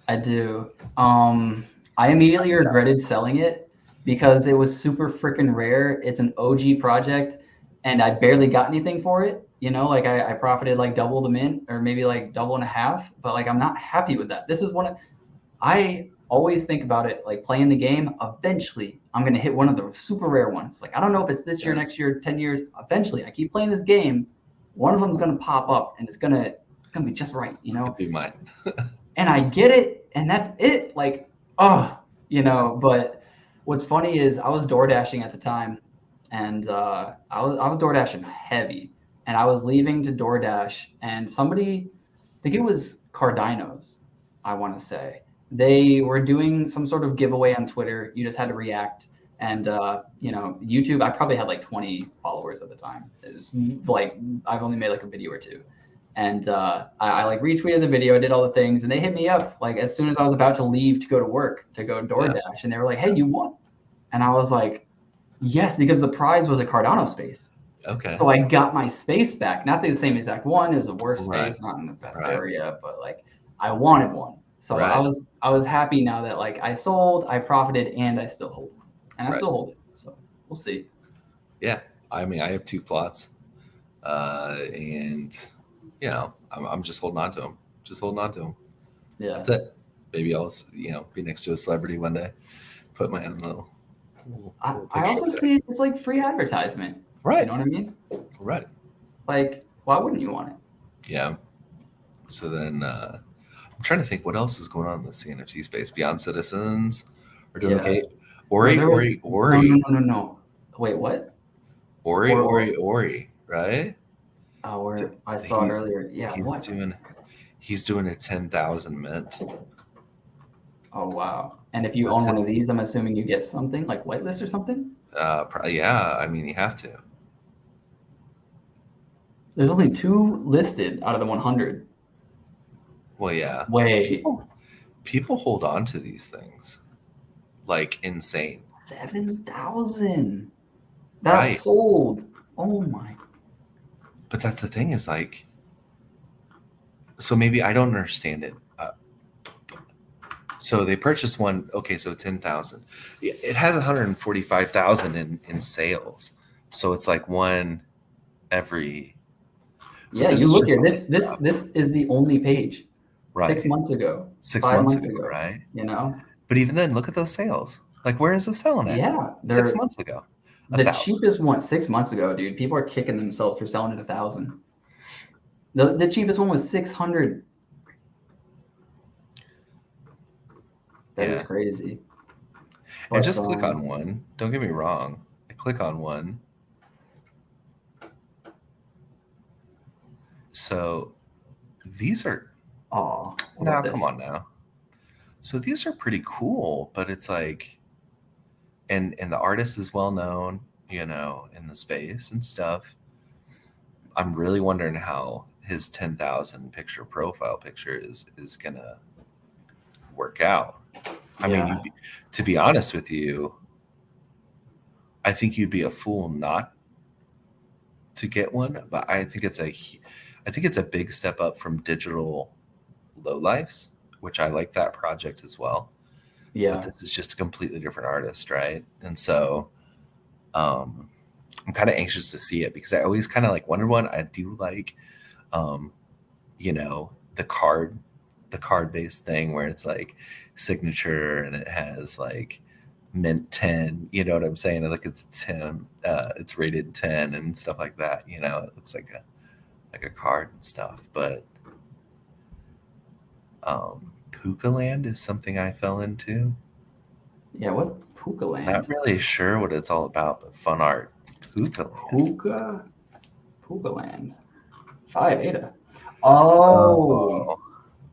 I do. I immediately regretted selling it because it was super freaking rare. It's an OG project, and I barely got anything for it. Like I profited like double the mint or maybe like double and a half, but like I'm not happy with that. This is I always think about it like playing the game. Eventually, I'm gonna hit one of the super rare ones. Like I don't know if it's this year, next year, 10 years. Eventually, I keep playing this game. One of them is gonna pop up, and it's gonna be just right. This could be mine. And I get it, and that's it. Like, But what's funny is I was door dashing at the time, and I was door dashing heavy, and I was leaving to DoorDash, and somebody, I think it was Cardinos, I want to say, they were doing some sort of giveaway on Twitter. You just had to react, and YouTube. I probably had like 20 followers at the time. It was like I've only made like a video or two. And I like retweeted the video, I did all the things, and they hit me up like as soon as I was about to leave to go to work to go DoorDash, and they were like, "Hey, you won," and I was like, "Yes," because the prize was a Cardano space. Okay. So I got my space back, not the same exact one. It was a worse Right. space, not in the best Right. area, but like I wanted one. So Right. I was happy now that like I sold, I profited, and I still hold one, and I still hold it. So we'll see. Yeah, I mean, I have 2 plots, and I'm just holding on to them. Just holding on to them. Yeah. That's it. Maybe I'll be next to a celebrity one day. Put my hand in a little I picture also see it as like free advertisement. Right. You know what I mean? Right. Like, why wouldn't you want it? Yeah. So then I'm trying to think what else is going on in the CNFT space beyond Citizens. We're doing okay. Ori. No. Wait, what? Ori. Right? Oh, where I saw it earlier. Yeah, He's doing a 10,000 mint. Oh wow! And if you own one of these, I'm assuming you get something like whitelist or something. Yeah, I mean you have to. There's only 2 listed out of the 100. Well, yeah. Wait. People hold on to these things like insane. 7,000. That's sold. Oh my. But that's the thing is like, so maybe I don't understand it. So they purchased one. Okay, so 10,000. It has 145,000 in sales. So it's like one every. Yeah, you look at this. This is the only page. Right. 6 months ago. 5 months ago, right? But even then, look at those sales. Like, where is it selling at? Yeah, 6 months ago. The cheapest one 6 months ago, dude. People are kicking themselves for selling at 1,000. The cheapest one was 600. That is crazy. And just click on one. Don't get me wrong. I click on one. So these are. Oh, now come on now. So these are pretty cool, but it's like, and the artist is well known, in the space and stuff. I'm really wondering how his 10,000 picture profile picture is gonna work out. I mean, to be honest with you, I think you'd be a fool not to get one. But I think it's a big step up from digital lowlifes, which I like that project as well. Yeah. But this is just a completely different artist, right? And so, I'm kind of anxious to see it because I always kind of like wondered one. I do like, the card the card-based thing where it's like signature and it has like mint 10, you know what I'm saying? And like it's 10, it's rated 10 and stuff like that. You know, it looks like a card and stuff. But Puka Land is something I fell into. Yeah, what Puka Land? Not really sure what it's all about, but fun art. Puka Land. Puka Land. 5 ADA. Oh,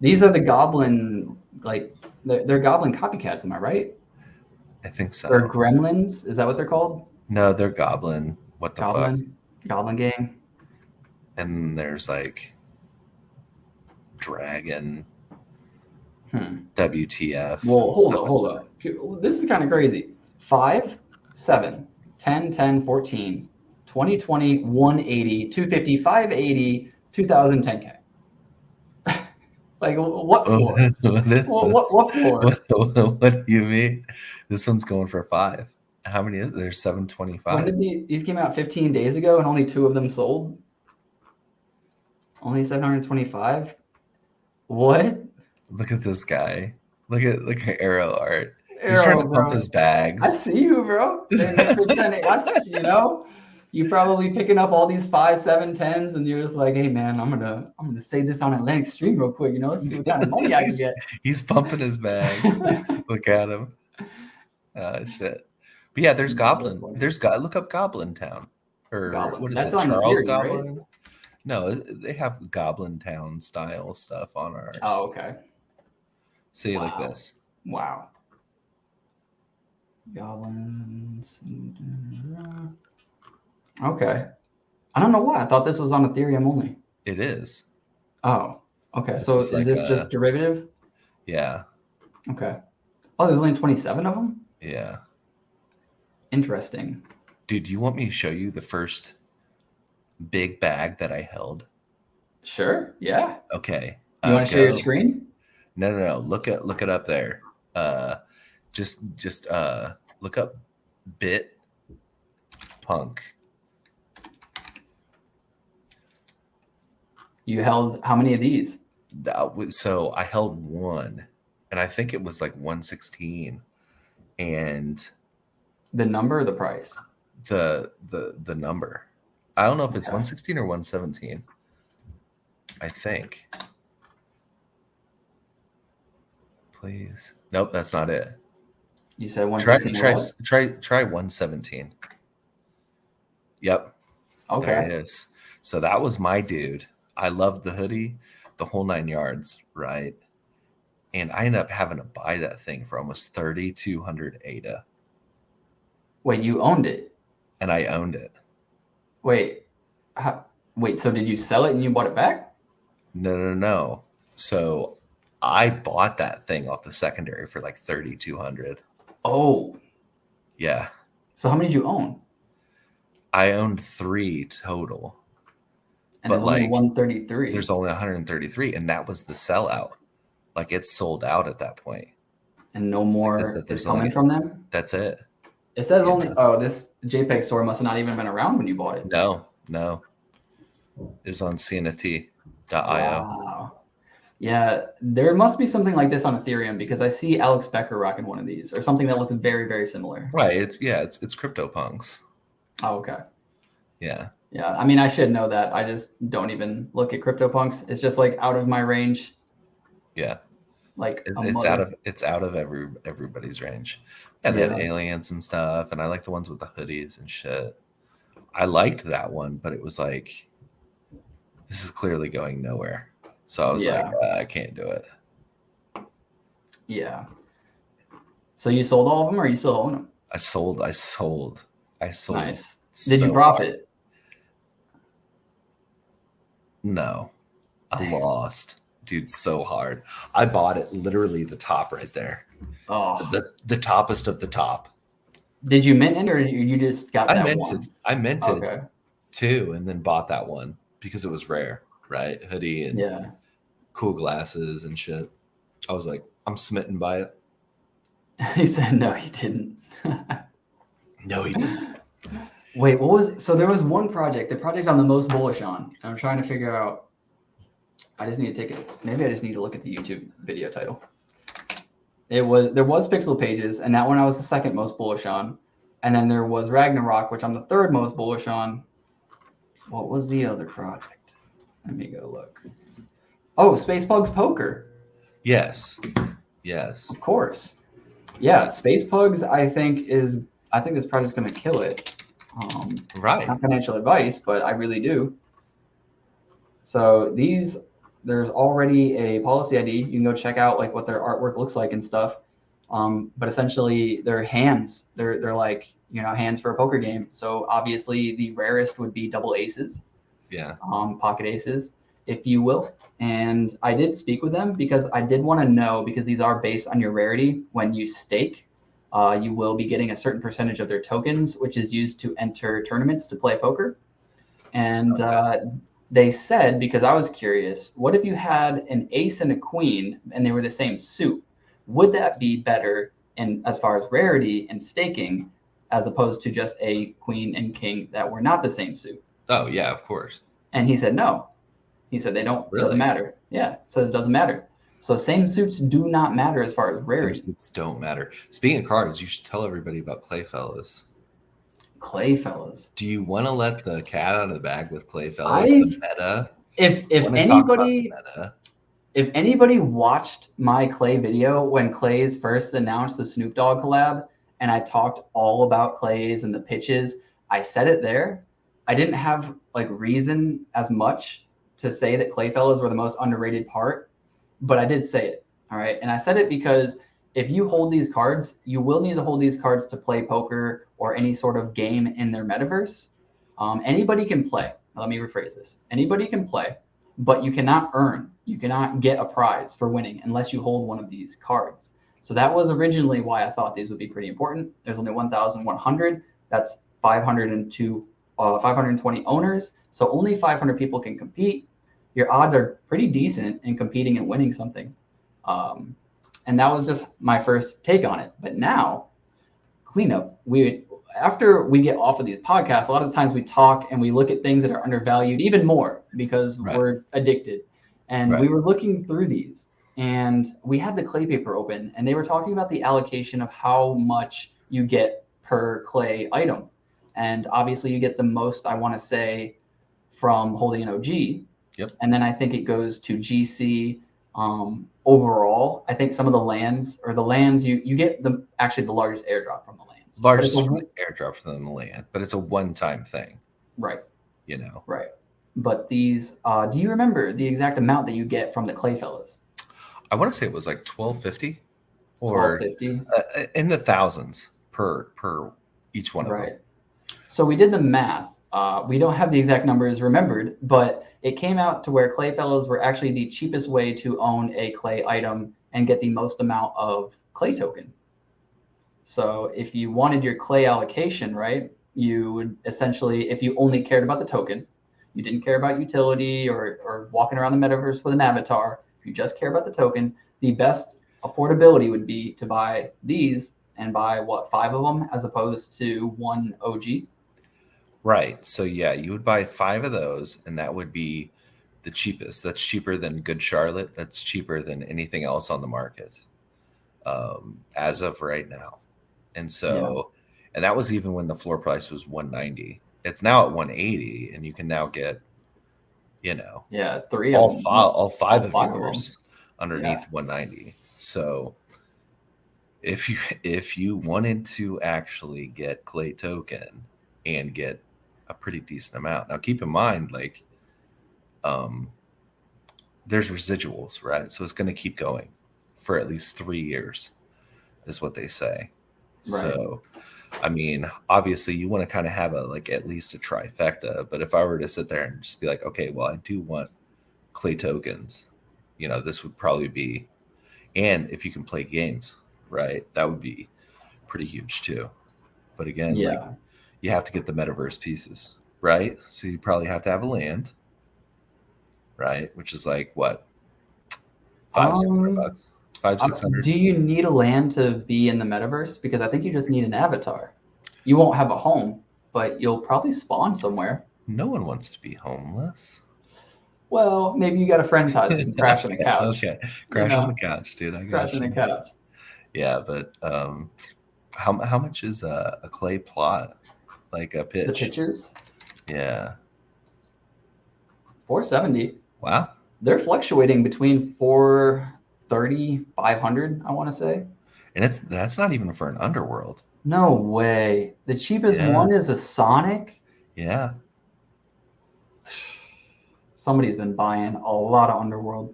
these are the goblin, like they're goblin copycats, am I right? I think so. Or gremlins, is that what they're called? No, they're goblin. What the fuck? Goblin game. And there's like dragon. WTF. Well, hold up. This is kind of crazy. 5, 7, 10, 10, 14, 20, 20, 180, 250, 580, 2000, 10K. Like, what for? What for? What do you mean? This one's going for 5. How many is it? There's 725. When did these came out 15 days ago and only 2 of them sold? Only 725? What? Look at this guy. Look at Arrow art. Arrow, he's trying to bro. pump his bags. I see you, bro. You know, you probably picking up all these 5, 7, 10s, and you're just like, hey man, I'm gonna save this on Atlanick Stream real quick. You know, let's see what kind of money I can get. He's pumping his bags. Look at him. Shit. But yeah, there's Goblin. Look up Goblin Town. Or Goblin. What is it? Charles Goblin? Right? No, they have Goblin Town style stuff on ours. Oh, okay. See, like this. Wow. Goblins. Okay. I don't know why. I thought this was on Ethereum only. It is. Oh, okay. So is this just derivative? Yeah. Okay. Oh, there's only 27 of them? Yeah. Interesting. Dude, do you want me to show you the first big bag that I held? Sure. Yeah. Okay. You want to share your screen? No. Look it up there. Just look up Bit Punk. You held how many of these? So I held 1, and I think it was like 116. And the number or the price? The number. I don't know if it's 116 or 117. I think. Please. Nope, that's not it. You said 116. Try 117. Yep. Okay. There it is. So that was my dude. I loved the hoodie, the whole 9 yards, right? And I ended up having to buy that thing for almost 3,200 ADA. Wait, you owned it? And I owned it. Wait, so did you sell it and you bought it back? No. So I bought that thing off the secondary for like 3,200. Oh. Yeah. So how many did you own? I owned 3 total. And but like 133. There's only 133, and that was the sellout. Like it's sold out at that point. And no more is coming from them? That's it. It says only this JPEG store must have not even been around when you bought it. No. It was on CNFT.io. Wow. Yeah, there must be something like this on Ethereum because I see Alex Becker rocking one of these or something that looks very, very similar. Right. It's CryptoPunks. Oh, okay. Yeah. Yeah. I mean, I should know that. I just don't even look at CryptoPunks. It's just like out of my range. Yeah. Like it's out of everybody's range. And then aliens and stuff. And I like the ones with the hoodies and shit. I liked that one, but it was like, this is clearly going nowhere. So I was like, I can't do it. Yeah. So you sold all of them or you still own them? I sold. Nice. Did you profit? No. I lost. Dude, so hard. I bought it literally the top right there. Oh. The toppest of the top. Did you mint it or you just got that one? I minted 2 and then bought that one because it was rare, right? Hoodie and cool glasses and shit. I was like, I'm smitten by it. He said, no, he didn't. No, he didn't. Wait, so there was one project, the project I'm the most bullish on. And I'm trying to figure out I just need to take it. Maybe I just need to look at the YouTube video title. There was Pixel Pages, and that one I was the second most bullish on. And then there was Ragnarok, which I'm the third most bullish on. What was the other project? Let me go look. Oh, Space Pugs Poker. Yes. Yes. Of course. Yeah, Space Pugs, I think this project's going to kill it. Right. Not financial advice, but I really do. So there's already a policy ID. You can go check out like what their artwork looks like and stuff. But essentially they're hands. They're like, hands for a poker game. So obviously the rarest would be double aces. Yeah. Pocket aces, if you will. And I did speak with them because I did want to know, because these are based on your rarity. When you stake, you will be getting a certain percentage of their tokens, which is used to enter tournaments to play poker. And they said, because I was curious, what if you had an ace and a queen and they were the same suit? Would that be better as far as rarity and staking, as opposed to just a queen and king that were not the same suit? Oh yeah, of course. And he said no. He said they don't. Really? Doesn't matter. Yeah, so it doesn't matter. So same suits do not matter as far as rarity. Same suits don't matter. Speaking of cards, you should tell everybody about Clayfellas. Clayfellas. Do you want to let the cat out of the bag with Clayfellas? The meta. If anybody watched my Clay video when Clay's first announced the Snoop Dogg collab, and I talked all about Clay's and the pitches, I said it there. I didn't have like reason as much to say that Clayfellas were the most underrated part, but I did say it. All right. And I said it because if you hold these cards, you will need to hold these cards to play poker or any sort of game in their metaverse. Anybody can play. Let me rephrase this. Anybody can play, but you cannot earn. You cannot get a prize for winning unless you hold one of these cards. So that was originally why I thought these would be pretty important. There's only 1,100. That's 520 owners. So only 500 people can compete. Your odds are pretty decent in competing and winning something. And that was just my first take on it. But now, cleanup. After we get off of these podcasts, a lot of the times we talk and we look at things that are undervalued even more because we're addicted. And we were looking through these, and we had the clay paper open, and they were talking about the allocation of how much you get per clay item. And obviously you get the most, I want to say, from holding an OG. Yep. And then I think it goes to GC. Overall, I think some of the lands you get actually the largest airdrop from the lands. Largest airdrop from the land, but it's a one-time thing. Right. Right. But these, do you remember the exact amount that you get from the Clayfellas? I want to say it was like $12.50 or $12.50 in the thousands per each one of them. So we did the math. We don't have the exact numbers remembered, but it came out to where Clayfellas were actually the cheapest way to own a clay item and get the most amount of clay token. So if you wanted your clay allocation, right, you would essentially, if you only cared about the token, you didn't care about utility or walking around the metaverse with an avatar, if you just care about the token, the best affordability would be to buy these and buy 5 of them as opposed to one OG. Right. So yeah, you would buy 5 of those, and that would be the cheapest. That's cheaper than Good Charlotte. That's cheaper than anything else on the market as of right now. And so, and that was even when the floor price was $190. It's now at $180, and you can now get, 3 all five of yours underneath $190. So if you wanted to actually get clay token and get a pretty decent amount. Now keep in mind, like, there's residuals, right? So it's going to keep going for at least 3 years is what they say. Right. So, I mean, obviously you want to kind of have at least a trifecta, but if I were to sit there and just be like, okay, well, I do want clay tokens, this would probably be, and if you can play games, right, that would be pretty huge too. But again, you have to get the metaverse pieces, right? So you probably have to have a land, right? Which is like what, $500-$600? $500-$600. Do you need a land to be in the metaverse? Because I think you just need an avatar. You won't have a home, but you'll probably spawn somewhere. No one wants to be homeless. Well, maybe you got a friend's house, you can crash on a couch. Okay, You crash on know, the couch, dude. I crash got on a you. couch. Yeah, but how much is a clay plot, like a The pitch? pitches, Yeah. 470. Wow. They're fluctuating between 430, 500, I want to say. And that's not even for an underworld. No way. The cheapest Yeah. one is a Sonic. Yeah. Somebody's been buying a lot of Underworld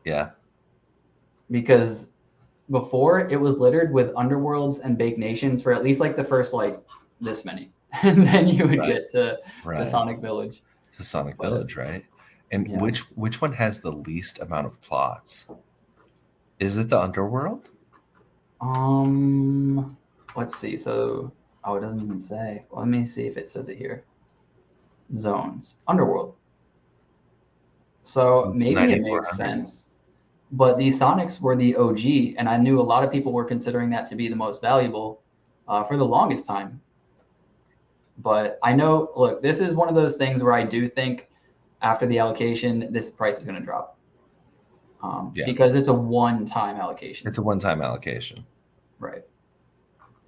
Yeah. because before it was littered with Underworlds and Bake Nations for at least like the first like this many. And then you would Right. get to Right. Sonic Village. It's Sonic But, Village, right? And yeah. which one has the least amount of plots? Is it the underworld? Let's see. So, it doesn't even say. Let me see if it says it here. Zones. Underworld. So maybe it makes sense. But these Sonics were the OG, and I knew a lot of people were considering that to be the most valuable for the longest time. But I know, look, this is one of those things where I do think after the allocation, this price is going to drop. Because it's a one-time allocation. It's a one-time allocation. Right.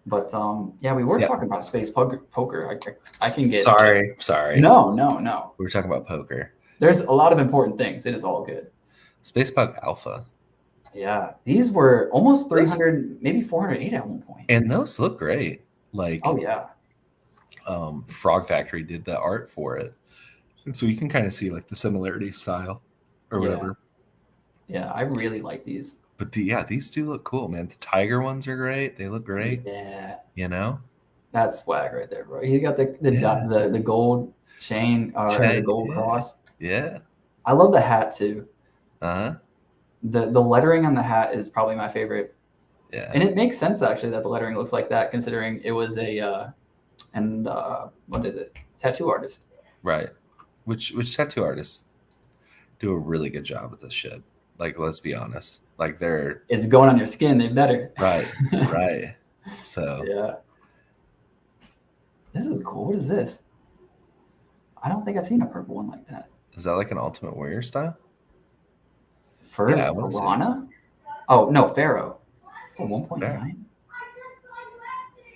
But yeah, we were talking about space poker. I can get. Sorry. No. We were talking about poker. There's a lot of important things. It is all good. Space Pug Alpha. Yeah, these were almost 300, maybe 408 at one point. And those look great. Like, oh yeah. Frog Factory did the art for it, and so you can kind of see like the similarity style or whatever. Yeah, I really like these. But these do look cool, man. The tiger ones are great. They look great. Yeah. You know? That's swag right there, bro. You got the gold chain or the gold cross. Yeah. I love the hat too. Uh-huh. The lettering on the hat is probably my favorite. Yeah. And it makes sense actually that the lettering looks like that, considering it was a what is it? Tattoo artist. Right. Which tattoo artists do a really good job with this shit. Like, let's be honest. Like, it's going on your skin. They better. Right. Right. So yeah. This is cool. What is this? I don't think I've seen a purple one like that. Is that like an Ultimate Warrior style? First Piranha? Oh no, Pharaoh. It's a 1.9.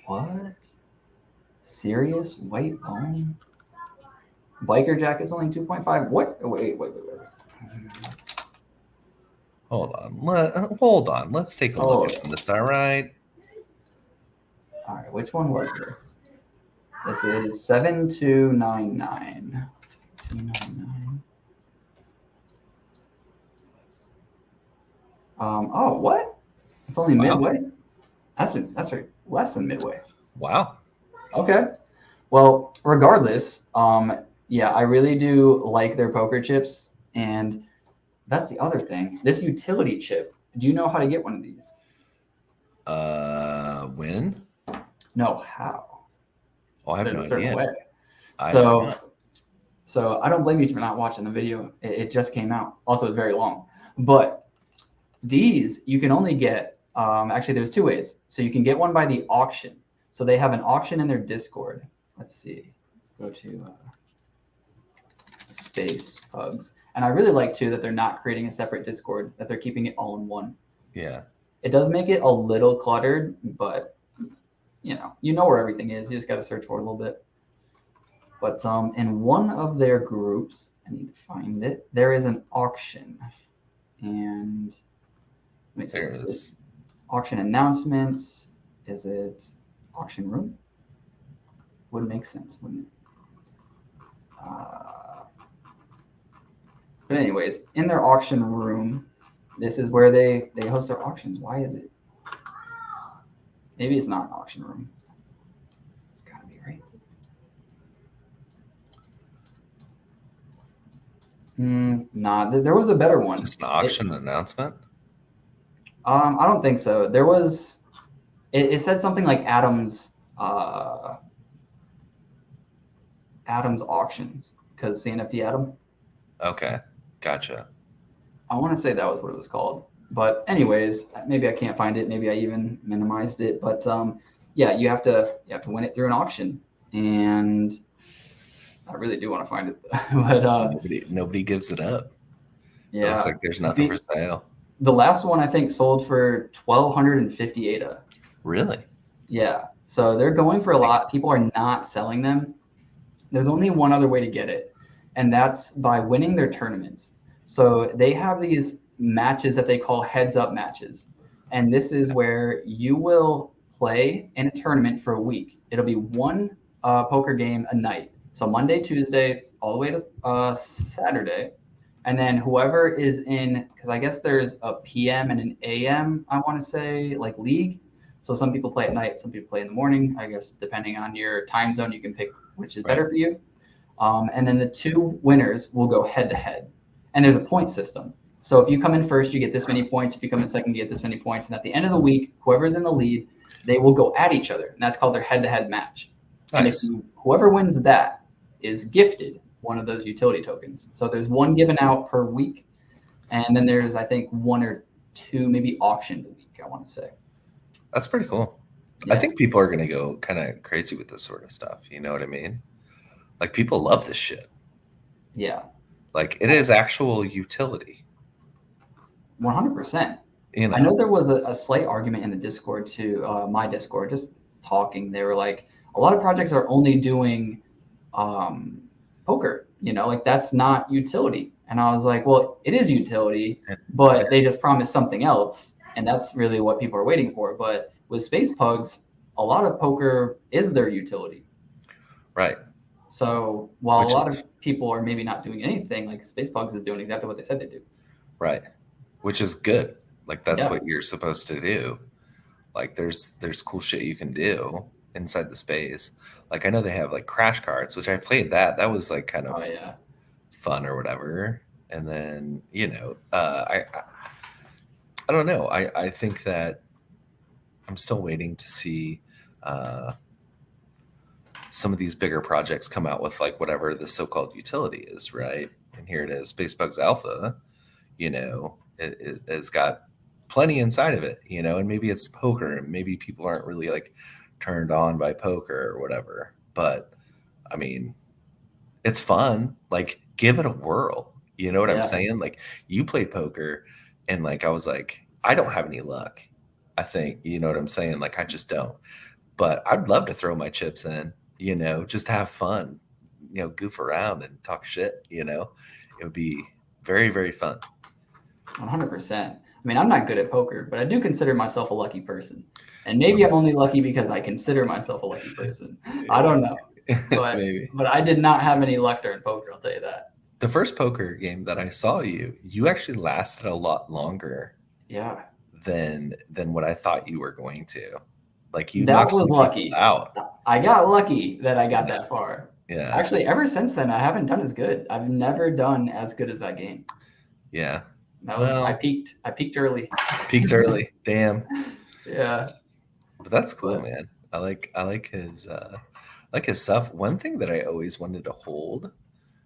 What? Serious white bone? Biker Jack is only 2.5. What? Wait. Hold on. Let's take a look at this. All right. All right. Which one was this? This is 7299. 7299. Oh, what? It's only midway. That's less than midway. Wow. Okay. Well, regardless, yeah, I really do like their poker chips, and that's the other thing. This utility chip. Do you know how to get one of these? When? No, how? Oh, I have no idea. Way. So I don't blame you for not watching the video. It just came out. Also, it's very long. But these you can only get. Actually, there's two ways. So you can get one by the auction. So they have an auction in their Discord. Let's see. Let's go to Space Pugs. And I really like too that they're not creating a separate Discord, that they're keeping it all in one. Yeah. It does make it a little cluttered, but you know where everything is. You just got to search for it a little bit. But in one of their groups, I need to find it. There is an auction, and let me see. There it is. Auction announcements. Is it auction room? Would make sense, wouldn't it? But anyways, in their auction room, this is where they host their auctions. Why is it? Maybe it's not an auction room. It's gotta be right. Nah, there was a better one. Just an auction announcement? I don't think so. There was. It said something like Adam's auctions, because CNFT Adam. Okay, gotcha. I want to say that was what it was called. But anyways, maybe I can't find it. Maybe I even minimized it. But yeah, you have to win it through an auction. And I really do want to find it, but Nobody gives it up. It looks yeah. like there's nothing for sale. The last one I think sold for 1,250 ADA. Really? Yeah. So they're going for a lot. People are not selling them. There's only one other way to get it, and that's by winning their tournaments. So they have these matches that they call heads up matches. And this is where you will play in a tournament for a week. It'll be one poker game a night. So Monday, Tuesday, all the way to Saturday. And then whoever is in, because I guess there's a PM and an AM, I want to say, like league. So some people play at night, some people play in the morning. I guess depending on your time zone, you can pick which is better for you. And then the two winners will go head to head. And there's a point system. So if you come in first, you get this many points. If you come in second, you get this many points. And at the end of the week, whoever's in the lead, they will go at each other. And that's called their head-to-head match. Nice. And if whoever wins that is gifted one of those utility tokens. So there's one given out per week. And then there's, I think, one or two maybe auctioned a week, I want to say. That's pretty cool. Yeah. I think people are going to go kind of crazy with this sort of stuff. You know what I mean? Like people love this shit. Yeah. Like it is actual utility. 100%. You know? I know there was a slight argument in the Discord to my Discord, just talking. They were like, a lot of projects are only doing poker, you know, like that's not utility. And I was like, well, it is utility, but they just promised something else. And that's really what people are waiting for. But with Space Pugs, a lot of poker is their utility. Right. So while a lot of people are maybe not doing anything, like Space Pugs is doing exactly what they said they do. Right. Which is good. Like that's what you're supposed to do. Like there's cool shit you can do inside the space. Like I know they have like crash cards, which I played that. That was like kind of fun or whatever. And then, you know, I don't know. I think that I'm still waiting to see some of these bigger projects come out with like whatever the so-called utility is, right? And here it is, Space Bugs Alpha, you know, it has got plenty inside of it, you know, and maybe it's poker and maybe people aren't really like turned on by poker or whatever. But I mean, it's fun. Like give it a whirl. You know what I'm saying? Like you played poker and like I was like, I don't have any luck. I think, you know what I'm saying? Like I just don't. But I'd love to throw my chips in, you know, just have fun, you know, goof around and talk shit, you know. It would be very, very fun. 100%. I mean, I'm not good at poker, but I do consider myself a lucky person. And maybe I'm only lucky because I consider myself a lucky person. I don't know. But I did not have any luck during poker, I'll tell you that. The first poker game that I saw you actually lasted a lot longer. Yeah. Than what I thought you were going to. Like you that was lucky. Out. I got lucky that I got that far. Yeah. Actually, ever since then, I haven't done as good. I've never done as good as that game. Yeah. That was, I peaked early. Peaked early. Damn. Yeah. But that's cool, man. I like his stuff. One thing that I always wanted to hold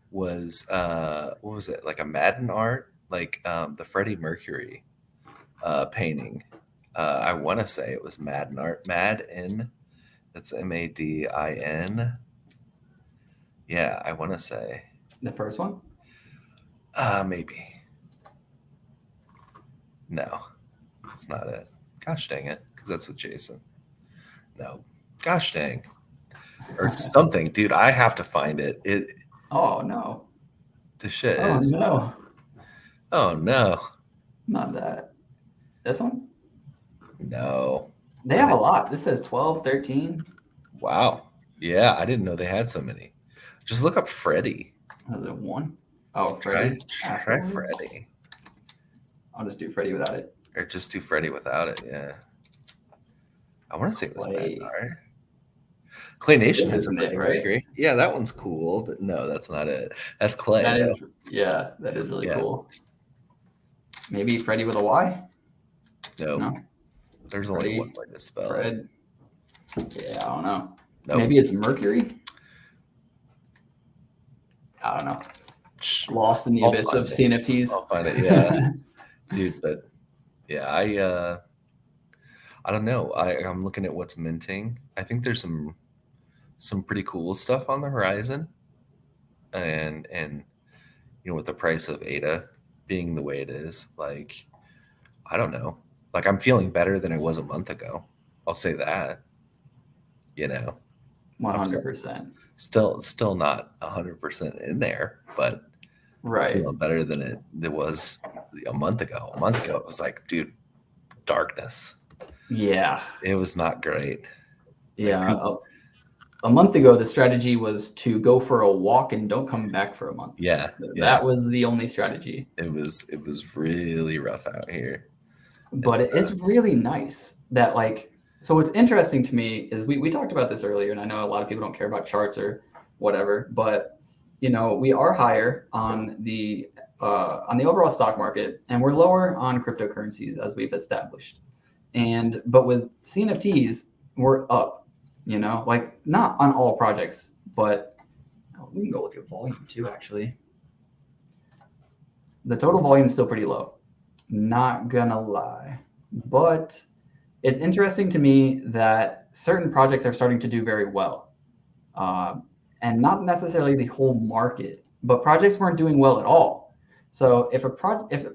was what was it? Like a Madden art, like the Freddie Mercury painting. I want to say it was Madden art. Madden. That's Madin. Yeah, I want to say the first one. Maybe. No, that's not it. Gosh dang it, because that's with Jason. No, gosh dang, or something, dude. I have to find it. Oh no. The shit is. Oh no. Oh no. Not that. This one? No. They have a lot. This says 12, 13. Wow. Yeah, I didn't know they had so many. Just look up Freddie. Was it one? Oh, Freddie. Try Freddie. I'll just do Freddie without it. Or just do Freddie without it, yeah. I want to say it was Clay. Clay Nation has a Freddie Mercury. Yeah, that one's cool, but no, that's not it. That's Clay. That is really cool. Maybe Freddie with a Y? No. There's only one way to spell Fred. Yeah, I don't know. Nope. Maybe it's Mercury? I don't know. Lost in the abyss of CNFTs. I'll find it, yeah. Dude, but yeah, I don't know. I'm looking at what's minting. I think there's some pretty cool stuff on the horizon. and with the price of ADA being the way it is, like, I don't know, like I'm feeling better than I was a month ago. I'll say that. I'm 100%. still not 100% in there, but I'm Right. feeling better than it was a month ago. A month ago, it was like, dude, darkness. Yeah. It was not great. Like, Yeah. A month ago, the strategy was to go for a walk and don't come back for a month. yeah, That was the only strategy. it was really rough out here. But it's really nice that, like, so what's interesting to me is we talked about this earlier, and I know a lot of people don't care about charts or whatever, but we are higher on the overall stock market, and we're lower on cryptocurrencies as we've established. But with CNFTs, we're up, like not on all projects, but we can go look at volume too, actually. The total volume is still pretty low, not gonna lie. But it's interesting to me that certain projects are starting to do very well. And not necessarily the whole market, but projects weren't doing well at all. So if a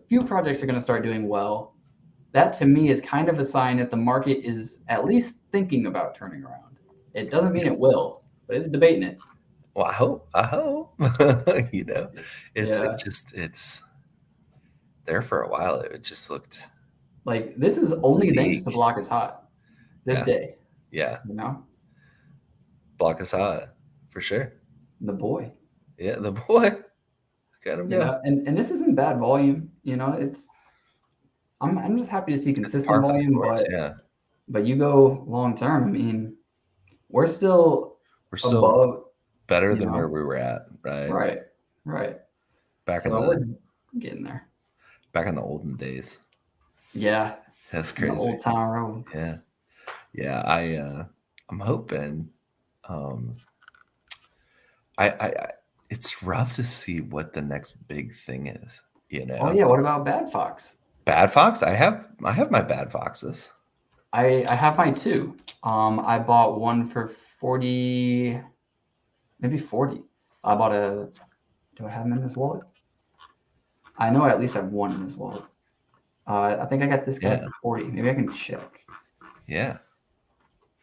few projects are going to start doing well, that to me is kind of a sign that the market is at least thinking about turning around. It doesn't mean it will, but it's debating it. Well, I hope. It's there for a while. It just looked like this is only thanks to bleak. Block is Hot this day. Yeah. Block is hot for sure. The boy. Yeah, the boy. Got him go. And this isn't bad volume. It's I'm just happy to see consistent volume, but you go long term. I mean, we're still above, better than where we were at, right? Right. We're getting there. Back in the olden days. Yeah. That's crazy. The old town road. Yeah. I'm hoping. It's rough to see what the next big thing is. Oh yeah. What about Bad Fox? Bad Fox? I have my Bad Foxes. I have mine too. I bought one for 40, maybe 40. I bought do I have them in this wallet? I know I at least have one in this wallet. I think I got this guy for 40. Maybe I can check. Yeah.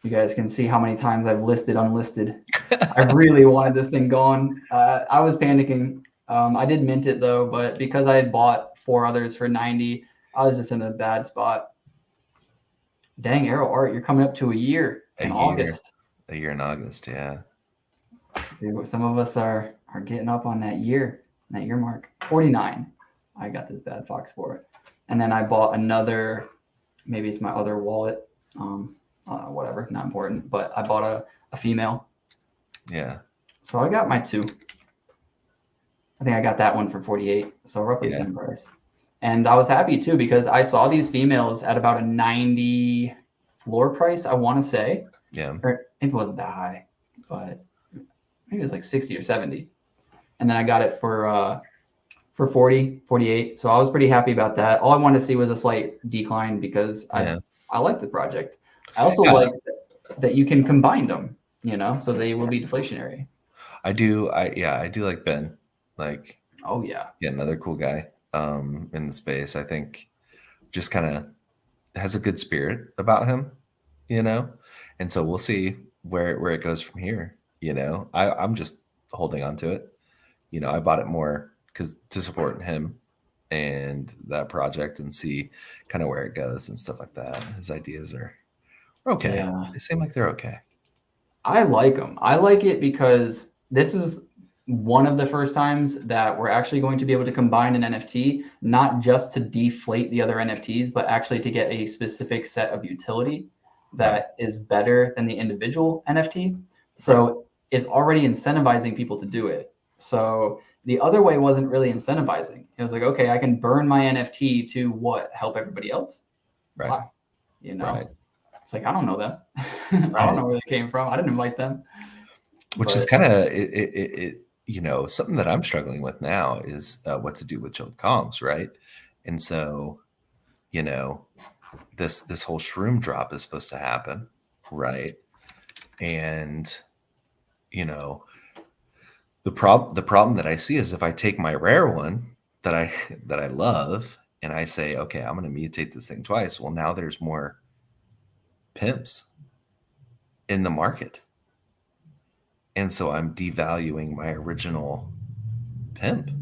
You guys can see how many times I've listed unlisted. I really wanted this thing gone. I was panicking. I did mint it though, but because I had bought 4 others for 90, I was just in a bad spot. Dang, Arrow Art, you're coming up to a year in August. A year in August, yeah. Dude, some of us are getting up on that year mark. 49. I got this Bad Fox for it. And then I bought another, maybe it's my other wallet. Whatever, not important. But I bought a female. Yeah. So I got my 2. I think I got that one for 48. So roughly the same price. And I was happy too because I saw these females at about a 90 floor price, I want to say. Yeah. Or maybe it wasn't that high, but maybe it was like 60 or 70. And then I got it for 40, 48. So I was pretty happy about that. All I wanted to see was a slight decline because I like the project. I also like that you can combine them, so they will be deflationary. I do like Ben. Like, oh yeah, another cool guy in the space. I think just kind of has a good spirit about him, and so we'll see where it goes from here. I'm just holding on to it. I bought it more to support him and that project and see kind of where it goes and stuff like that. His ideas are okay. Yeah. They seem like they're okay. I like them. I like it because this is one of the first times that we're actually going to be able to combine an NFT, not just to deflate the other NFTs, but actually to get a specific set of utility that is better than the individual NFT. So it's already incentivizing people to do it. So the other way wasn't really incentivizing. It was like, okay, I can burn my NFT to help everybody else. Right. Why? It's like, I don't know them. I don't know where they came from. I didn't invite them. Which is kind of it. Something that I'm struggling with now is what to do with chilled Kongs, right? And so, this whole shroom drop is supposed to happen, right? And The problem that I see is if I take my rare one that I love and I say, okay, I'm going to mutate this thing twice. Well, now there's more pimps in the market. And so I'm devaluing my original pimp.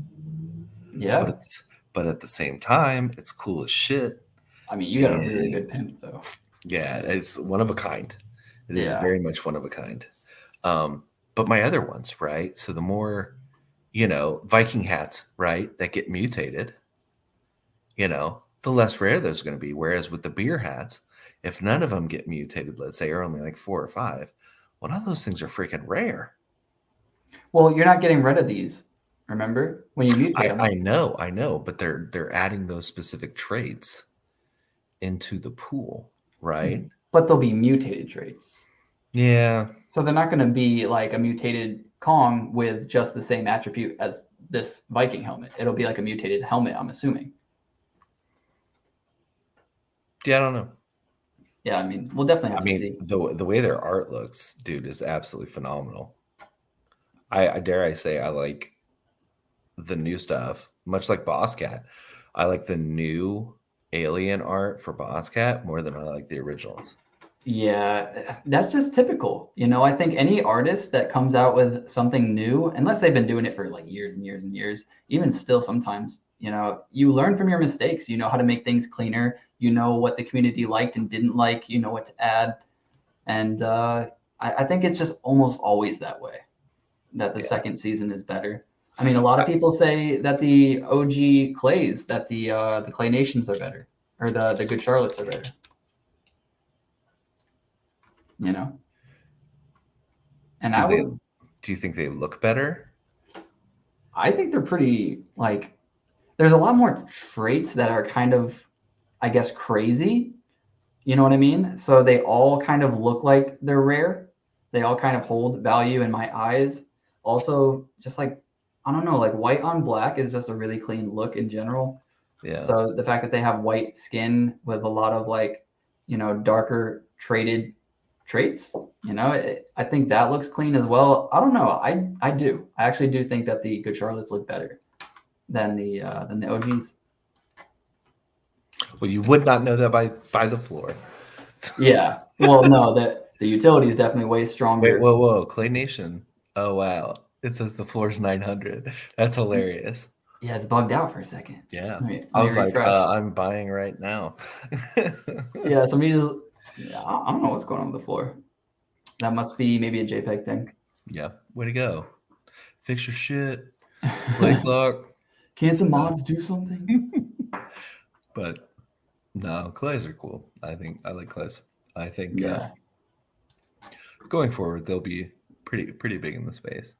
Yeah. But at the same time, it's cool as shit. I mean, you got a really And good pimp though. yeah, it's one of a kind. It is Yeah. very much one of a kind. But my other ones, right? So the more, Viking hats, right, that get mutated, the less rare those are going to be. Whereas with the beer hats, if none of them get mutated, let's say, or only like 4 or 5, well, now those things are freaking rare. Well, you're not getting rid of these. Remember when you mutate them? I know, but they're adding those specific traits into the pool, right? But they'll be mutated traits. Yeah. So they're not going to be like a mutated Kong with just the same attribute as this Viking helmet. It'll be like a mutated helmet, I'm assuming. Yeah, I don't know. Yeah, I mean, we'll definitely have to see. The way their art looks, dude, is absolutely phenomenal. I dare I say I like the new stuff, much like Boss Cat. I like the new alien art for Boss Cat more than I like the originals. Yeah, that's just typical. I think any artist that comes out with something new, unless they've been doing it for like years and years and years, even still sometimes, you learn from your mistakes. You know how to make things cleaner. You know what the community liked and didn't like. You know what to add. And I think it's just almost always that way, that the second season is better. I mean, a lot of people say that the OG clays, that the Clay Nations are better, or the Good Charlottes are better. And do you think they look better? I think they're pretty, like, there's a lot more traits that are kind of, I guess, crazy. You know what I mean? So they all kind of look like they're rare. They all kind of hold value in my eyes. Also, just like, I don't know, like white on black is just a really clean look in general. Yeah. So the fact that they have white skin with a lot of like, darker traded traits, I think that looks clean as well. I don't know. I do. I actually do think that the Good Charlottes look better than the OGs. Well, you would not know that by the floor. Yeah. Well, no, the utility is definitely way stronger. Wait, whoa. Clay Nation. Oh, wow. It says the floor's 900. That's hilarious. Yeah, it's bugged out for a second. Yeah. I was like, I'm buying right now. Yeah, somebody just, I don't know what's going on with the floor. That must be maybe a JPEG thing. Yeah. Way to go. Fix your shit. Play clock. Can't the mods do something? But no, clays are cool. I like clays. I think going forward they'll be pretty big in the space.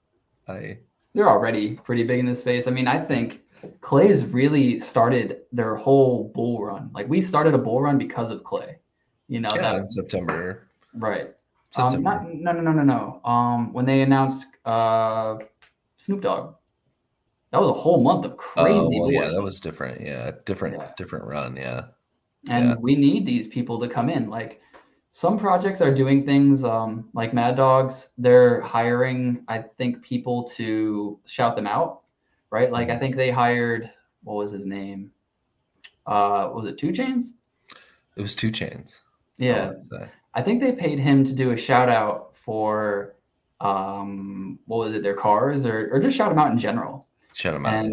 They're already pretty big in this space. I mean, I think Clay's really started their whole bull run. Like we started a bull run because of Clay. In September. Right. September. No. When they announced Snoop Dogg, that was a whole month of crazy. Oh, well, yeah, that was different. Yeah, different run. Yeah. And we need these people to come in. Like some projects are doing things like Mad Dogs. They're hiring, I think, people to shout them out, right? Like I think they hired, what was his name? Was it 2 Chainz? It was 2 Chainz. Yeah. I think they paid him to do a shout out for what was it, their cars or just shout them out in general. Shout them out.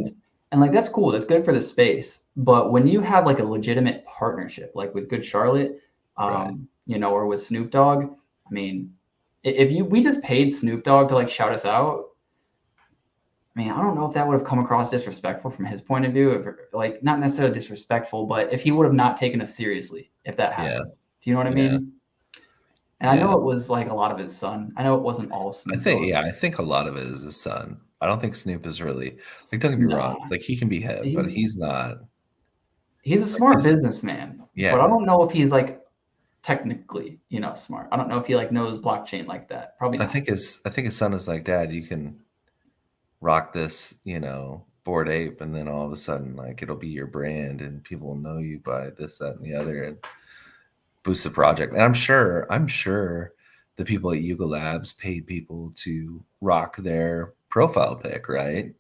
And like that's cool. That's good for the space. But when you have like a legitimate partnership, like with Good Charlotte, right. Or with Snoop Dogg, I mean, if we just paid Snoop Dogg to like shout us out, I mean, I don't know if that would have come across disrespectful from his point of view, like not necessarily disrespectful, but if he would have not taken us seriously, if that happened. Do you know what I mean? And I know it was like a lot of his son. I know it wasn't all Snoop. I think a lot of it is his son. I don't think Snoop is really like, don't get me wrong, like he can be hip, but he's not. He's a smart businessman. Yeah. But I don't know if he's like technically, smart. I don't know if he like knows blockchain like that. Probably not. I think his son is like, Dad, you can rock this, Bored Ape, and then all of a sudden, like it'll be your brand and people will know you by this, that, and the other, and boost the project. And I'm sure the people at Yuga Labs paid people to rock their profile pic, right?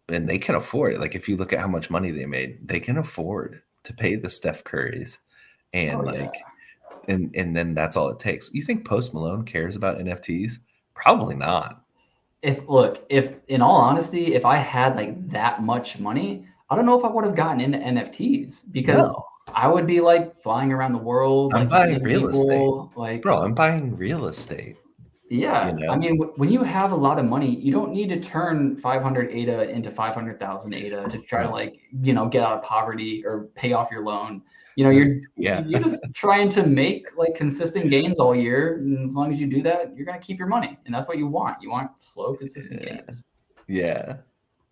And they can afford it. Like if you look at how much money they made, they can afford to pay the Steph Currys, and Oh yeah. and then that's all it takes. You think Post Malone cares about NFTs? Probably not. If in all honesty, if I had like that much money, I don't know if I would have gotten into NFTs because No, I would be like flying around the world, I'm like buying meeting real estate, people. Like, bro. I'm buying real estate. You yeah, I know, mean, when you have a lot of money, you don't need to turn 500 ADA into 500,000 ADA to try to no, like, get out of poverty or pay off your loan. this, You're yeah, you're just trying to make like consistent gains all year, and as long as you do that, you're gonna keep your money, and that's what you want. You want slow, consistent yeah, gains. yeah.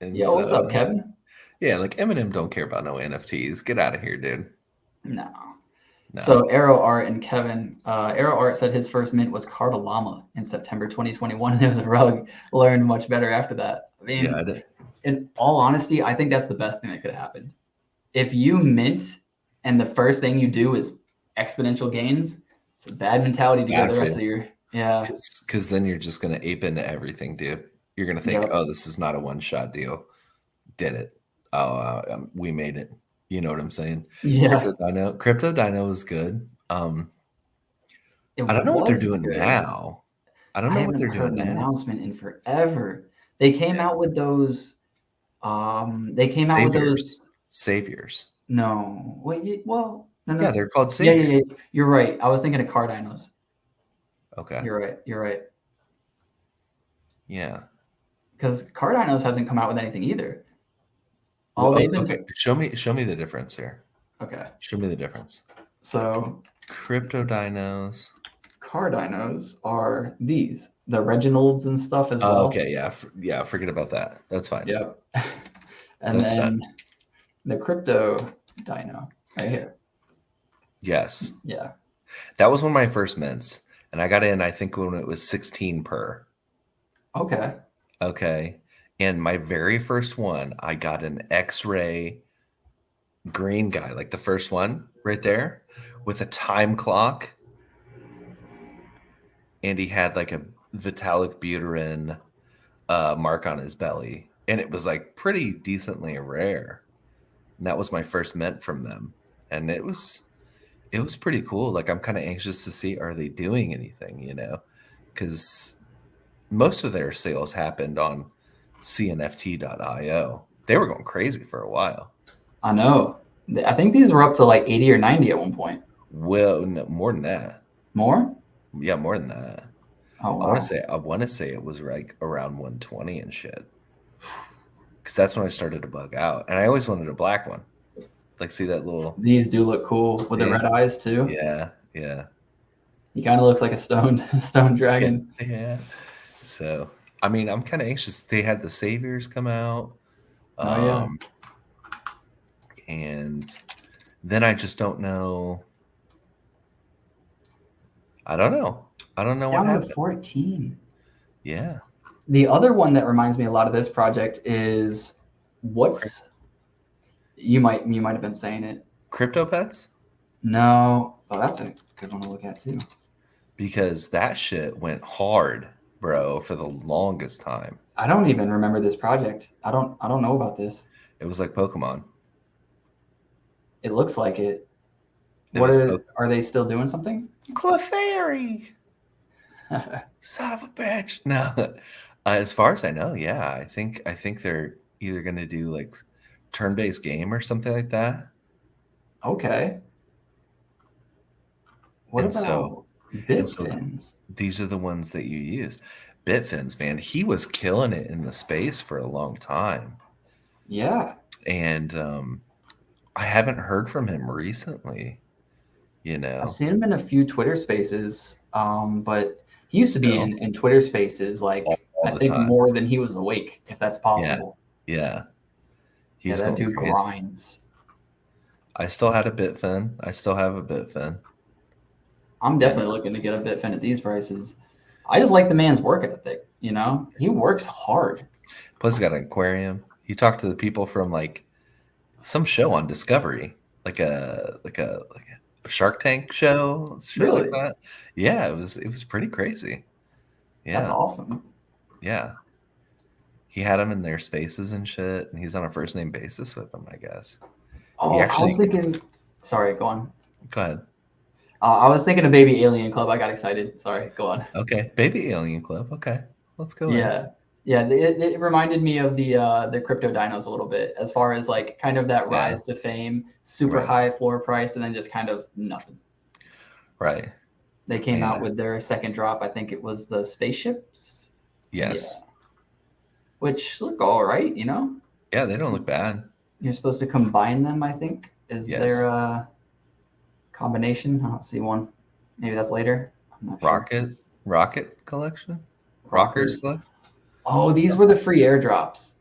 And Yo, what's up, so, Kevin? yeah, like Eminem don't care about no NFTs. Get out of here, dude. No. So No. Arrow Art and Kevin, Arrow Art said his first mint was Cardalama in September 2021, and it was a rug. Learned much better after that. I Yeah, mean, I did. in all honesty, I think that's the best thing that could have happened. If you mint and the first thing you do is exponential gains, it's a bad mentality to go Bad the for rest you. of your, yeah. Because then you're just gonna ape into everything, dude. You're gonna think, Yep. oh, this is not a one shot deal. Did it? Oh, we made it. You know what I'm saying? Yeah. Crypto Dino is good. It I don't know what they're was doing good. now. I don't I know what haven't they're heard doing an now. announcement in forever. They came Yeah. out with those, they came out with Saviors. those. Saviors. No, wait, well, no, Yeah, no. they're called Yeah, yeah, saviors. yeah. You're right. I was thinking of car dinos. Okay. You're right. You're right. Yeah. Because car dinos hasn't come out with anything either. Well, All they've been okay. Show me the difference here. okay. Show me the difference. So Crypto dinos. car dinos are these, the Reginalds and stuff as Oh, well. okay. Yeah. Yeah. Forget about that. That's fine. Yep. And That's done. then the crypto dino right here. Yes. Yeah. That was one of my first mints. And I got in, I think, when it was 16 per. Okay. Okay. And my very first one, I got an X-ray green guy, like the first one right there, with a time clock. And he had like a Vitalik Buterin mark on his belly. And it was like pretty decently rare. And that was my first mint from them. And it was pretty cool. Like I'm kind of anxious to see, are they doing anything, Because most of their sales happened on CNFT.io. They were going crazy for a while. I know. I think these were up to like 80 or 90 at one point. Well, no, more than that. More? Yeah, more than that. Oh I want to wow. say I want to say it was like around 120 and shit. Because that's when I started to bug out, and I always wanted a black one. Like, see that little? These do look cool with the See? red eyes too. Yeah, yeah, He kind of looks like a stone yeah, dragon. yeah. So, I mean, I'm kind of anxious. They had the Saviors come out, Oh yeah. um, and then I just don't know. I don't know. I don't know what Down to happened. 14. Yeah. The other one that reminds me a lot of this project is what's you might have been saying it. Crypto pets? No. Oh, that's a good one to look at too. Because that shit went hard, bro, for the longest time. I don't even remember this project. I don't know about this. It was like Pokemon. It looks like it. It What was are they still doing something? Clefairy. Son of a bitch. No. As far as I know, yeah. I think they're either gonna do like turn-based game or something like that. Okay. What And so about and so Bitfins? these are the ones that you use. Bitfins, man, he was killing it in the space for a long time. Yeah. And I haven't heard from him recently, I've seen him in a few Twitter spaces, but he used to be So in Twitter spaces like all I the think time. more than he was awake, if that's Yeah. possible. Yeah. He Yeah, was that going dude crazy. grinds. I still had a Bitfin. I still have a Bitfin. I'm definitely looking to get a Bitfin at these prices. I just like the man's work ethic. He works hard. Plus, he got an aquarium. He talked to the people from like some show on Discovery, like a Shark Tank show, shit like Really, that. Yeah, it was pretty crazy. that's Yeah, awesome. yeah. he had them in their spaces and shit, and he's on a first name basis with them, I guess. Oh, He I was actually, thinking. Sorry, go on. go ahead. I was thinking of Baby Alien Club. I got excited. Sorry, go on. Okay, Baby Alien Club. Okay, let's go in. Yeah. It reminded me of the crypto dinos a little bit, as far as like kind of that rise to fame, super Right. high floor price, and then just kind of nothing. Right. They came Yeah. out with their second drop. I think it was the spaceships. Yes. Yeah. Which look all right, you know. Yeah, they don't look bad. You're supposed to combine them, I think. Is Yes. there a combination? I don't see one. Maybe that's later. I'm not sure. Rocket collection? Rockers Rockers. collection? Oh, these were the free airdrops.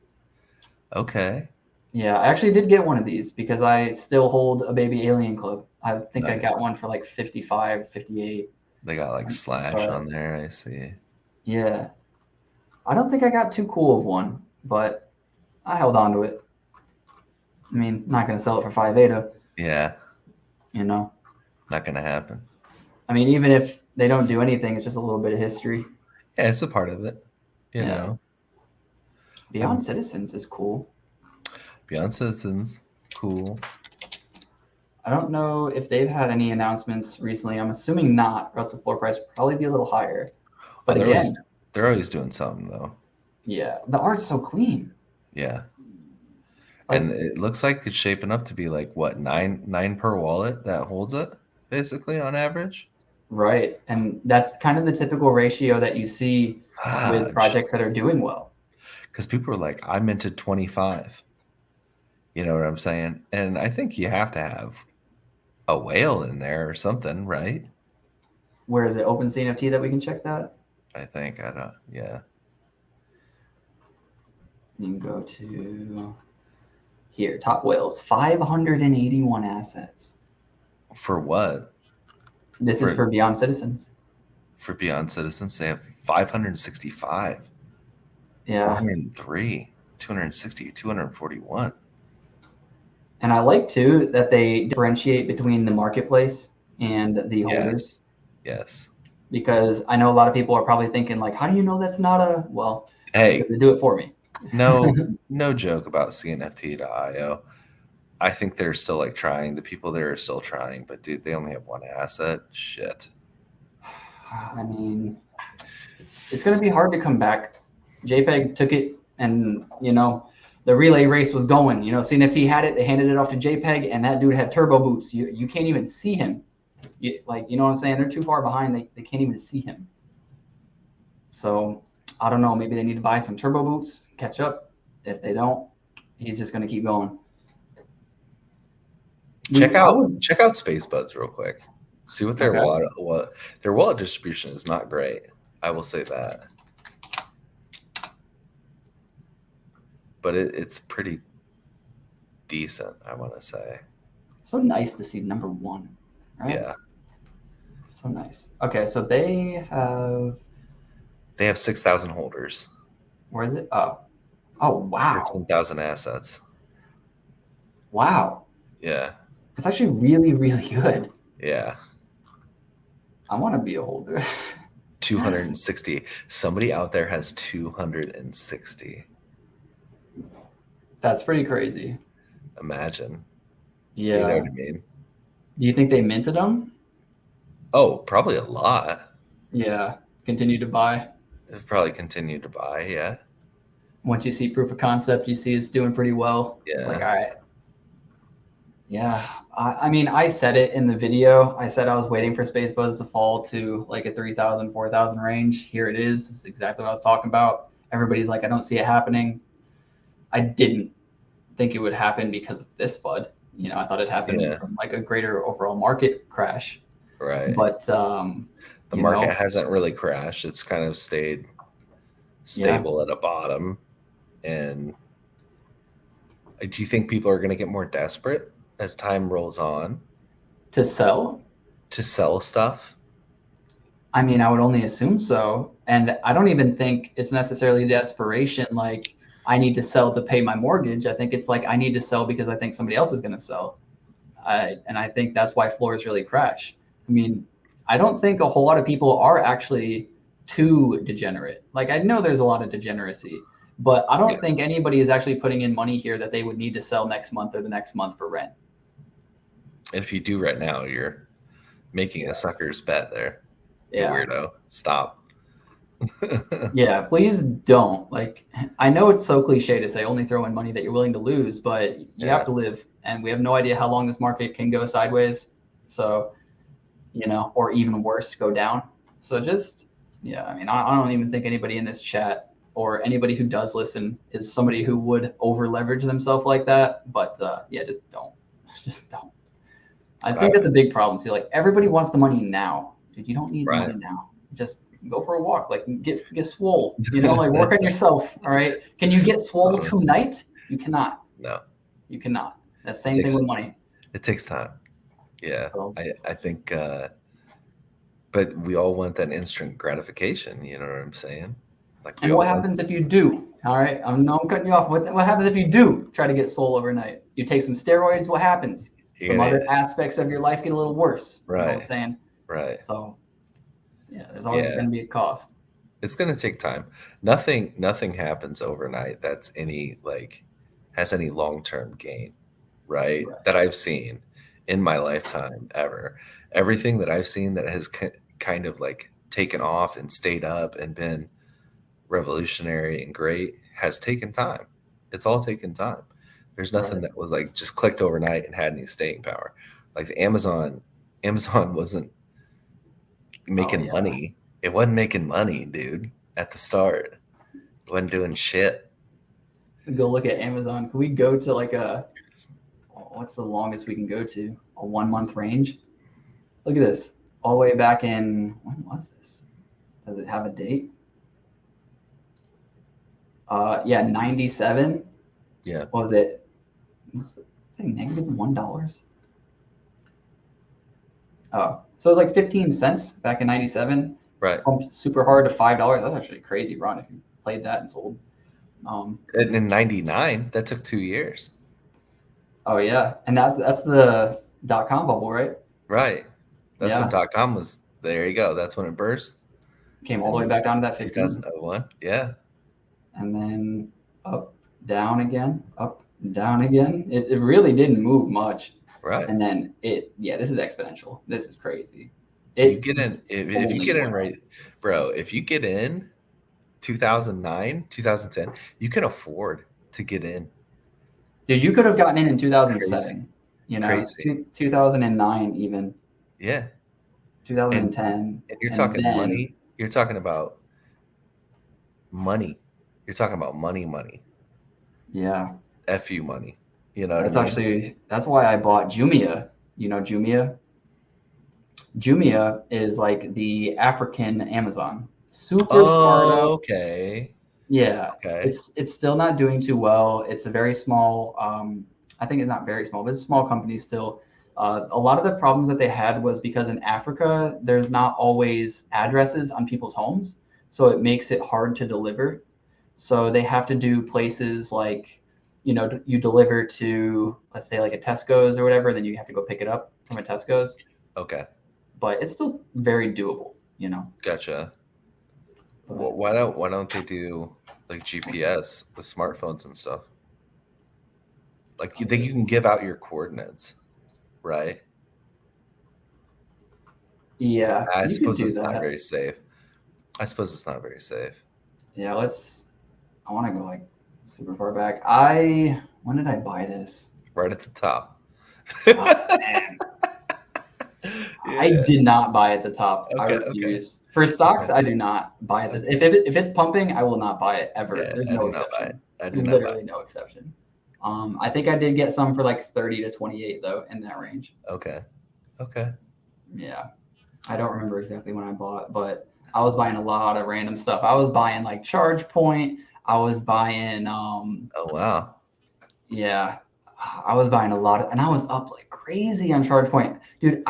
Okay. Yeah, I actually did get one of these because I still hold a Baby Alien Club. I think I Nice. got one for like 55, 58. They got like Slash on there, I see. Yeah. I don't think I got too cool of one, but I held on to it. I mean, not going to sell it for 5 ADA, Yeah, you know. not gonna happen. I mean, even if they don't do anything, it's just a little bit of history. Yeah, it's a part of it. You know. Beyond Citizens is cool. Beyond Citizens, cool. I don't know if they've had any announcements recently. I'm assuming not, or else the floor price would probably be a little higher. But again, they're always doing something though. Yeah, the art's so clean. Yeah. And it looks like it's shaping up to be like what, nine per wallet that holds it, basically on average. Right. And that's kind of the typical ratio that you see with projects that are doing well. Because people are like, I minted 25. You know what I'm saying? And I think you have to have a whale in there or something, right? Where is it? Open CNFT that we can check that? I think. Yeah. You can go to here, top whales, 581 assets. For what? This is for Beyond Citizens. For Beyond Citizens, they have 565. Yeah. 403, 260, 241. And I like too that they differentiate between the marketplace and the holders. Yes. Because I know a lot of people are probably thinking like, how do you know that's not a, well, hey, they do it for me. No joke about CNFT.io. I think they're still like trying. The people there are still trying, but dude, they only have one asset. Shit. I mean, it's going to be hard to come back. JPEG took it, and you know, the relay race was going. You know, CNFT had it. They handed it off to JPEG, and that dude had turbo boots. You can't even see him. You know what I'm saying? They're too far behind. They can't even see him. So I don't know. Maybe they need to buy some turbo boots, catch up. If they don't, he's just going to keep going. Check out Space Buds real quick. See what their wallet distribution is not great. I will say that. But it's pretty decent, I want to say. So nice to see number one, right? Yeah. So nice. Okay, so they have 6,000 holders. Where is it? Oh wow. 15,000 assets. Wow. Yeah. It's actually really, really good. Yeah. I want to be a holder. 260. Somebody out there has 260. That's pretty crazy. Imagine. Yeah. You know what I mean? Do you think they minted them? Oh, probably a lot. Yeah. Continue to buy. It'll probably continue to buy, yeah. Once you see proof of concept, you see it's doing pretty well. Yeah. It's like, all right. Yeah. I mean, I said it in the video. I said I was waiting for Space Buzz to fall to like a 3,000, 4,000 range. Here it is. It's exactly what I was talking about. Everybody's like, I don't see it happening. I didn't think it would happen because of this FUD. You know, I thought it happened from like a greater overall market crash. Right. But the market hasn't really crashed. It's kind of stayed stable at a bottom. And do you think people are going to get more desperate as time rolls on? To sell stuff? I mean, I would only assume so. And I don't even think it's necessarily desperation. Like, I need to sell to pay my mortgage. I think it's like I need to sell because I think somebody else is going to sell. And I think that's why floors really crash. I mean, I don't think a whole lot of people are actually too degenerate. Like, I know there's a lot of degeneracy, But I don't think anybody is actually putting in money here that they would need to sell next month or the next month for rent. And if you do right now, you're making a sucker's bet there. You Yeah. weirdo. Stop. Yeah, please don't. Like, I know it's so cliche to say only throw in money that you're willing to lose, but you have to live, and we have no idea how long this market can go sideways. So, or even worse, go down. So just, I mean, I don't even think anybody in this chat or anybody who does listen is somebody who would over leverage themselves like that. But just don't. Just don't. I think that's a big problem too. Like, everybody wants the money now. Dude, you don't need the money now. Just go for a walk, like get swole, like work on yourself. All right. Can you get swole tonight? You cannot. No. You cannot. That's the same thing with money. It takes time. Yeah. So, I think but we all want that instant gratification, you know what I'm saying? Like, and what happens if you do? All right. I'm cutting you off. What happens if you do try to get swole overnight? You take some steroids, what happens? Some other aspects of your life get a little worse. Right. You know what I'm saying? Right. So there's always going to be a cost. It's going to take time. Nothing happens overnight that's has any long-term gain, right? That I've seen in my lifetime ever. Everything that I've seen that has kind of like taken off and stayed up and been revolutionary and great has taken time. It's all taken time. There's nothing that was like just clicked overnight and had any staying power. Like the Amazon wasn't making money. It wasn't making money, dude, at the start. It wasn't doing shit. Go look at Amazon. Can we go to like what's the longest we can go to? A 1 month range? Look at this. All the way back in, when was this? Does it have a date? 97. Yeah. What was it? Was it negative $1? Oh, so it was like 15 cents back in 97. Right. Pumped super hard to $5. That's actually a crazy run if you played that and sold. And in 99, that took 2 years. Oh yeah, and that's the .com bubble, right? Right. That's when .com was. There you go. That's when it burst. Came all the way back down to that 15. 2001. Yeah. And then up, down again, up, down again. It really didn't move much. Right. And then this is exponential. This is crazy. You get in if you get in right, bro. If you get in 2009, 2010, you can afford to get in. Dude, you could have gotten in 2007. Crazy. 2009 even. Yeah. 2010. And you're talking money. You're talking about money. You're talking about money. Yeah. FU money. You know what I mean? That's why I bought Jumia. You know Jumia? Jumia is like the African Amazon. Super startup. Okay. Yeah. Okay. It's still not doing too well. It's a very small, I think it's not very small, but it's a small company still. A lot of the problems that they had was because in Africa, there's not always addresses on people's homes. So it makes it hard to deliver. So they have to do places like, you deliver to, let's say like a Tesco's or whatever, then you have to go pick it up from a Tesco's. Okay. But it's still very doable, Gotcha. Well, why don't they do like GPS with smartphones and stuff? Like you can give out your coordinates, right? Yeah. I suppose it's not very safe. Yeah, I want to go like super far back. When did I buy this? Right at the top. Oh, man. Yeah. I did not buy at the top. Okay, I refuse. Okay. For stocks, I do not buy it. If it's pumping, I will not buy it ever. Yeah, There's no exception. Literally no exception. I think I did get some for like 30 to 28 though, in that range. Okay. Yeah. I don't remember exactly when I bought, but I was buying a lot of random stuff. I was buying like ChargePoint. I was buying oh wow. Yeah. I was buying a lot and I was up like crazy on ChargePoint. Dude,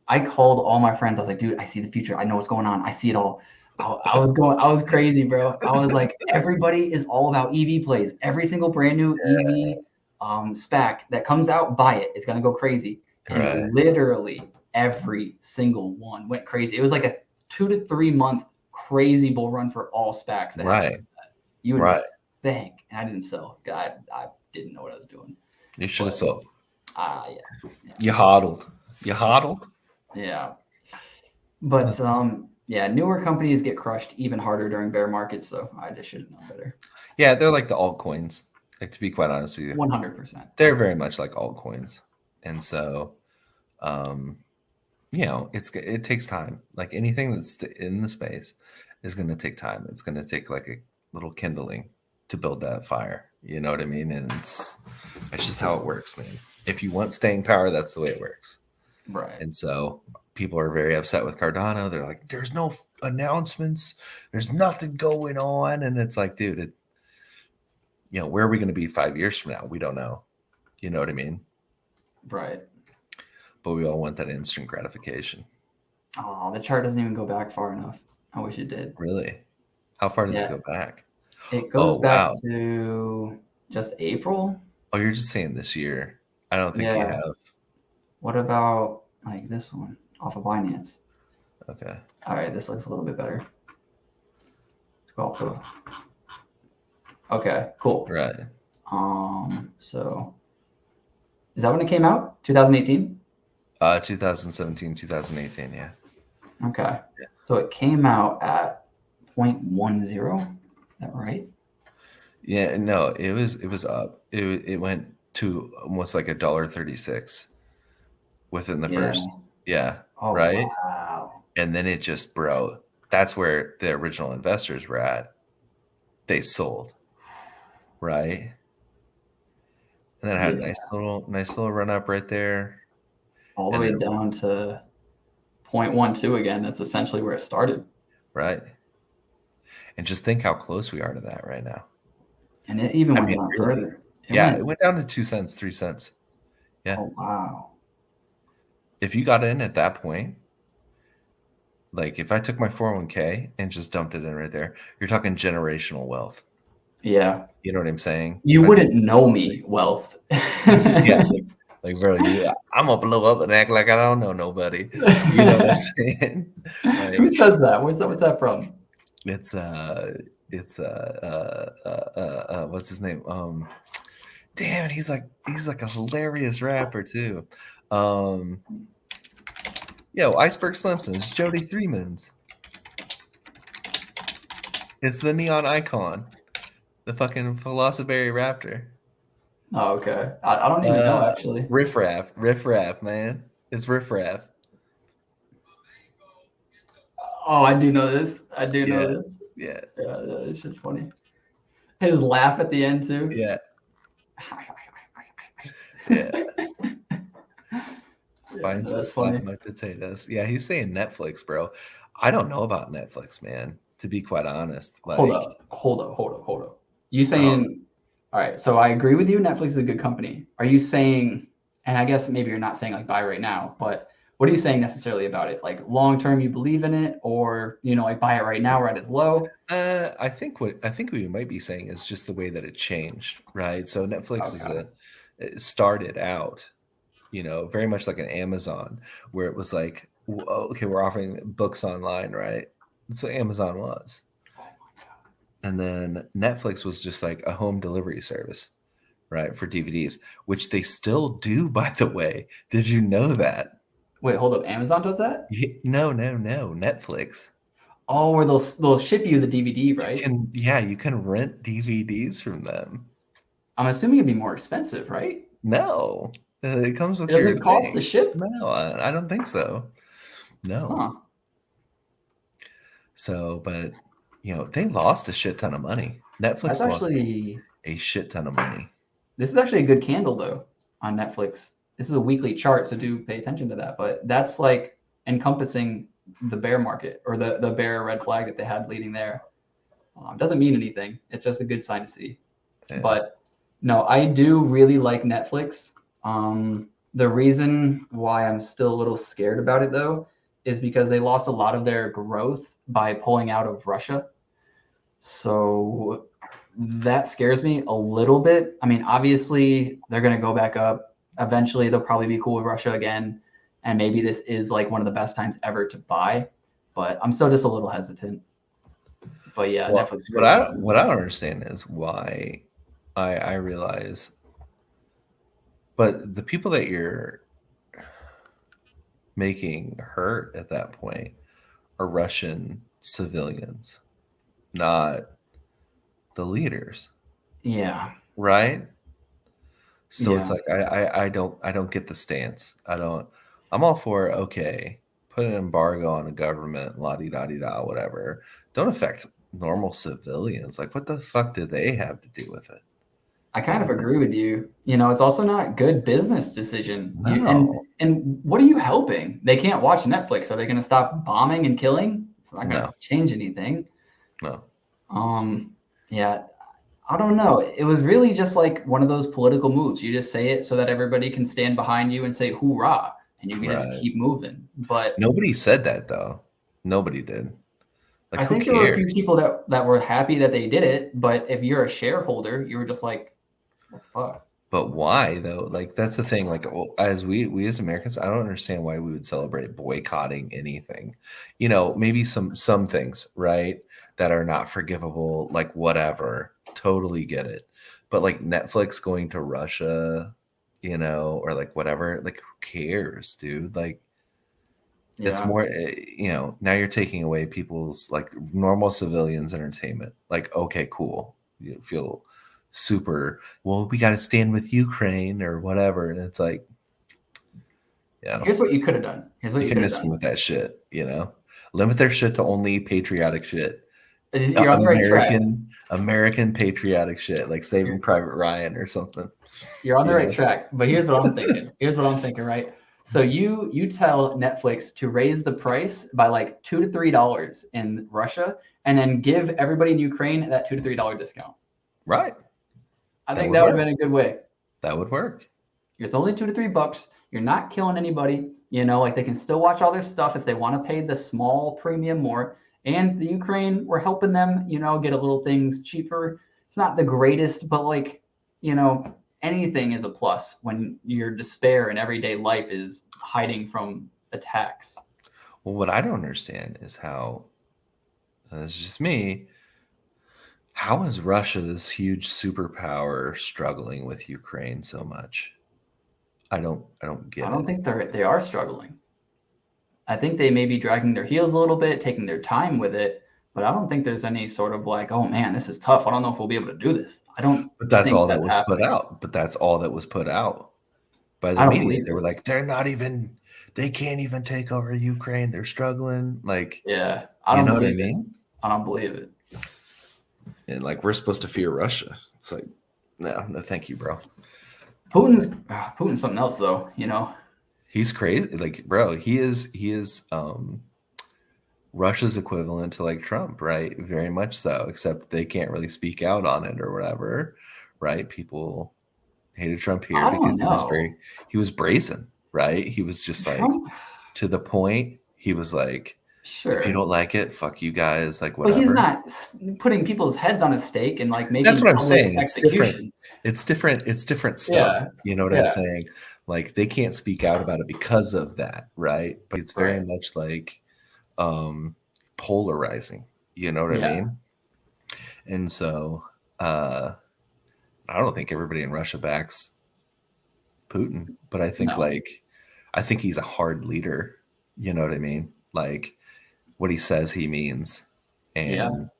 I called all my friends. I was like, dude, I see the future. I know what's going on. I see it all. I was crazy, bro. I was like, everybody is all about EV plays. Every single brand new EV SPAC that comes out, buy it. It's going to go crazy. And literally every single one went crazy. It was like a 2 to 3 month crazy bull run for all SPACs. Right. You would Right. think, and I didn't sell. I didn't know what I was doing. You should have sold. Yeah. You hodled. You hodled. Yeah. But yeah, newer companies get crushed even harder during bear markets, so I just should have known better. Yeah, they're like the altcoins. Like, to be quite honest with you, 100%. they're very much like altcoins, and so, you know, it takes time. Like anything that's in the space is going to take time. It's going to take like a little kindling to build that fire. You know what I mean? And it's just how it works, man. If you want staying power, that's the way it works. Right. And so people are very upset with Cardano. They're like, there's no announcements. There's nothing going on. And it's like, dude, you know, where are we going to be 5 years from now? We don't know. You know what I mean? Right. But we all want that instant gratification. Oh, the chart doesn't even go back far enough. I wish it did. Really? How far does it go back? It goes back to just April. Oh, you're just saying this year. I don't think you have. What about like this one off of Binance? Okay. All right, this looks a little bit better. Let's go off of. Okay, cool. Right. So is that when it came out? 2018? 2017, 2018, yeah. Okay. Yeah. So it came out at 0.10. Is that right? Yeah, no, it was up. It went to almost like $1.36 within the first. Yeah. Oh, right. Wow. And then it just, bro, that's where the original investors were at. They sold. Right. And then I had a nice little run up right there. All the way down to 0.12 again. That's essentially where it started. Right. And just think how close we are to that right now. And it even went down further. It went down to 2 cents, 3 cents. Yeah. Oh, wow. If you got in at that point, like if I took my 401k and just dumped it in right there, you're talking generational wealth. Yeah. You know what I'm saying? You wouldn't know me wealth. Yeah. Like, bro, I'm going to blow up and act like I don't know nobody. You know what I'm saying? Like, who says that? What's that from? It's what's his name? Damn it, he's like a hilarious rapper too. Iceberg Slimsons, Jody Threemans. It's the neon icon, the fucking Velocibary Raptor. Oh, okay. I don't even know actually. Riff Raff, man. It's Riff Raff. Oh, I do know this. Know this. Yeah. Yeah, it's just funny. His laugh at the end too. Yeah. Yeah. Finds to slap my potatoes. Yeah, he's saying Netflix, bro. I don't know about Netflix, man. To be quite honest. Like, hold up. You saying? All right. So I agree with you. Netflix is a good company. Are you saying? And I guess maybe you're not saying like buy right now, but what are you saying necessarily about it? Like long term, you believe in it, or like buy it right now right its low? I think what you might be saying is just the way that it changed, right? So Netflix it started out, very much like an Amazon, where it was like, okay, we're offering books online, right? That's what Amazon was. Oh my God. And then Netflix was just like a home delivery service, right, for DVDs, which they still do, by the way. Did you know that? Wait, hold up. Amazon does that? No. Netflix. Oh, where they'll ship you the DVD, right? You can rent DVDs from them. I'm assuming it'd be more expensive, right? No, it comes with your. Does it cost to ship? No, I don't think so. No. Huh. So, but they lost a shit ton of money. Netflix lost a shit ton of money. This is actually a good candle though on Netflix. This is a weekly chart, so do pay attention to that. But that's like encompassing the bear market or the bear red flag that they had leading there. Doesn't mean anything. It's just a good sign to see. Yeah. But no, I do really like Netflix. The reason why I'm still a little scared about it though is because they lost a lot of their growth by pulling out of Russia. So that scares me a little bit. I mean, obviously they're going to go back up. Eventually they'll probably be cool with Russia again. And maybe this is like one of the best times ever to buy, but I'm still just a little hesitant. But yeah, Well, Netflix is what really I good. what I don't understand is why I realize, but the people that you're making hurt at that point are Russian civilians, not the leaders, Yeah, right? So it's yeah. like I don't get the stance. I'm all for, okay, put an embargo on a government, la di da di da, whatever. Don't affect normal civilians. Like, what the fuck do they have to do with it? I You kind of know? agree with you. It's also not a good business decision. No, And what are you helping? They can't watch Netflix. Are they going to stop bombing and killing? It's not going to no, change anything. no. Um, yeah, I don't know. It was really just like one of those political moves. You just say it so that everybody can stand behind you and say hoorah, and you can just Right. keep moving. But Nobody said that though. Nobody did. Like, I who think there were a few cares? people that were happy that they did it. But if you're a shareholder, you were just like, what the fuck? But why though? Like, that's the thing. Like, as we as Americans, I don't understand why we would celebrate boycotting anything. Maybe some things, right, that are not forgivable, like whatever. Totally get it. But like Netflix going to Russia, or like whatever, like who cares, dude? Like, it's Yeah. more, now you're taking away people's like normal civilians entertainment. Like, okay, cool. You feel super, well, we got to stand with Ukraine or whatever. And it's like, yeah, Here's what you could have done. Here's what you you can could have miss them done. with that shit. Limit their shit to only patriotic shit. You're on the right track. American patriotic shit, like Saving You're, Private Ryan or something. you're on the You right know? track. But here's what I'm thinking. Here's what I'm thinking, right? So you tell Netflix to raise the price by like $2 to $3 in Russia, and then give everybody in Ukraine that $2 to $3 discount. Right. I That think would that would have work. been a good way. That would work. It's only $2 to $3. You're not killing anybody. Like they can still watch all their stuff if they want to pay the small premium more. And the Ukraine, we're helping them, get a little things cheaper. It's not the greatest, but like, anything is a plus when your despair in everyday life is hiding from attacks. Well, what I don't understand is how, and this is just me, how is Russia, this huge superpower, struggling with Ukraine so much? I don't I get don't it. think they are struggling. I think they may be dragging their heels a little bit, taking their time with it, but I don't think there's any sort of like, oh man, this is tough. I don't know if we'll be able to do this. I don't But that's think all that that's was put happening. out. But that's all that was put out by the I don't media. believe They were it. like, they can't even take over Ukraine. They're struggling. Like, Yeah, I you don't know what I believe it. mean? I don't believe it. And like, we're supposed to fear Russia. It's like, no, thank you, bro. Putin's something else though. He's crazy. Like, bro, he is Russia's equivalent to like Trump, right? Very much so, except they can't really speak out on it or whatever, right? People hated Trump here I don't because know. he was brazen, right? He was just like, Trump, to the point. He was like, if you sure, don't like it, fuck you guys, like but he's whatever. not putting people's heads on a stake and like That's making what I'm public saying. It's different. executions. It's different stuff. Yeah, You know what I'm yeah, saying? Like, they can't speak out about it because of that, right? But it's very right. much like um polarizing. You know what I Yeah, mean? And so I don't think everybody in Russia backs Putin, but no, I think he's a hard leader. You know what I mean? Like, what he says he means. yeah, And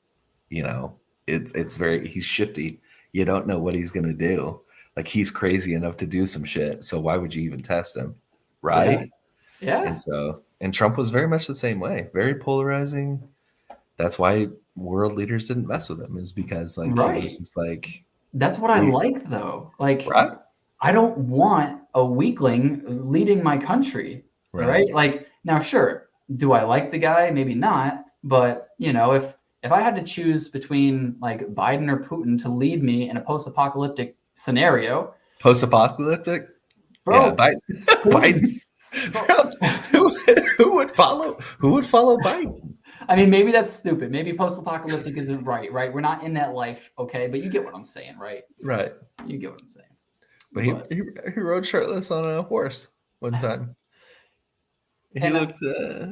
it's very, he's shifty. You don't know what he's gonna do. Like, he's crazy enough to do some shit. So why would you even test him? yeah, Right? yeah, And Trump was very much the same way, very polarizing. That's why world leaders didn't mess with him, is because like he was right. just like, That's what I we like though. Like, right, I don't want a weakling leading my country, right. right? Like, now, sure, do I like the guy? Maybe not, but if I had to choose between like Biden or Putin to lead me in a post-apocalyptic scenario, Post-apocalyptic, yeah, bro, Biden. Biden. Putin, bro. Bro, who would follow Biden? I mean, maybe that's stupid. Maybe post-apocalyptic isn't right, right? We're not in that life, okay? But you get what I'm saying, right? Right. You get what I'm saying. But he, But he he rode shirtless on a horse one time. He and looked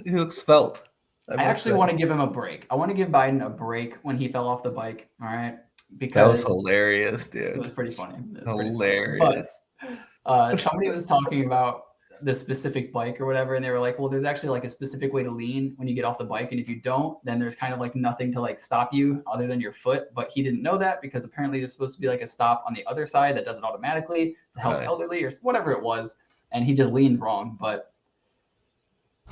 he looked svelte. I actually want to give him a break. I want to give Biden a break when he fell off the bike. All right, That was because hilarious, it dude. was pretty funny. It was pretty funny. Hilarious. But somebody was talking about the specific bike or whatever, and they were like, "Well, there's actually like a specific way to lean when you get off the bike, and if you don't, then there's kind of like nothing to like stop you other than your foot." But he didn't know that because apparently there's supposed to be like a stop on the other side that does it automatically to help Right. elderly or whatever it was, and he just leaned wrong. But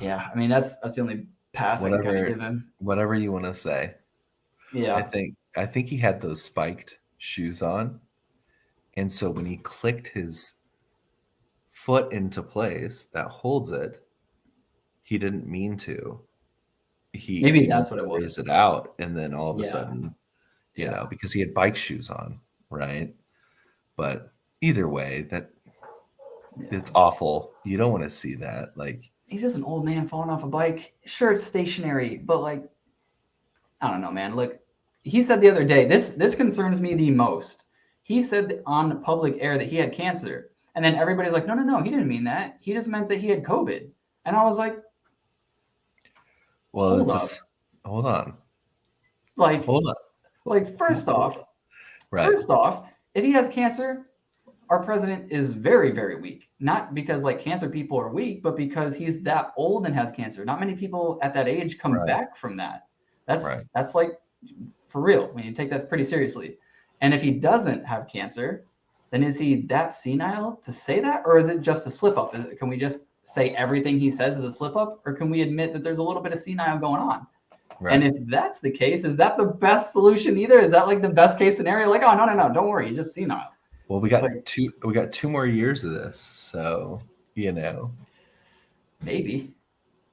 yeah, I mean that's the only pass I can kind of give him. Whatever you want to say. Yeah. I think he had those spiked shoes on. And so when he clicked his foot into place that holds it, he didn't mean to. Maybe He that's meant what to it raise was. it out, and then all of a Yeah. sudden, you Yeah. know, because he had bike shoes on, right? But either way, that Yeah. it's awful. You don't want to see that. Like, He's just an old man falling off a bike. Sure, it's stationary, but like, I don't know, man. Look, he said the other day, this concerns me the most. He said on public air that he had cancer, and then everybody's like, no, no, no, he didn't mean that. He just meant that he had COVID. And I was like, well, hold it's up, just hold on, like, hold on, like first off, right, first off, if he has cancer, our president is very, very weak. Not because like cancer people are weak, but because he's that old and has cancer. Not many people at that age come right, back from that. right. That's like for real. When you take that pretty seriously. And if he doesn't have cancer, then is he that senile to say that, or is it just a slip up? Can we just say everything he says is a slip up, or can we admit that there's a little bit of senile going on? And Right. if that's the case, is that the best solution either? Is that like the best case scenario? Like, oh no, no, no, don't worry, he's just senile. Well, Like, we got 2 more years of this, so you know. maybe.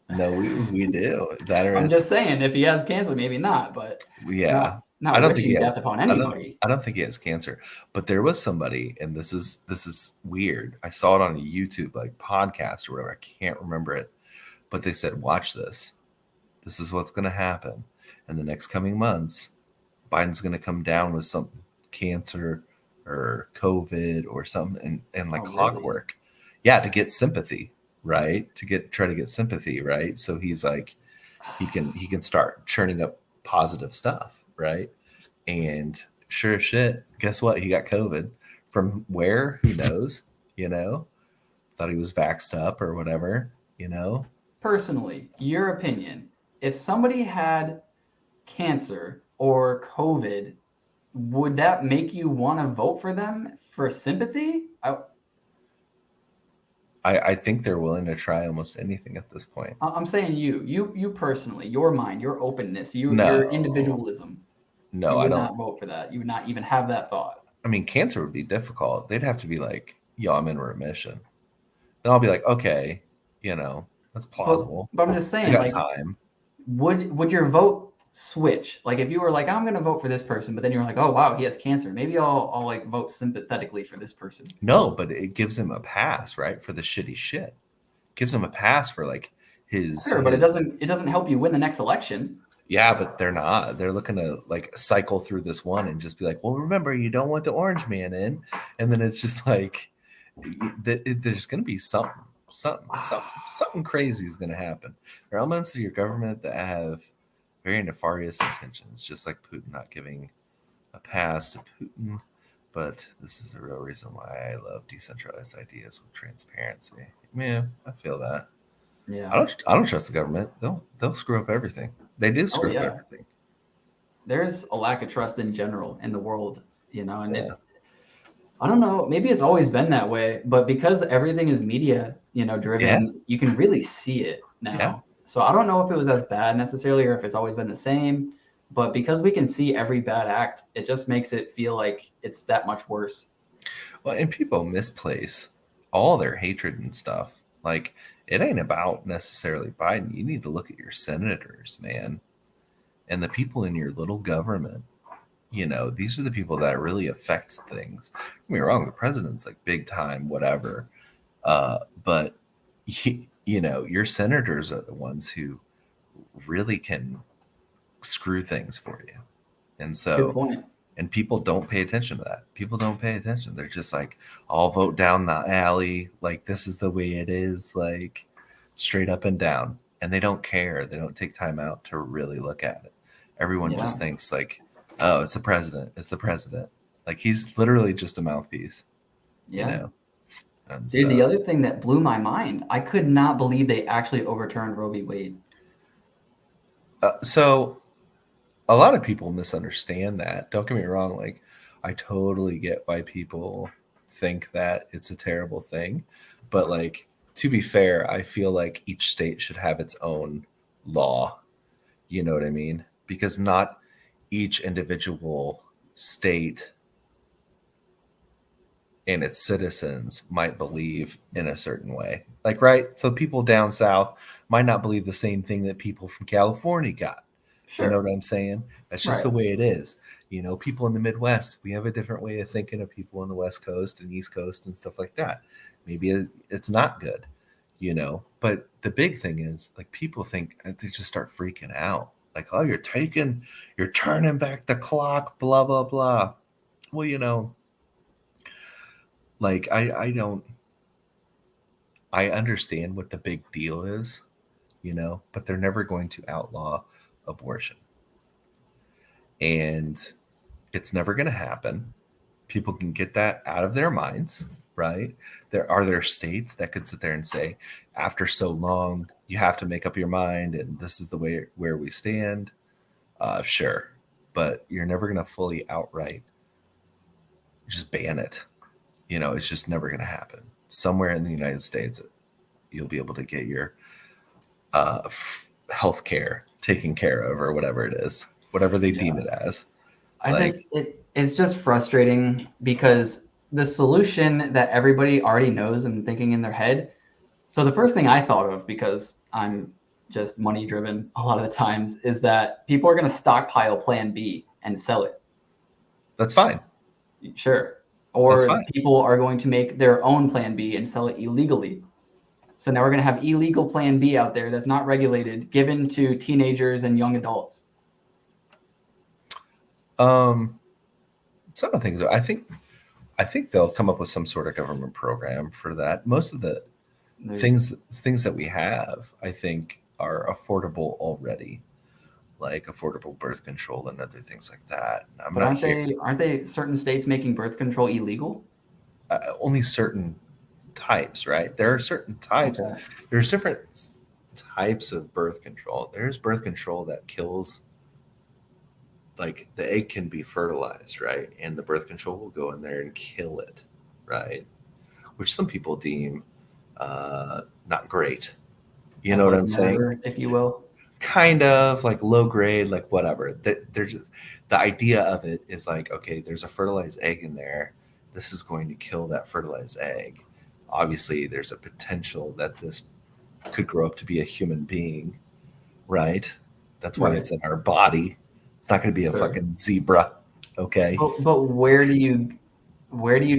No, we do that, or I'm it's just saying, if he has cancer, maybe not, but yeah. I not don't think he wishing death has. upon anybody. I don't think he has cancer. But there was somebody, and this is weird. I saw it on a YouTube like podcast or whatever. I can't remember it, but they said, "Watch this. This is what's going to happen in the next coming months. Biden's going to come down with some cancer or COVID or something, and like Oh, really? clockwork, yeah, to get sympathy, right? Try to get sympathy, right? So he's like, he can start churning up positive stuff, right? And sure as shit, guess what? He got COVID from where? Who knows? You know, thought he was vaxxed up or whatever. You know, Personally, your opinion, if somebody had cancer or COVID, would that make you want to vote for them for sympathy? I think they're willing to try almost anything at this point. I'm saying you personally, your mind, your openness, your No, individualism, no, you I would don't. not vote for that. You would not even have that thought. I mean, cancer would be difficult. They'd have to be like, yo, I'm in remission. Then I'll be like, okay, you know, that's plausible. But I'm just I saying, got like, time. would your vote switch? Like, if you were like, I'm gonna vote for this person, but then you're like, oh wow, he has cancer. Maybe I'll like vote sympathetically for this person. No, but it gives him a pass, right? For the shitty shit. Gives him a pass for like Sure, but his it doesn't help you win the next election. yeah, but they're not. They're looking to like cycle through this one and just be like, well, remember, you don't want the orange man in. And then it's just like there's gonna be something crazy is gonna happen. There are elements of your government that have very nefarious intentions, just like Putin not giving a pass to Putin. But this is the real reason why I love decentralized ideas with transparency. Yeah, I feel that. Yeah. I don't trust the government. They'll screw up everything. They do Oh screw up yeah. everything. There's a lack of trust in general in the world, and Yeah. I don't know, maybe it's always been that way, but because everything is media, Yeah. driven, you can really see it now. Yeah. So I don't know if it was as bad necessarily or if it's always been the same, but because we can see every bad act, it just makes it feel like it's that much worse. Well, and people misplace all their hatred and stuff. Like, it ain't about necessarily Biden. You need to look at your senators, man, and the people in your little government. You know, these are the people that really affect things. Don't get me wrong, the president's like big time, whatever. But you know, your senators are the ones who really can screw things for you. And Good so, point. and people don't pay attention to that. People don't pay attention. They're just like, I'll vote down the alley. Like, this is the way it is, like straight up and down. and they don't care. They don't take time out to really look at it. Everyone Yeah. just thinks like, oh, it's the president. It's the president. Like he's literally just a mouthpiece, you Yeah. know? And Dude, the so, other thing that blew my mind, I could not believe they actually overturned Roe v. Wade. so a lot of people misunderstand that. Don't get me wrong. Like I totally get why people think that it's a terrible thing. But like, to be fair, I feel like each state should have its own law. You know what I mean? Because not each individual state and its citizens might believe in a certain way. Like, right? So people down south might not believe the same thing that people from California got. You know Sure. what I'm saying? That's just Right. the way it is. You know, people in the Midwest, we have a different way of thinking of people on the West Coast and East Coast and stuff like that. Maybe it's not good, you know. But the big thing is, like, people think they just start freaking out. Like, oh, you're turning back the clock, blah, blah, blah. Well, you know, like, I understand what the big deal is, you know, but they're never going to outlaw abortion. And it's never going to happen. People can get that out of their minds, right? There states that could sit there and say, after so long, you have to make up your mind, and this is the way where we stand. Sure, but you're never going to fully outright just ban it. You know, it's just never going to happen. Somewhere in the United States, you'll be able to get your health care taken care of, or whatever it is, whatever they deem Yeah. it as. I it's just frustrating because the solution that everybody already knows and thinking in their head. So the first thing I thought of, because I'm just money driven a lot of the times, is that people are going to stockpile Plan B and sell it. That's fine. Sure. That's Or fine. people are going to make their own Plan B and sell it illegally. So now we're going to have illegal Plan B out there that's not regulated, given to teenagers and young adults. Some of the things I think they'll come up with some sort of government program for that. Most of the things that we have, I think, are affordable already, like affordable birth control and other things like that. I'm But not here. aren't they certain states making birth control illegal? Only certain types, right? There are certain types. Okay. There's different types of birth control. There's birth control that kills, like the egg can be fertilized, right? And the birth control will go in there and kill it, right? Which some people deem not great. You As know what like I'm saying? murder, if you will. Kind of like low grade, like whatever. There's just, the idea of it is like, okay, there's a fertilized egg in there. This is going to kill that fertilized egg. Obviously, there's a potential that this could grow up to be a human being, right? That's why Right. it's in our body. It's not going to be a Sure. fucking zebra, okay? But where do you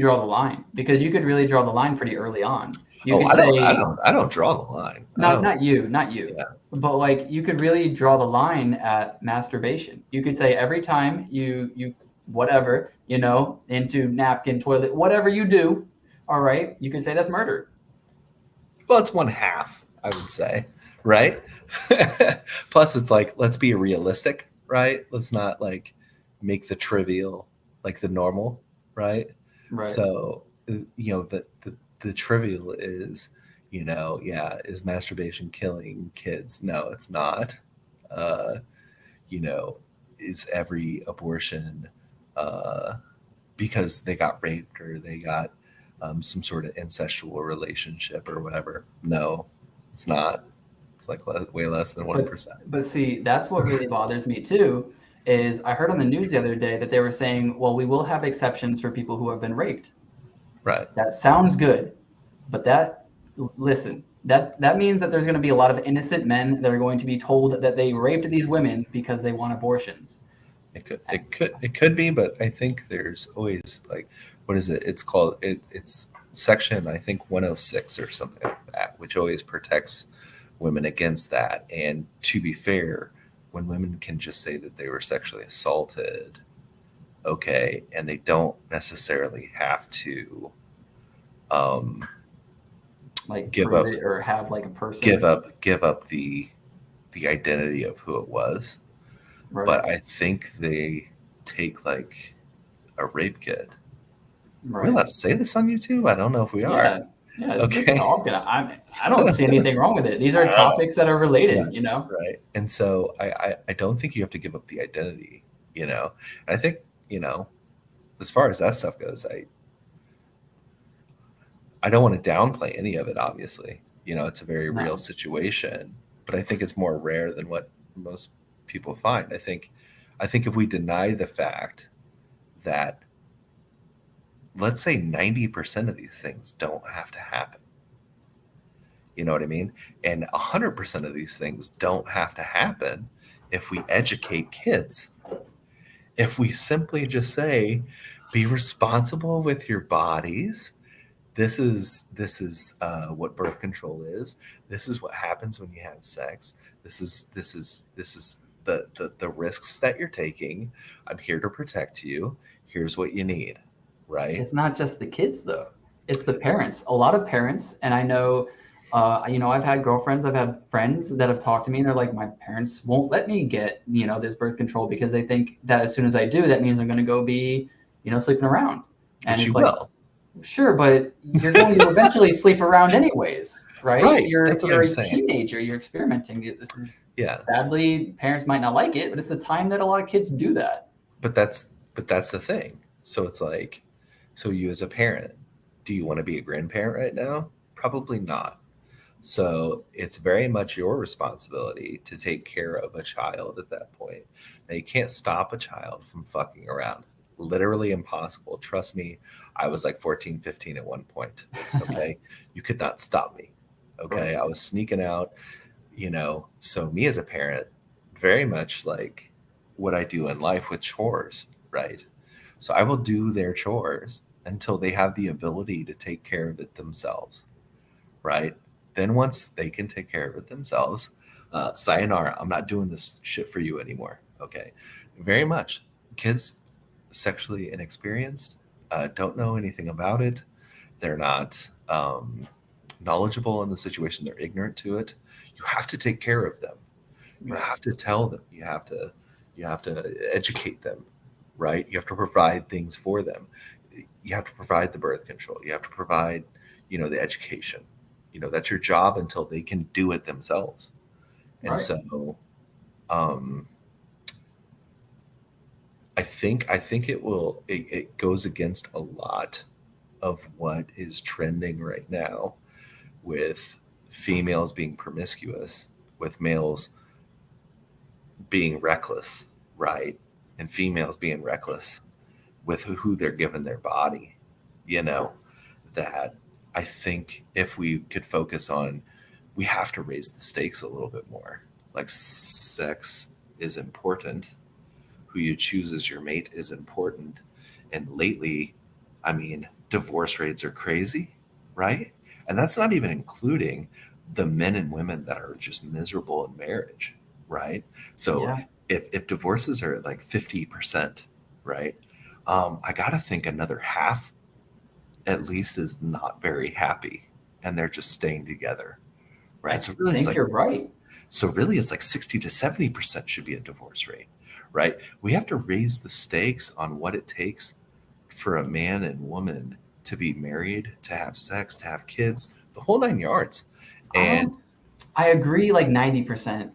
draw the line? Because you could really draw the line pretty early on. You Oh, could say, I don't draw the line. I not don't. not you, not you. Yeah, But like you could really draw the line at masturbation. You could say every time you whatever, into napkin, toilet, whatever you do, all right, you could say that's murder. well, it's one half, I would say, right? Plus, it's like, let's be realistic, right? Let's not like make the trivial like the normal, right? Right. So, you know, the trivial is, you know, yeah, is masturbation killing kids? No, it's not. Uh, you know, is every abortion uh, because they got raped or they got some sort of incestual relationship or whatever? No, it's not. It's like way less than But 1%. but see, that's what really bothers me too, is I heard on the news the other day that they were saying, well, we will have exceptions for people who have been raped. Right. That sounds good, but listen, that means that there's going to be a lot of innocent men that are going to be told that they raped these women because they want abortions. It could be, but I think there's always like, what is it? It's called it's section, I think, 106 or something like that, which always protects women against that. And to be fair, when women can just say that they were sexually assaulted, okay, and they don't necessarily have to um like give prove up it or have like a give person. up the identity of who it was. Right. But I think they take like a rape kit. Are we Right. allowed to say this on YouTube? I don't know if we are. Yeah. Yeah. It's just Okay. talking. I don't see anything wrong with it. These are topics that are Right. related, you know? Right. And so I don't think you have to give up the identity, you know. And I think, you know, as far as that stuff goes, I don't want to downplay any of it, obviously. You know, it's a very real No. situation, but I think it's more rare than what most people find. I think if we deny the fact that, let's say, 90% of these things don't have to happen. You know what I mean? And 100% of these things don't have to happen if we educate kids. If we simply just say, be responsible with your bodies. This is what birth control is. This is what happens when you have sex. This is the risks that you're taking. I'm here to protect you. Here's what you need, right? It's not just the kids though. It's the parents. A lot of parents, and I know, I've had girlfriends, I've had friends that have talked to me, and they're like, my parents won't let me get, this birth control because they think that as soon as I do, that means I'm going to go be, sleeping around. And Which you it's like, will. sure, but you're going to eventually sleep around anyways, right? Right. That's what You're I'm a saying. teenager. You're experimenting. This is Yeah. sadly, parents might not like it, but it's the time that a lot of kids do that. But that's the thing. So it's like, so you as a parent, do you want to be a grandparent right now? Probably not. So it's very much your responsibility to take care of a child at that point. Now you can't stop a child from fucking around. Literally impossible. Trust me, I was like 14, 15 at one point. Okay. You could not stop me. Okay. Right. I was sneaking out, So me as a parent, very much like what I do in life with chores, right? So I will do their chores until they have the ability to take care of it themselves, right? Then once they can take care of it themselves, sayonara, I'm not doing this shit for you anymore. Okay. Very much. Kids, sexually inexperienced, don't know anything about it. They're not knowledgeable in the situation. They're ignorant to it. You have to take care of them. You Right. have to tell them. You have to educate them, right? You have to provide things for them. You have to provide the birth control. You have to provide, the education. That's your job until they can do it themselves. And Right. so, um, I think it goes against a lot of what is trending right now with females being promiscuous, with males being reckless, right? And females being reckless with who they're giving their body, you know, that I think if we could focus on, we have to raise the stakes a little bit more. Like, sex is important. Who you choose as your mate is important. And lately, I mean, divorce rates are crazy, right? And that's not even including the men and women that are just miserable in marriage, right? So Yeah. if divorces are at like 50%, right? I got to think another half at least is not very happy and they're just staying together, I right? So really think you're right. it's like 60 to 70% should be a divorce rate, right? We have to raise the stakes on what it takes for a man and woman to be married, to have sex, to have kids, the whole nine yards. And Um, I agree like 90%.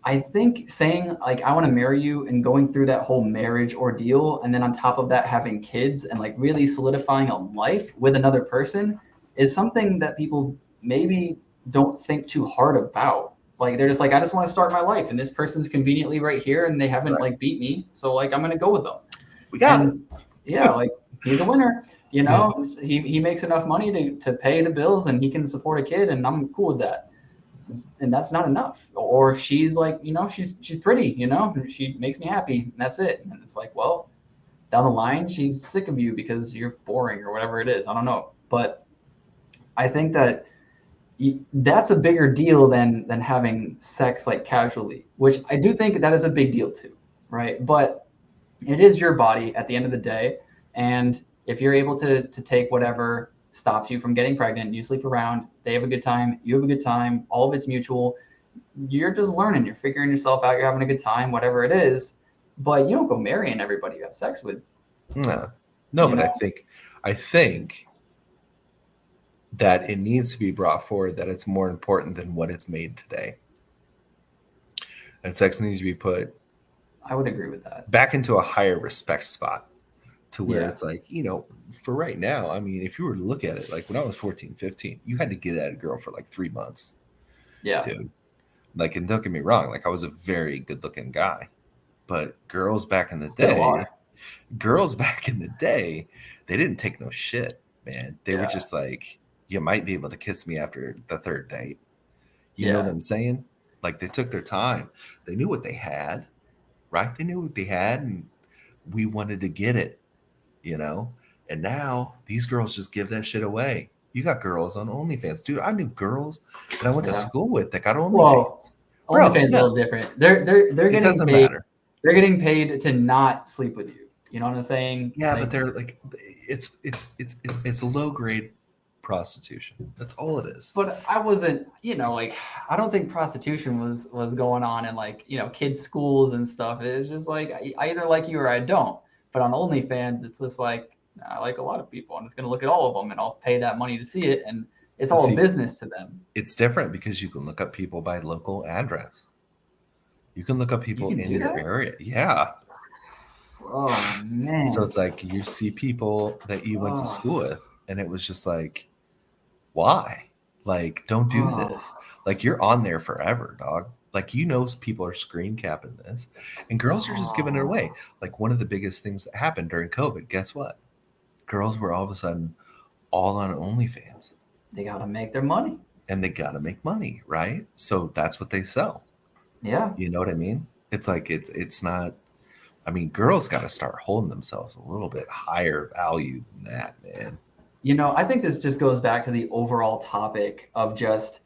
I think saying like I want to marry you and going through that whole marriage ordeal and then on top of that having kids and like really solidifying a life with another person is something that people maybe don't think too hard about. Like they're just like I just want to start my life and this person's conveniently right here and they haven't right, like beat me, so like I'm going to go with them. we got And it. yeah, like he's a winner. Yeah. He makes enough money to pay the bills and he can support a kid and I'm cool with that. And that's not enough. Or she's like, she's pretty, she makes me happy. And that's it. And it's like, well, down the line, she's sick of you because you're boring or whatever it is. I don't know. But I think that that's a bigger deal than having sex like casually, which I do think that is a big deal too, right? But it is your body at the end of the day, and if you're able to take whatever stops you from getting pregnant. You sleep around, they have a good time, you have a good time, all of it's mutual. You're just learning, you're figuring yourself out, you're having a good time, whatever it is. But you don't go marrying everybody you have sex with. No, but I think that it needs to be brought forward that it's more important than what it's made today. And sex needs to be put, I would agree with that, back into a higher respect spot, to where it's like, for right now, I mean, if you were to look at it, like when I was 14, 15, you had to get at a girl for like 3 months. Yeah. Dude. Like, and don't get me wrong, like I was a very good looking guy, but girls back in the day, they didn't take no shit, man. They were just like, you might be able to kiss me after the third date. You know what I'm saying? Like, they took their time. They knew what they had, right? They knew what they had, and we wanted to get it, And now these girls just give that shit away. You got girls on OnlyFans. Dude, I knew girls that I went to school with that got OnlyFans. Well, OnlyFans is a little different. They're getting doesn't paid. Matter. They're getting paid to not sleep with you. You know what I'm saying? Yeah, but they're like, it's low grade prostitution. That's all it is. But I wasn't, like, I don't think prostitution was going on in, like, kids' schools and stuff. It's just like, I either like you or I don't. But on OnlyFans, it's just like, I like a lot of people. I'm just going to look at all of them, and I'll pay that money to see it. And it's all a business to them. It's different because you can look up people by local address. You can look up people in your area. Yeah. Oh, man. So it's like you see people that you went to school with, and it was just like, why? Like, don't do this. Like, you're on there forever, dog. Like, people are screen capping this, and girls are just giving it away. Like, one of the biggest things that happened during COVID, guess what? Girls were all of a sudden all on OnlyFans. They got to make their money. And they got to make money, right? So that's what they sell. Yeah. You know what I mean? It's like, it's not, I mean, girls got to start holding themselves a little bit higher value than that, man. I think this just goes back to the overall topic of just,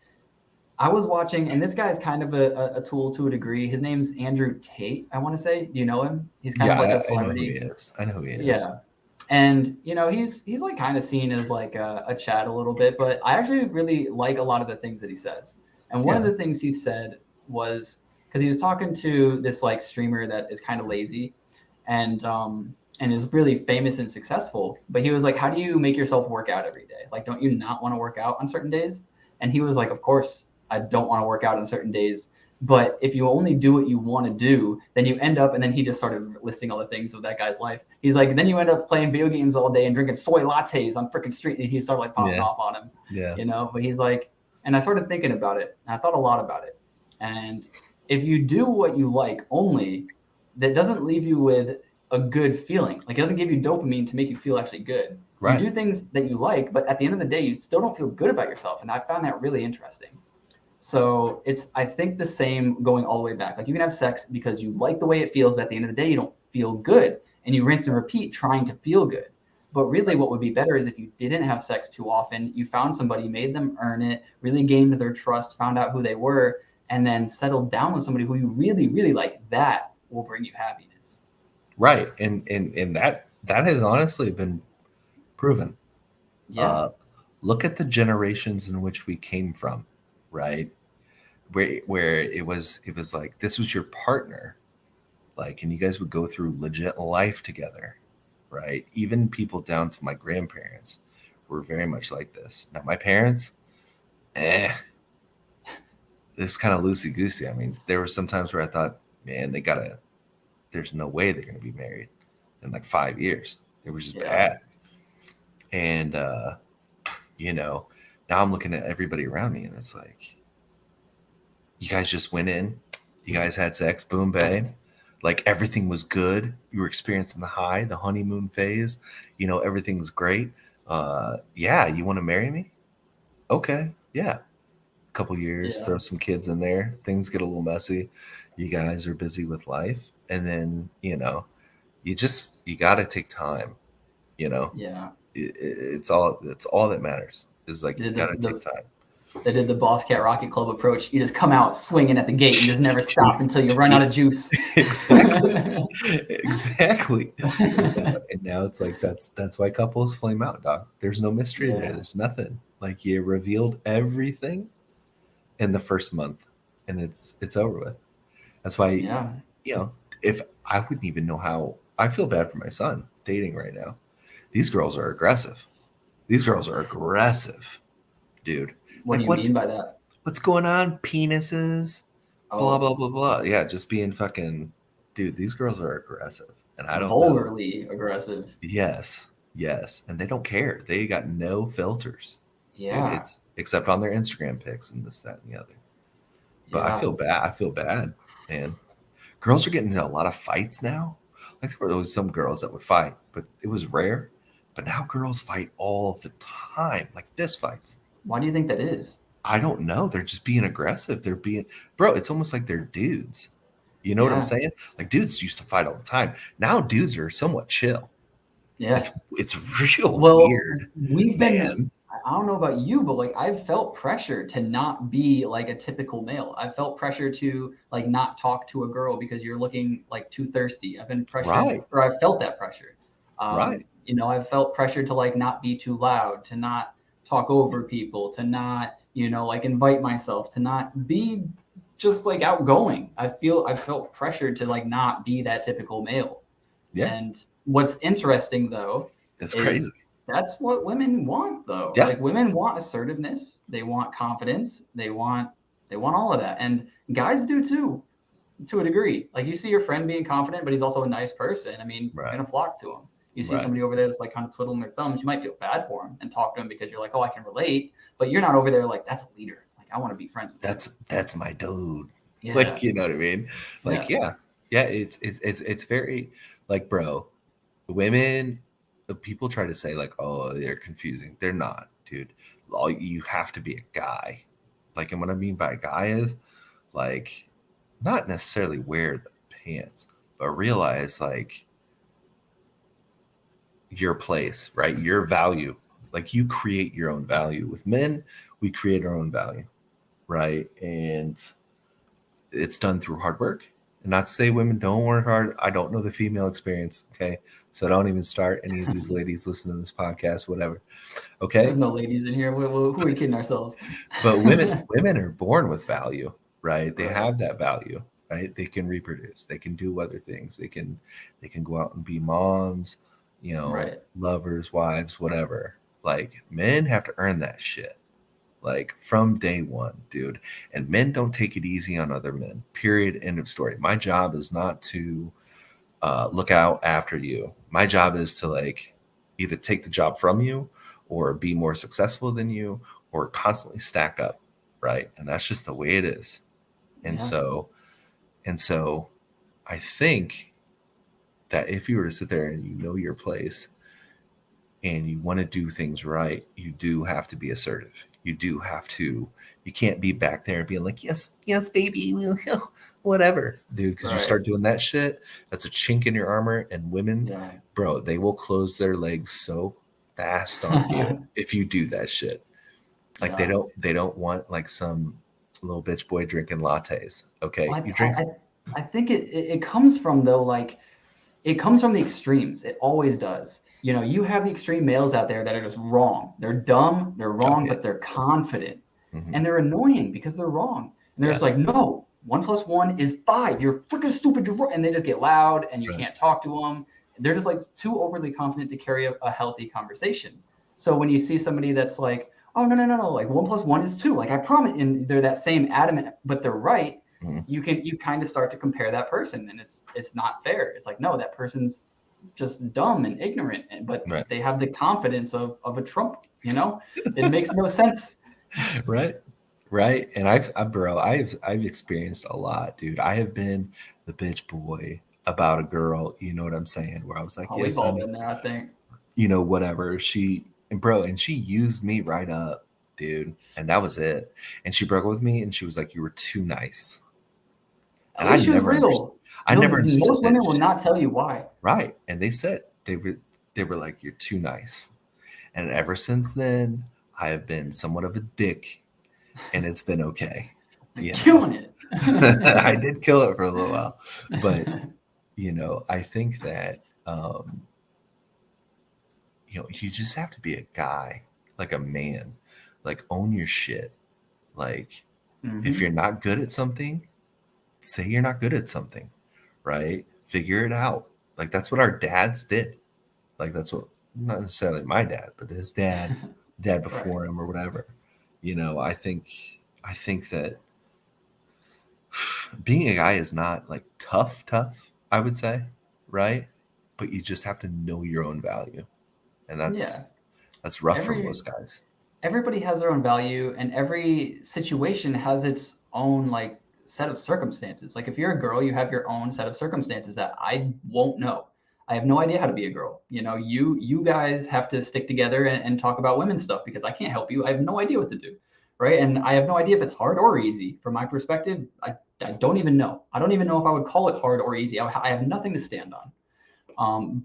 I was watching, and this guy's kind of a tool to a degree. His name's Andrew Tate, I want to say. Do you know him? He's kind of like a celebrity. I know who he is. Yeah. And, he's like kind of seen as like a Chad a little bit, but I actually really like a lot of the things that he says. And one of the things he said was, because he was talking to this like streamer that is kind of lazy and is really famous and successful. But he was like, how do you make yourself work out every day? Like, don't you not want to work out on certain days? And he was like, of course, I don't want to work out on certain days. But if you only do what you want to do, then you end up, and then he just started listing all the things of that guy's life. He's like, then you end up playing video games all day and drinking soy lattes on freaking street. And he started like popping off on him. Yeah. But he's like, and I started thinking about it. I thought a lot about it. And if you do what you like only, that doesn't leave you with a good feeling. Like, it doesn't give you dopamine to make you feel actually good. Right. You do things that you like, but at the end of the day, you still don't feel good about yourself. And I found that really interesting. So it's, I think, the same going all the way back. Like, you can have sex because you like the way it feels, but at the end of the day, you don't feel good. And you rinse and repeat trying to feel good. But really what would be better is if you didn't have sex too often, you found somebody, made them earn it, really gained their trust, found out who they were, and then settled down with somebody who you really, really like. That will bring you happiness. Right. And that has honestly been proven. Yeah. Look at the generations in which we came from, right? Where it was like, this was your partner, like, and you guys would go through legit life together, right? Even people down to my grandparents were very much like this. Now, my parents, it's kind of loosey-goosey. I mean, there were some times where I thought, man, there's no way they're going to be married in like 5 years. They were just bad. And, now I'm looking at everybody around me, and it's like, you guys just went in, you guys had sex, boom, bang. Like, everything was good. You were experiencing the high, the honeymoon phase. Everything's great. Yeah, you want to marry me? Okay, yeah. A couple years, throw some kids in there. Things get a little messy. You guys are busy with life. And then, you got to take time, Yeah. It's all that matters is, like, you got to take time. They did the Boss Cat Rocket Club approach. You just come out swinging at the gate and just never stop until you run out of juice. Exactly. Exactly. And now it's like that's why couples flame out, dog. There's no mystery there. There's nothing. Like you revealed everything in the first month, and it's over with. That's why if I wouldn't even know how. I feel bad for my son dating right now. These girls are aggressive. These girls are aggressive, dude. What do you mean by that? What's going on? Penises, blah blah blah blah. Yeah, just being fucking, dude. These girls are aggressive, and I don't vulgarly aggressive. Yes, and they don't care. They got no filters. Yeah, dude, it's except on their Instagram pics and this, that, and the other. But I feel bad, man. Girls are getting into a lot of fights now. Like there were always some girls that would fight, but it was rare. But now girls fight all the time, like fist fights. Why do you think that is? I don't know. They're just being aggressive. They're being, bro, it's almost like they're dudes. You know what I'm saying? Like dudes used to fight all the time. Now dudes are somewhat chill. Yeah. It's real weird. We've been, I don't know about you, but like I've felt pressure to not be like a typical male. I've felt pressure to like not talk to a girl because you're looking like too thirsty. I've been pressured, or I've felt that pressure. You know, I've felt pressure to like not be too loud, to not talk over people, to not, you know, like invite myself, to not be just like outgoing. I've felt pressured to like not be that typical male. Yeah. And what's interesting though, it's crazy. That's what women want though. Yeah. Like women want assertiveness, they want confidence, they want all of that. And guys do too, to a degree. Like you see your friend being confident, but he's also a nice person. I mean, you're gonna flock to him. You see somebody over there that's like kind of twiddling their thumbs, you might feel bad for him and talk to him because you're like, oh, I can relate. But you're not over there like, that's a leader. Like I want to be friends with him. That's my dude. Yeah. Like, you know what I mean? Like, yeah. It's very like, bro, women, people try to say like, oh, they're confusing. They're not, dude. You have to be a guy. Like, and what I mean by a guy is like, not necessarily wear the pants, but realize like, your place, right? Your value. Like you create your own value. With men, we create our own value, right? And it's done through hard work. And not to say women don't work hard. I don't know the female experience, okay? So don't even start any of these ladies listening to this podcast, whatever. Okay? There's no ladies in here. Who are we kidding ourselves? But women are born with value, right? They have that value, right? They can reproduce. They can do other things. They can go out and be moms, you know, lovers, wives, whatever. Like men have to earn that shit, like from day one, dude. And men don't take it easy on other men, period, end of story. My job is not to look out after you. My job is to like either take the job from you or be more successful than you or constantly stack up, right? And that's just the way it is. And so I think that if you were to sit there and you know your place and you want to do things right, you do have to be assertive. You can't be back there being like, yes, baby, whatever, dude. Because you start doing that shit, that's a chink in your armor. And women, bro, they will close their legs so fast on you if you do that shit. Like they don't want like some little bitch boy drinking lattes. Okay, well, I think it comes from though, like, it comes from the extremes. It always does. You know, you have the extreme males out there that are just wrong. They're dumb, they're wrong, but they're confident. Mm-hmm. And they're annoying because they're wrong. And they're just like, no, 1 + 1 is 5. You're freaking stupid. You're wrong. And they just get loud and you can't talk to them. They're just like too overly confident to carry a healthy conversation. So when you see somebody that's like, oh, no, like 1 + 1 is 2. Like I promise, and they're that same adamant, but they're right. Mm-hmm. You kind of start to compare that person, and it's not fair. It's like, no, that person's just dumb and ignorant, but they have the confidence of a Trump. You know, it makes no sense. Right. And I've experienced a lot, dude. I have been the bitch boy about a girl. You know what I'm saying? Where I was like, we've all been there, I think. You know, whatever. She used me right up, dude, and that was it. And she broke up with me, and she was like, "You were too nice." And I never understood. Most women will not tell you why. Right. And they said they were like, you're too nice. And ever since then, I have been somewhat of a dick and it's been okay. Been You know, killing it. I did kill it for a little while, but I think that you just have to be a guy, like a man, like own your shit. Like if you're not good at something, say you're not good at something, right? Figure it out. Like that's what our dads did. Like that's what not necessarily my dad, but his dad Right. before him or whatever. I think that being a guy is not like tough, I would say, right? But you just have to know your own value. And Yeah. that's rough for Every most guys. everybody has their own value, and every situation has its own like set of circumstances. Like if you're a girl, you have your own set of circumstances that I won't know. I have no idea how to be a girl. You guys have to stick together and talk about women's stuff because I can't help you. I have no idea what to do. Right. And I have no idea if it's hard or easy. From my perspective, I don't even know. I don't even know if I would call it hard or easy. I have nothing to stand on.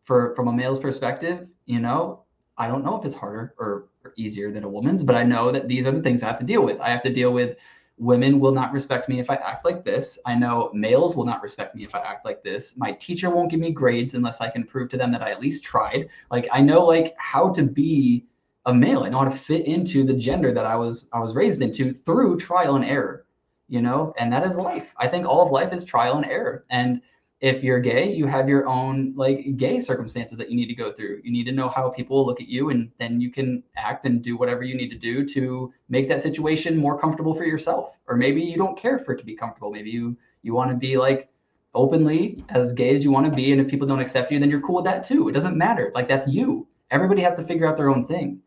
From a male's perspective, I don't know if it's harder or easier than a woman's, but I know that these are the things I have to deal with. I have to deal with women will not respect me if I act like this. I know males will not respect me if I act like this. My teacher won't give me grades unless I can prove to them that I at least tried. Like I know like how to be a male. I know how to fit into the gender that I was raised into through trial and error, and that is life. I think all of life is trial and error. And if you're gay, you have your own like gay circumstances that you need to go through. You need to know how people look at you, and then you can act and do whatever you need to do to make that situation more comfortable for yourself. Or maybe you don't care for it to be comfortable. Maybe you want to be like openly as gay as you want to be, and if people don't accept you, then you're cool with that too. It doesn't matter. Like that's you. Everybody has to figure out their own thing.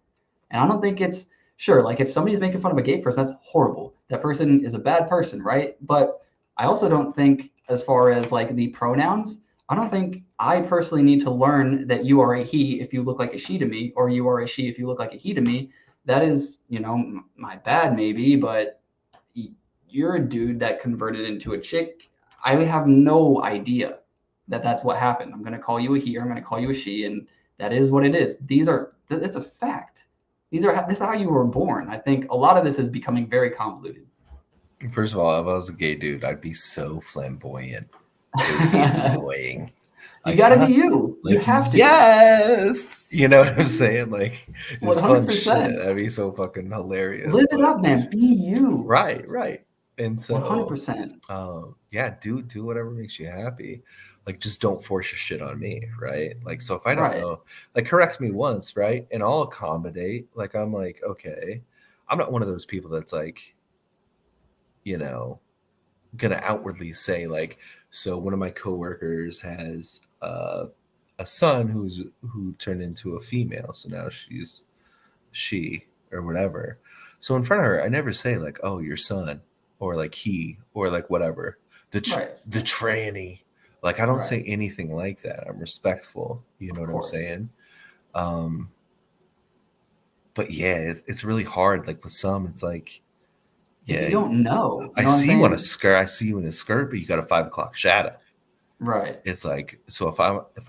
And I don't think it's sure, like if somebody's making fun of a gay person, that's horrible. That person is a bad person, right? But I also don't think, as far as like the pronouns, I don't think I personally need to learn that you are a he if you look like a she to me, or you are a she if you look like a he to me. That is, my bad maybe, but you're a dude that converted into a chick. I have no idea that that's what happened. I'm going to call you a he, or I'm going to call you a she, and that is what it is. It's a fact. This is how you were born. I think a lot of this is becoming very convoluted. First of all, if I was a gay dude, I'd be so flamboyant. It would be annoying. You Like, got to be you. You like have to be. yes, you know what I'm saying? Like, it's fun shit. 100%. That'd be so fucking hilarious. Live it But up, man. Be you. right. And so, 100%. yeah, do whatever makes you happy. Like, just don't force your shit on me, right? Like, so if I don't Right. know, like, correct me once, right? And I'll accommodate. Like, I'm like, okay, I'm not one of those people that's like, you know, gonna outwardly say like, so one of my coworkers has a son who turned into a female, so now she's she or whatever. So in front of her, I never say like, oh, your son, or like he, or like whatever, Right. the tranny. Like I don't Right. say anything like that. I'm respectful. You know Of what I'm course. saying? Um, but yeah, it's really hard. Like with some, it's like, If you yeah, don't know, you I know what I'm see you on a saying? skirt. I see you in a skirt, but you got a 5 o'clock shadow. Right. It's like, so if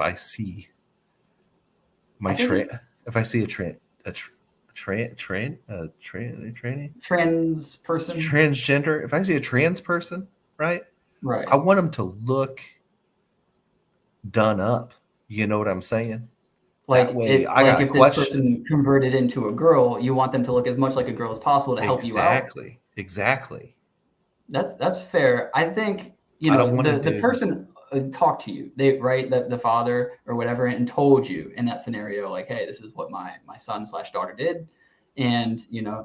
I see I my think train, it if I see a tranny, trans person. transgender, if I see a trans person, right, I Right. want them to look done up. You know what I'm saying? That Like way, if I like got a if this question. person converted into a girl, you want them to look as much like a girl as possible to help you out. Exactly. That's fair. I think, I don't want a the dude. person talked to you. They right the father or whatever and told you in that scenario like, hey, this is what my son slash daughter did, and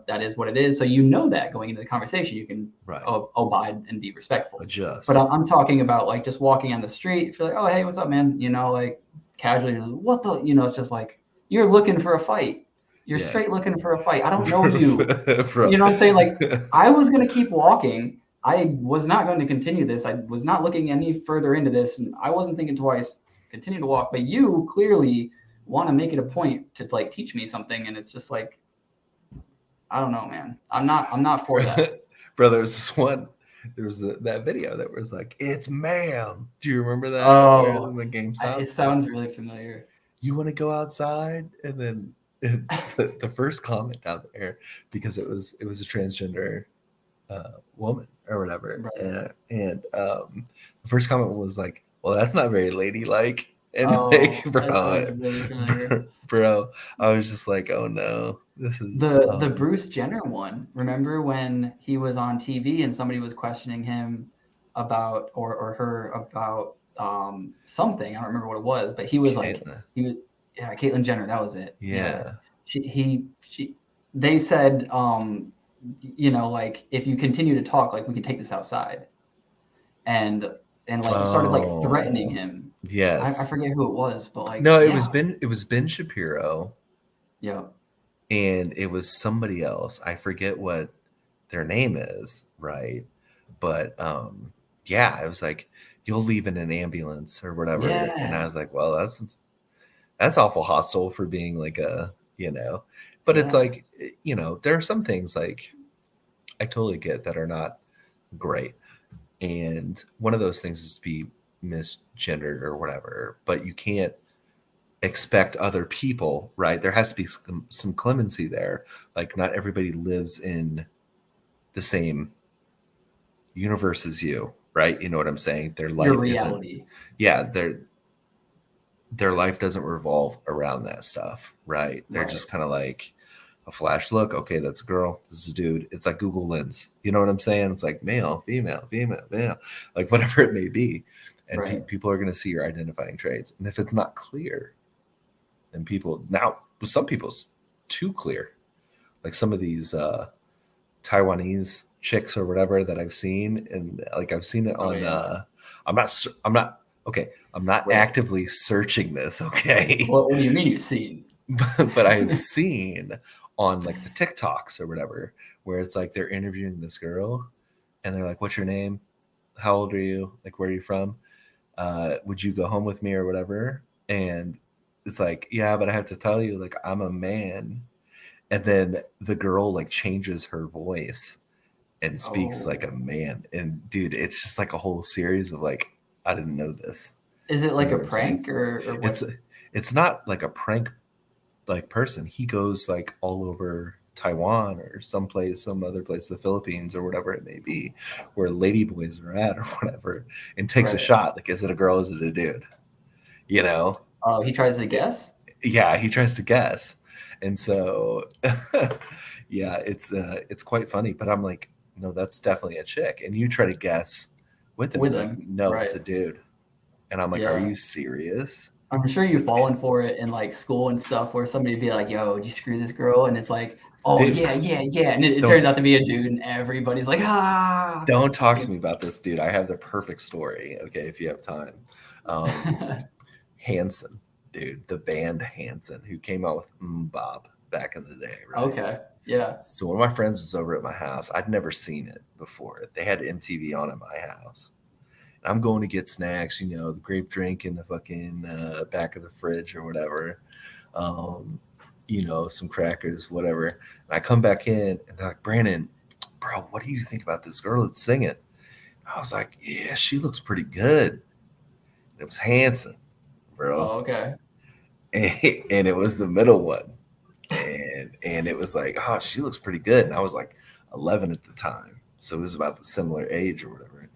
that is what it is. So that going into the conversation, you can Right. abide and be respectful. But Adjust. I'm talking about like just walking on the street. If you're like, oh hey, what's up, man? Like casually, what the it's just like you're looking for a fight. You're Yeah. straight looking for a fight. I don't know you. Bro. You know what I'm saying? Like I was gonna keep walking. I was not going to continue this. I was not looking any further into this, and I wasn't thinking twice. Continue to walk, but you clearly want to make it a point to like teach me something, and it's just like I don't know, man. I'm not for that. Bro, there was this one. There was that video that was like, "It's ma'am." Do you remember that? Where in Oh, the GameStop, it sounds really familiar. you want to go outside, and then the first comment down there, because it was a transgender woman or whatever, Right. and the first comment was like, "Well, that's not very ladylike." And like, Oh, that sounds really familiar. bro, I was just like, "Oh no, this is." The Bruce Jenner one. Remember when he was on TV and somebody was questioning him about or her about something. I don't remember what it was, but he was like Caitlyn. he was yeah, Caitlyn Jenner, that was it. Yeah. Yeah. She they said you know, like if you continue to talk, like we could take this outside. And like started like threatening Oh, him. I yes. forget who it was, but like No, yeah. it was Ben Shapiro, Yeah. and it was somebody else. I forget what their name is, right? But yeah, it was like, you'll leave in an ambulance or whatever. And I Yeah. was like, well, that's awful hostile for being like but it's Yeah. like, there are some things like I totally get that are not great. And one of those things is to be misgendered or whatever, but you can't expect other people, right? There has to be some clemency there. Like, not everybody lives in the same universe as you, right? You know what I'm saying? Their Your life isn't, reality. yeah, their life doesn't revolve around that stuff, right? They're Right. just kind of like a flash look. Okay, that's a girl. This is a dude. It's like Google Lens. You know what I'm saying? It's like male, female, female, male, like whatever it may be. And Right. people are going to see your identifying traits. And if it's not clear, then people, now with some people it's too clear. Like some of these Taiwanese chicks or whatever that I've seen, and like I've seen it Oh on. yeah. I'm not okay. I'm not Wait. actively searching this, okay, What do you mean you've seen? but I've seen on like the TikToks or whatever where it's like they're interviewing this girl, and they're like, "What's your name? How old are you? Like, where are you from? Would you go home with me or whatever?" And it's like, "Yeah, but I have to tell you, like, I'm a man." And then the girl like changes her voice and speaks like Oh. a man. And dude, it's just like a whole series of like, I didn't know this. Is it You like know a what I'm saying? prank or It's what? it's not like a prank like person. He goes like all over Taiwan or someplace, some other place, the Philippines or whatever it may be, where lady boys are at or whatever, and takes a Right. shot. Like, is it a girl? Is it a dude? You know? Oh, he tries to guess? Yeah, he tries to guess. And so yeah, it's quite funny, but I'm like, no, that's definitely a chick. And you try to guess with him, With you're like, him. no, it's Right. a dude. And I'm like, are Yeah. you serious? I'm sure you've It's fallen for it in like school and stuff where somebody be like, yo, did you screw this girl? And it's like, oh dude, yeah, yeah, yeah. And it turns don't out to be a dude and everybody's like, ah. don't talk You to me about this, dude. I have the perfect story, okay, if you have time. Um know? Hanson, dude, the band Hanson, who came out with Bob back in the day, right? Okay. Yeah. So one of my friends was over at my house. I'd never seen it before. They had MTV on at my house. And I'm going to get snacks, the grape drink in the fucking back of the fridge or whatever. Um, some crackers, whatever. And I come back in and they're like, Brandon, bro, what do you think about this girl that's singing? I was like, yeah, she looks pretty good. And it was Hanson, bro. Oh, okay. And it was the middle one. And it was like, oh, she looks pretty good. And I was like 11 at the time. So it was about the similar age or whatever.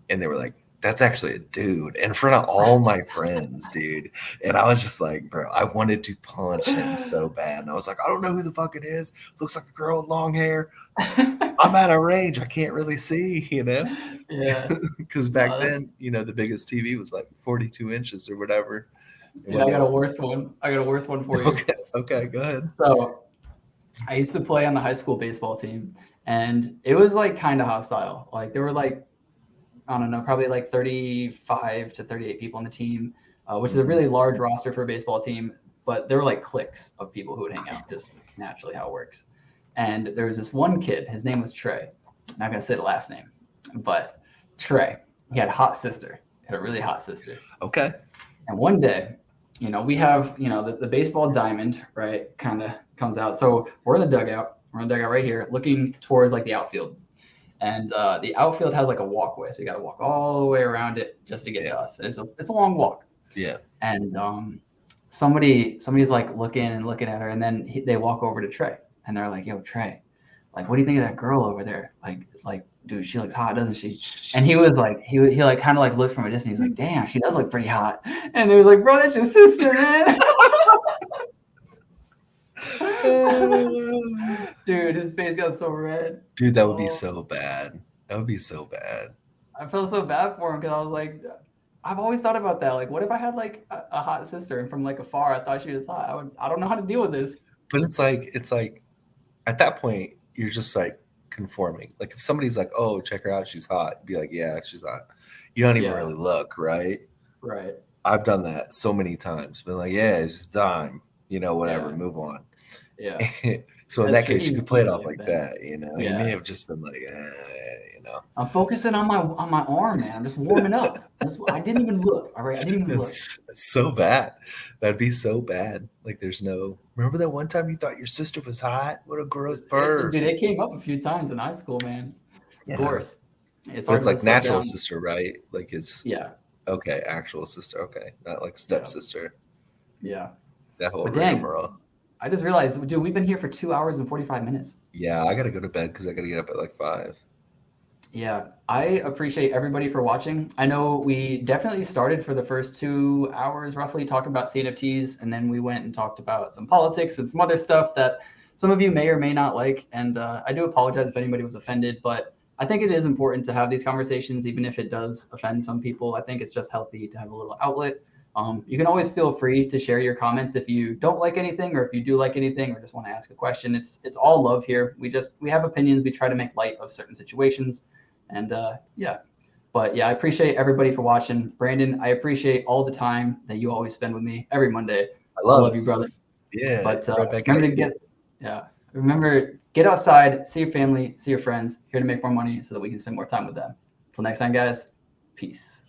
And they were like, that's actually a dude in front of all my friends, dude. And I was just like, bro, I wanted to punch him so bad. And I was like, I don't know who the fuck it is. Looks like a girl with long hair. I'm at a range. I can't really see, Yeah. because back That's then, the biggest TV was like 42 inches or whatever. It dude, I wasn't got a even, worse one. I got a worse one for you. okay, okay, go ahead. So I used to play on the high school baseball team and it was like kind of hostile. Like there were like, I don't know, probably like 35 to 38 people on the team, which is a really large roster for a baseball team. But there were like cliques of people who would hang out, just naturally how it works. And there was this one kid, his name was Trey. I'm not going to say the last name, but Trey, he had a hot sister, he had a really hot sister. Okay. And one day, we have, the baseball diamond, right, kind of comes out. So we're in the dugout. We're in the dugout right here, looking towards like the outfield. And the outfield has like a walkway. So you got to walk all the way around it just to get to us. And it's a long walk. Yeah. And somebody's like looking at her, and then they walk over to Trey, and they're like, "Yo, Trey, like, what do you think of that girl over there? Like, dude, she looks hot, doesn't she?" And he was like, he like kind of like looked from a distance. He's like, "Damn, she does look pretty hot." And they was like, "Bro, that's your sister, man." Dude, his face got so red. Dude, that would be so bad. That would be so bad. I felt so bad for him because I was like, I've always thought about that. Like, what if I had like a hot sister, and from like afar I thought she was hot? I don't know how to deal with this. But it's like at that point you're just like conforming. Like if somebody's like, "Oh, check her out, she's hot," be like, "Yeah, she's hot." You don't even really look, right? Right. I've done that so many times. Been like, "Yeah, it's just dime," whatever, move on. Yeah. So in that case, you could play it off like that, He may have just been like, I'm focusing on my arm, man. I'm just warming up. I didn't even look. All right, I didn't even look. It's so bad. That'd be so bad. Like, there's no. Remember that one time you thought your sister was hot? What a gross bird. Dude, it came up a few times in high school, man. Of course. It's like natural sister, right? Like it's okay, actual sister. Okay, not like stepsister. Yeah. That whole rigmarole. I just realized, dude, we've been here for 2 hours and 45 minutes. Yeah, I gotta go to bed because I gotta get up at like 5. Yeah, I appreciate everybody for watching. I know we definitely started for the first 2 hours roughly talking about CNFTs, and then we went and talked about some politics and some other stuff that some of you may or may not like. And I do apologize if anybody was offended, but I think it is important to have these conversations, even if it does offend some people. I think it's just healthy to have a little outlet. You can always feel free to share your comments if you don't like anything, or if you do like anything, or just want to ask a question. It's all love here. We have opinions. We try to make light of certain situations. And but yeah, I appreciate everybody for watching. Brandon, I appreciate all the time that you always spend with me every Monday. I love you, brother. Yeah. But remember, get outside, see your family, see your friends, here to make more money so that we can spend more time with them. Until next time, guys, peace.